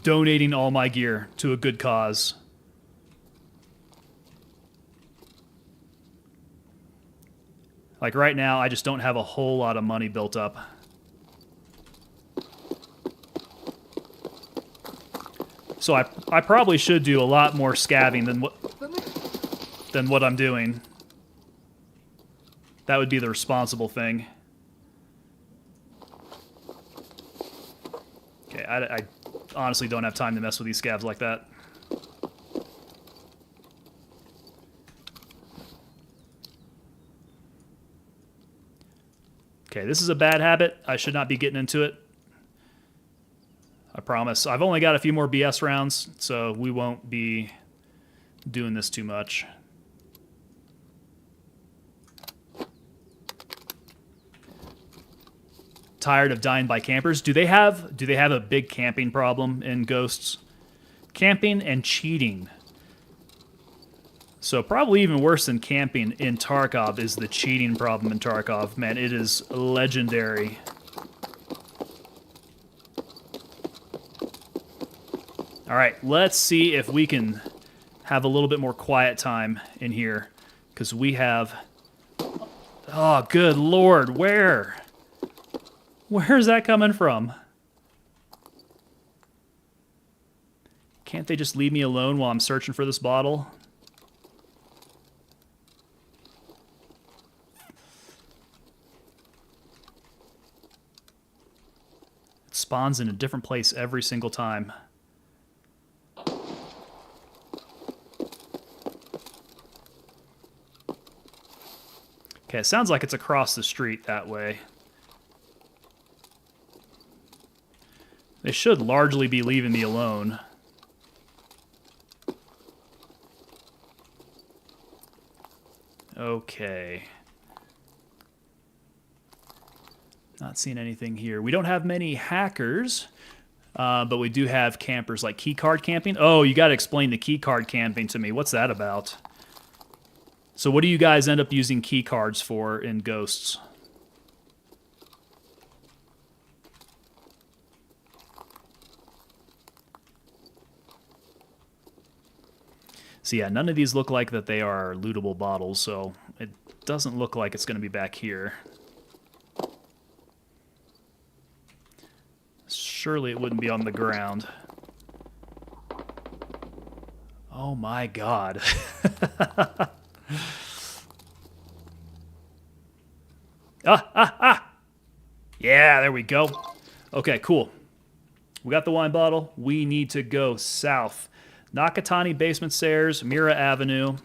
donating all my gear to a good cause. Like right now, I just don't have a whole lot of money built up. So I probably should do a lot more scabbing than what I'm doing. That would be the responsible thing. Okay, I honestly don't have time to mess with these scabs like that. Okay, this is a bad habit. I should not be getting into it. I promise. I've only got a few more BS rounds, so we won't be doing this too much. Tired of dying by campers? Do they have a big camping problem in Ghosts? Camping and cheating. So probably even worse than camping in Tarkov is the cheating problem in Tarkov. Man, it is legendary. Alright, let's see if we can have a little bit more quiet time in here. Because we have... Oh, good lord, where? Where's that coming from? Can't they just leave me alone while I'm searching for this bottle? It spawns in a different place every single time. Okay, it sounds like it's across the street that way. They should largely be leaving me alone. Okay. Not seeing anything here. We don't have many hackers, but we do have campers like keycard camping. Oh, you got to explain the keycard camping to me. What's that about? So what do you guys end up using keycards for in Ghosts? So yeah, none of these look like that they are lootable bottles, so it doesn't look like it's going to be back here. Surely it wouldn't be on the ground. Oh my god. Yeah, there we go. Okay, cool. We got the wine bottle. We need to go south. Nakatani Basement Stairs, Mira Avenue.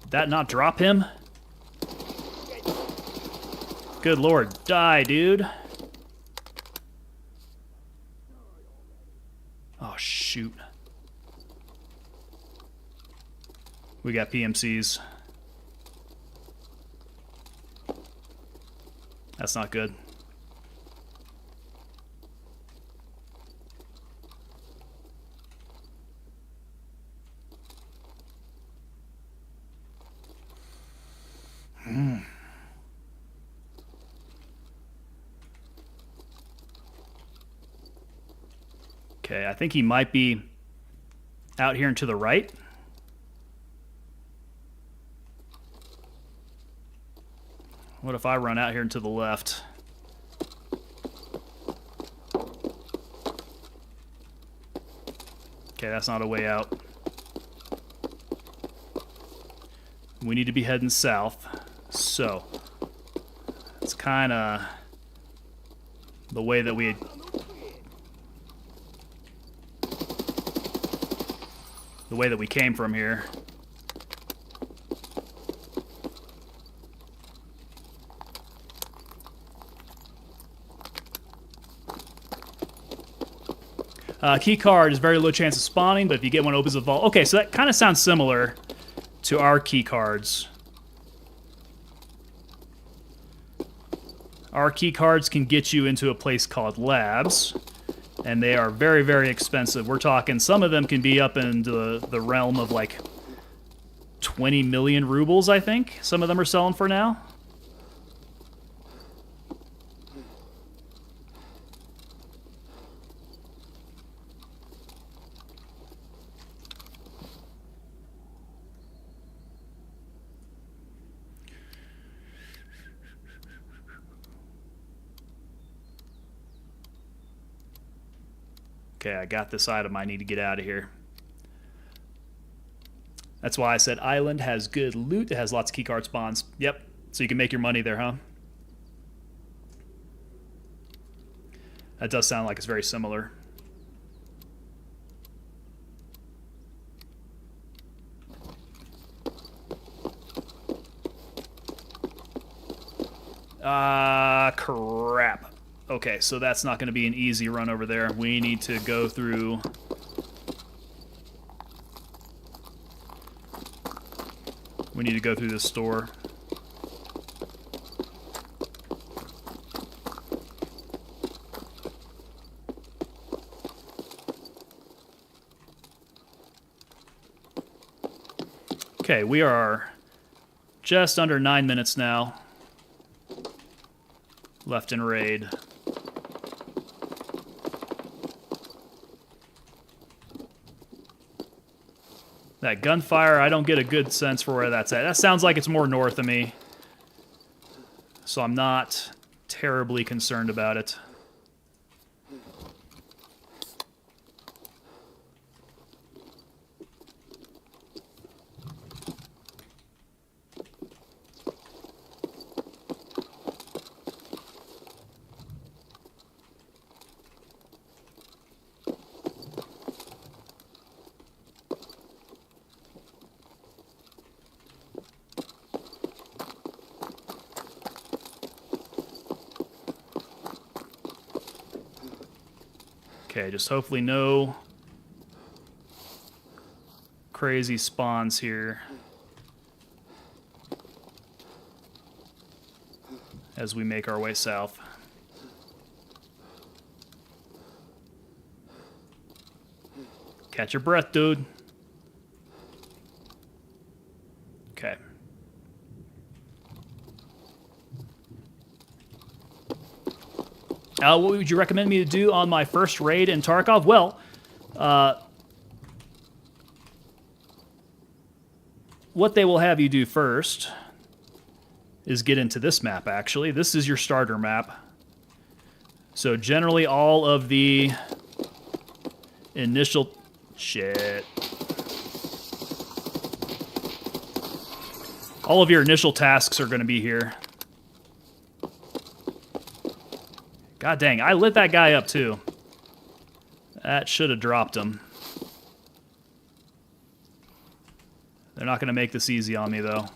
Did that not drop him? Good lord, die, dude. Oh, shoot. We got PMCs. That's not good. Okay, I think he might be out here and to the right. What if I run out here and to the left? Okay, that's not a way out. We need to be heading south. So, it's kind of the way that we came from here. Key card is very low chance of spawning, but if you get one, opens the vault. Okay, so that kind of sounds similar to our key cards. Our key cards can get you into a place called labs, and they are very, very expensive. We're talking, some of them can be up into the realm of like 20 million rubles, I think. Some of them are selling for now. Okay, I got this item. I need to get out of here. That's why I said island has good loot. It has lots of keycard spawns. Yep, so you can make your money there, huh? That does sound like it's very similar. Crap. Okay, so that's not going to be an easy run over there. We need to go through... We need to go through this store. Okay, we are just under 9 minutes now left in raid. That gunfire, I don't get a good sense for where that's at. That sounds like it's more north of me, so I'm not terribly concerned about it. Okay, just hopefully no crazy spawns here as we make our way south. Catch your breath, dude. Okay. What would you recommend me to do on my first raid in Tarkov? Well, what they will have you do first is get into this map, actually. This is your starter map. So generally all of the initial... Shit. All of your initial tasks are going to be here. God dang, I lit that guy up too. That should have dropped him. They're not going to make this easy on me, though.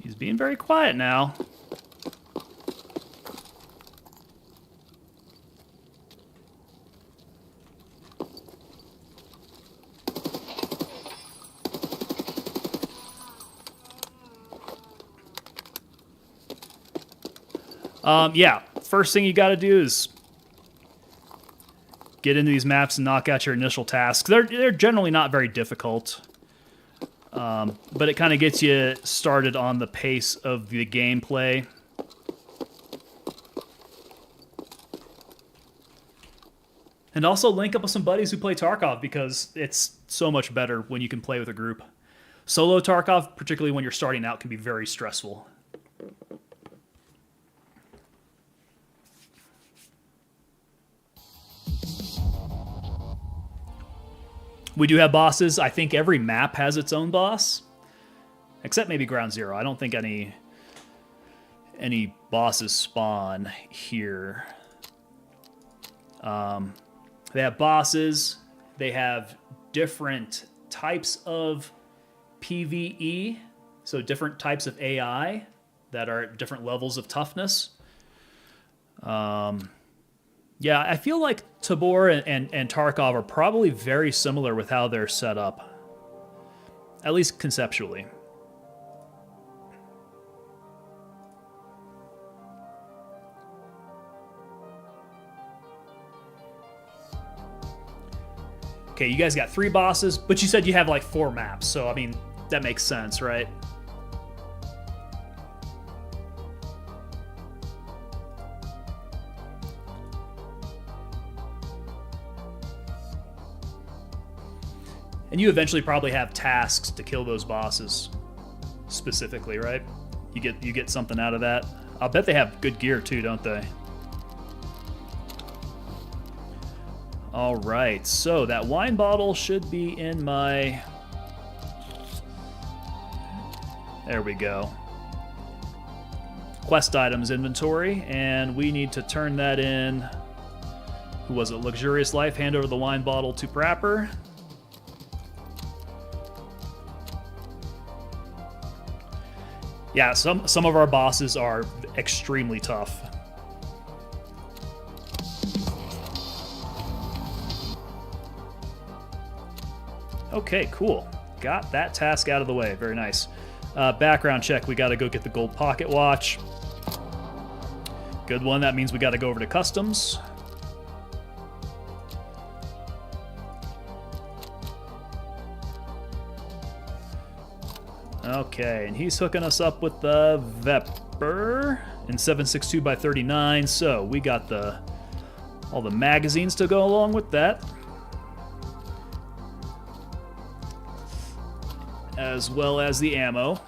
He's being very quiet now. Yeah, first thing you got to do is get into these maps and knock out your initial tasks. They're generally not very difficult, but it kind of gets you started on the pace of the gameplay. And also link up with some buddies who play Tarkov, because it's so much better when you can play with a group. Solo Tarkov, particularly when you're starting out, can be very stressful. We do have bosses. I think every map has its own boss, except maybe Ground Zero. I don't think any bosses spawn here. They have bosses. They have different types of PvE, so different types of AI that are at different levels of toughness. Yeah, I feel like Tabor and Tarkov are probably very similar with how they're set up, at least conceptually. Okay, you guys got 3 bosses, but you said you have like 4 maps, so I mean, that makes sense, right? And you eventually probably have tasks to kill those bosses specifically, right? You get something out of that. I'll bet they have good gear too, don't they? All right, so that wine bottle should be in my... There we go. Quest items inventory, and we need to turn that in. Who was it? Luxurious Life. Hand over the wine bottle to Prapper. Yeah, some of our bosses are extremely tough. Okay, cool. Got that task out of the way. Very nice. Background check. We got to go get the gold pocket watch. Good one. That means we got to go over to customs. Okay, and he's hooking us up with the Vepr in 7.62x39. So we got all the magazines to go along with that, as well as the ammo.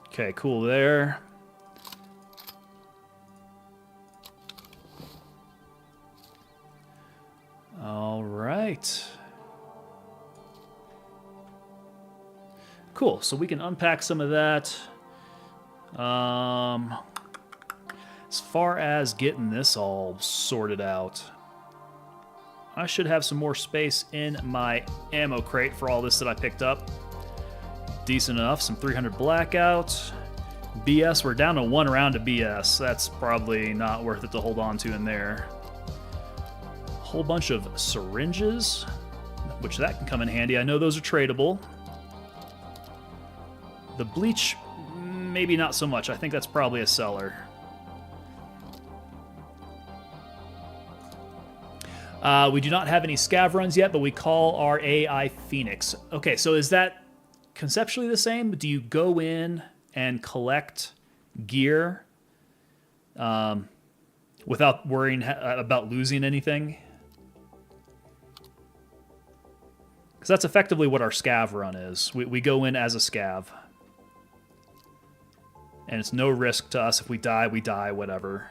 Okay, cool there. All right. cool. So we can unpack some of that. As far as getting this all sorted out, I should have some more space in my ammo crate for all this that I picked up. Decent enough. Some 300 blackout. BS, we're down to 1 round of BS. That's probably not worth it to hold on to in there. A whole bunch of syringes, which that can come in handy. I know those are tradable. The bleach, maybe not so much. I think that's probably a seller. We do not have any scav runs yet, but we call our AI Phoenix. Okay, so is that conceptually the same? Do you go in and collect gear without worrying about losing anything? Because that's effectively what our scav run is. We go in as a scav. And it's no risk to us. If we die, whatever.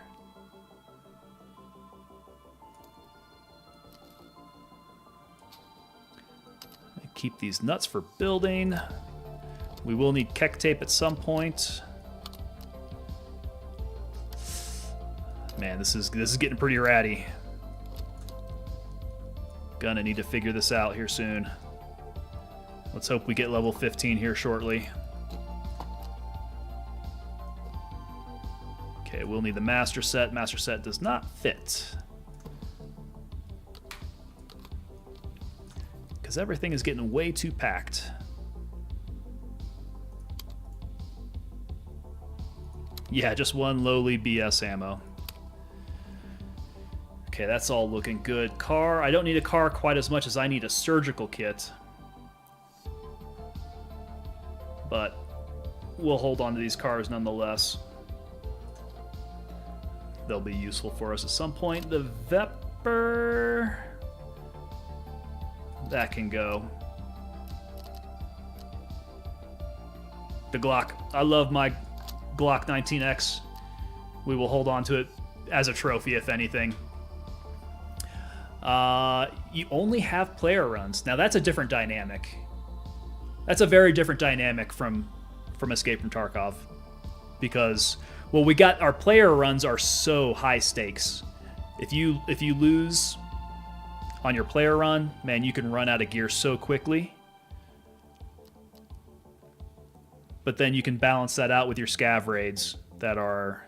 Keep these nuts for building. We will need Keck tape at some point. Man, this is getting pretty ratty. Gonna need to figure this out here soon. Let's hope we get level 15 here shortly. Okay, we'll need the master set. Master set does not fit. Because everything is getting way too packed. Yeah, just one lowly BS ammo. Okay, that's all looking good. Car, I don't need a car quite as much as I need a surgical kit. But we'll hold on to these cars nonetheless. They'll be useful for us at some point. The Vepper, that can go. The Glock, I love my Glock 19X. We will hold on to it as a trophy, if anything. You only have player runs. Now that's a different dynamic. That's a very different dynamic from Escape from Tarkov. Because, well, we got our player runs are so high stakes. If you lose on your player run, man, you can run out of gear so quickly. But then you can balance that out with your scav raids that are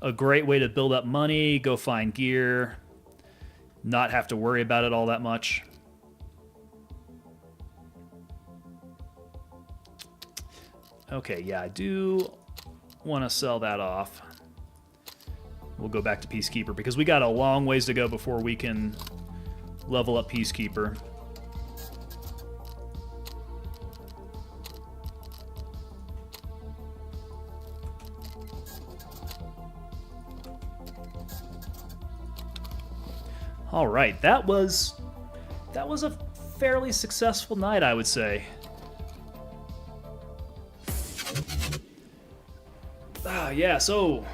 a great way to build up money, go find gear, not have to worry about it all that much. Okay, yeah, I do want to sell that off. We'll go back to Peacekeeper because we got a long ways to go before we can level up Peacekeeper. All right, that was a fairly successful night, I would say. Yeah, so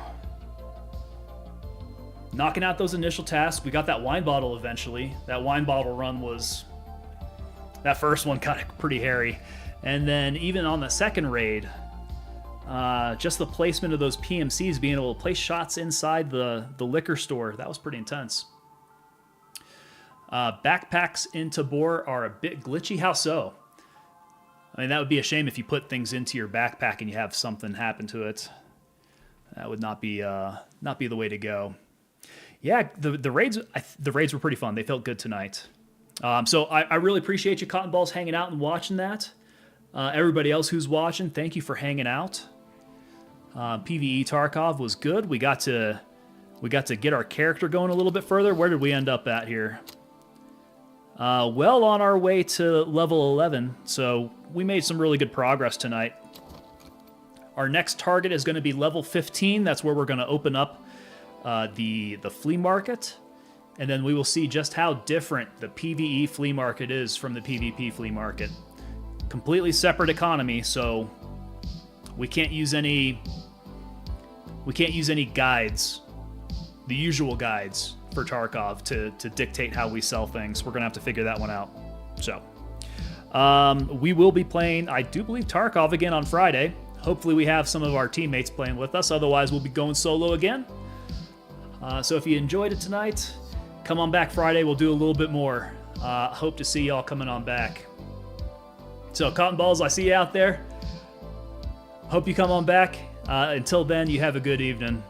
knocking out those initial tasks. We got that wine bottle eventually. That wine bottle run was, that first one got pretty hairy. And then even on the second raid, just the placement of those PMCs, being able to place shots inside the liquor store, that was pretty intense. Backpacks in Tabor are a bit glitchy. How so? I mean, that would be a shame if you put things into your backpack and you have something happen to it. That would not be the way to go. Yeah, the raids were pretty fun. They felt good tonight. So I really appreciate you, Cotton Balls, hanging out and watching that. Everybody else who's watching, thank you for hanging out. PvE Tarkov was good. We got to get our character going a little bit further. Where did we end up at here? Well on our way to level 11, so we made some really good progress tonight. Our next target is going to be level 15. That's where we're going to open up the flea market, and then we will see just how different the PvE flea market is from the PvP flea market. Completely separate economy, so we can't use any guides, the usual guides for Tarkov to dictate how we sell things. We're gonna have to figure that one out. So We will be playing, I do believe, Tarkov again on Friday. Hopefully we have some of our teammates playing with us. Otherwise, we'll be going solo again. So if you enjoyed it tonight, come on back Friday. We'll do a little bit more. Hope to see y'all coming on back. So Cotton Balls, I see you out there. Hope you come on back. Until then, you have a good evening.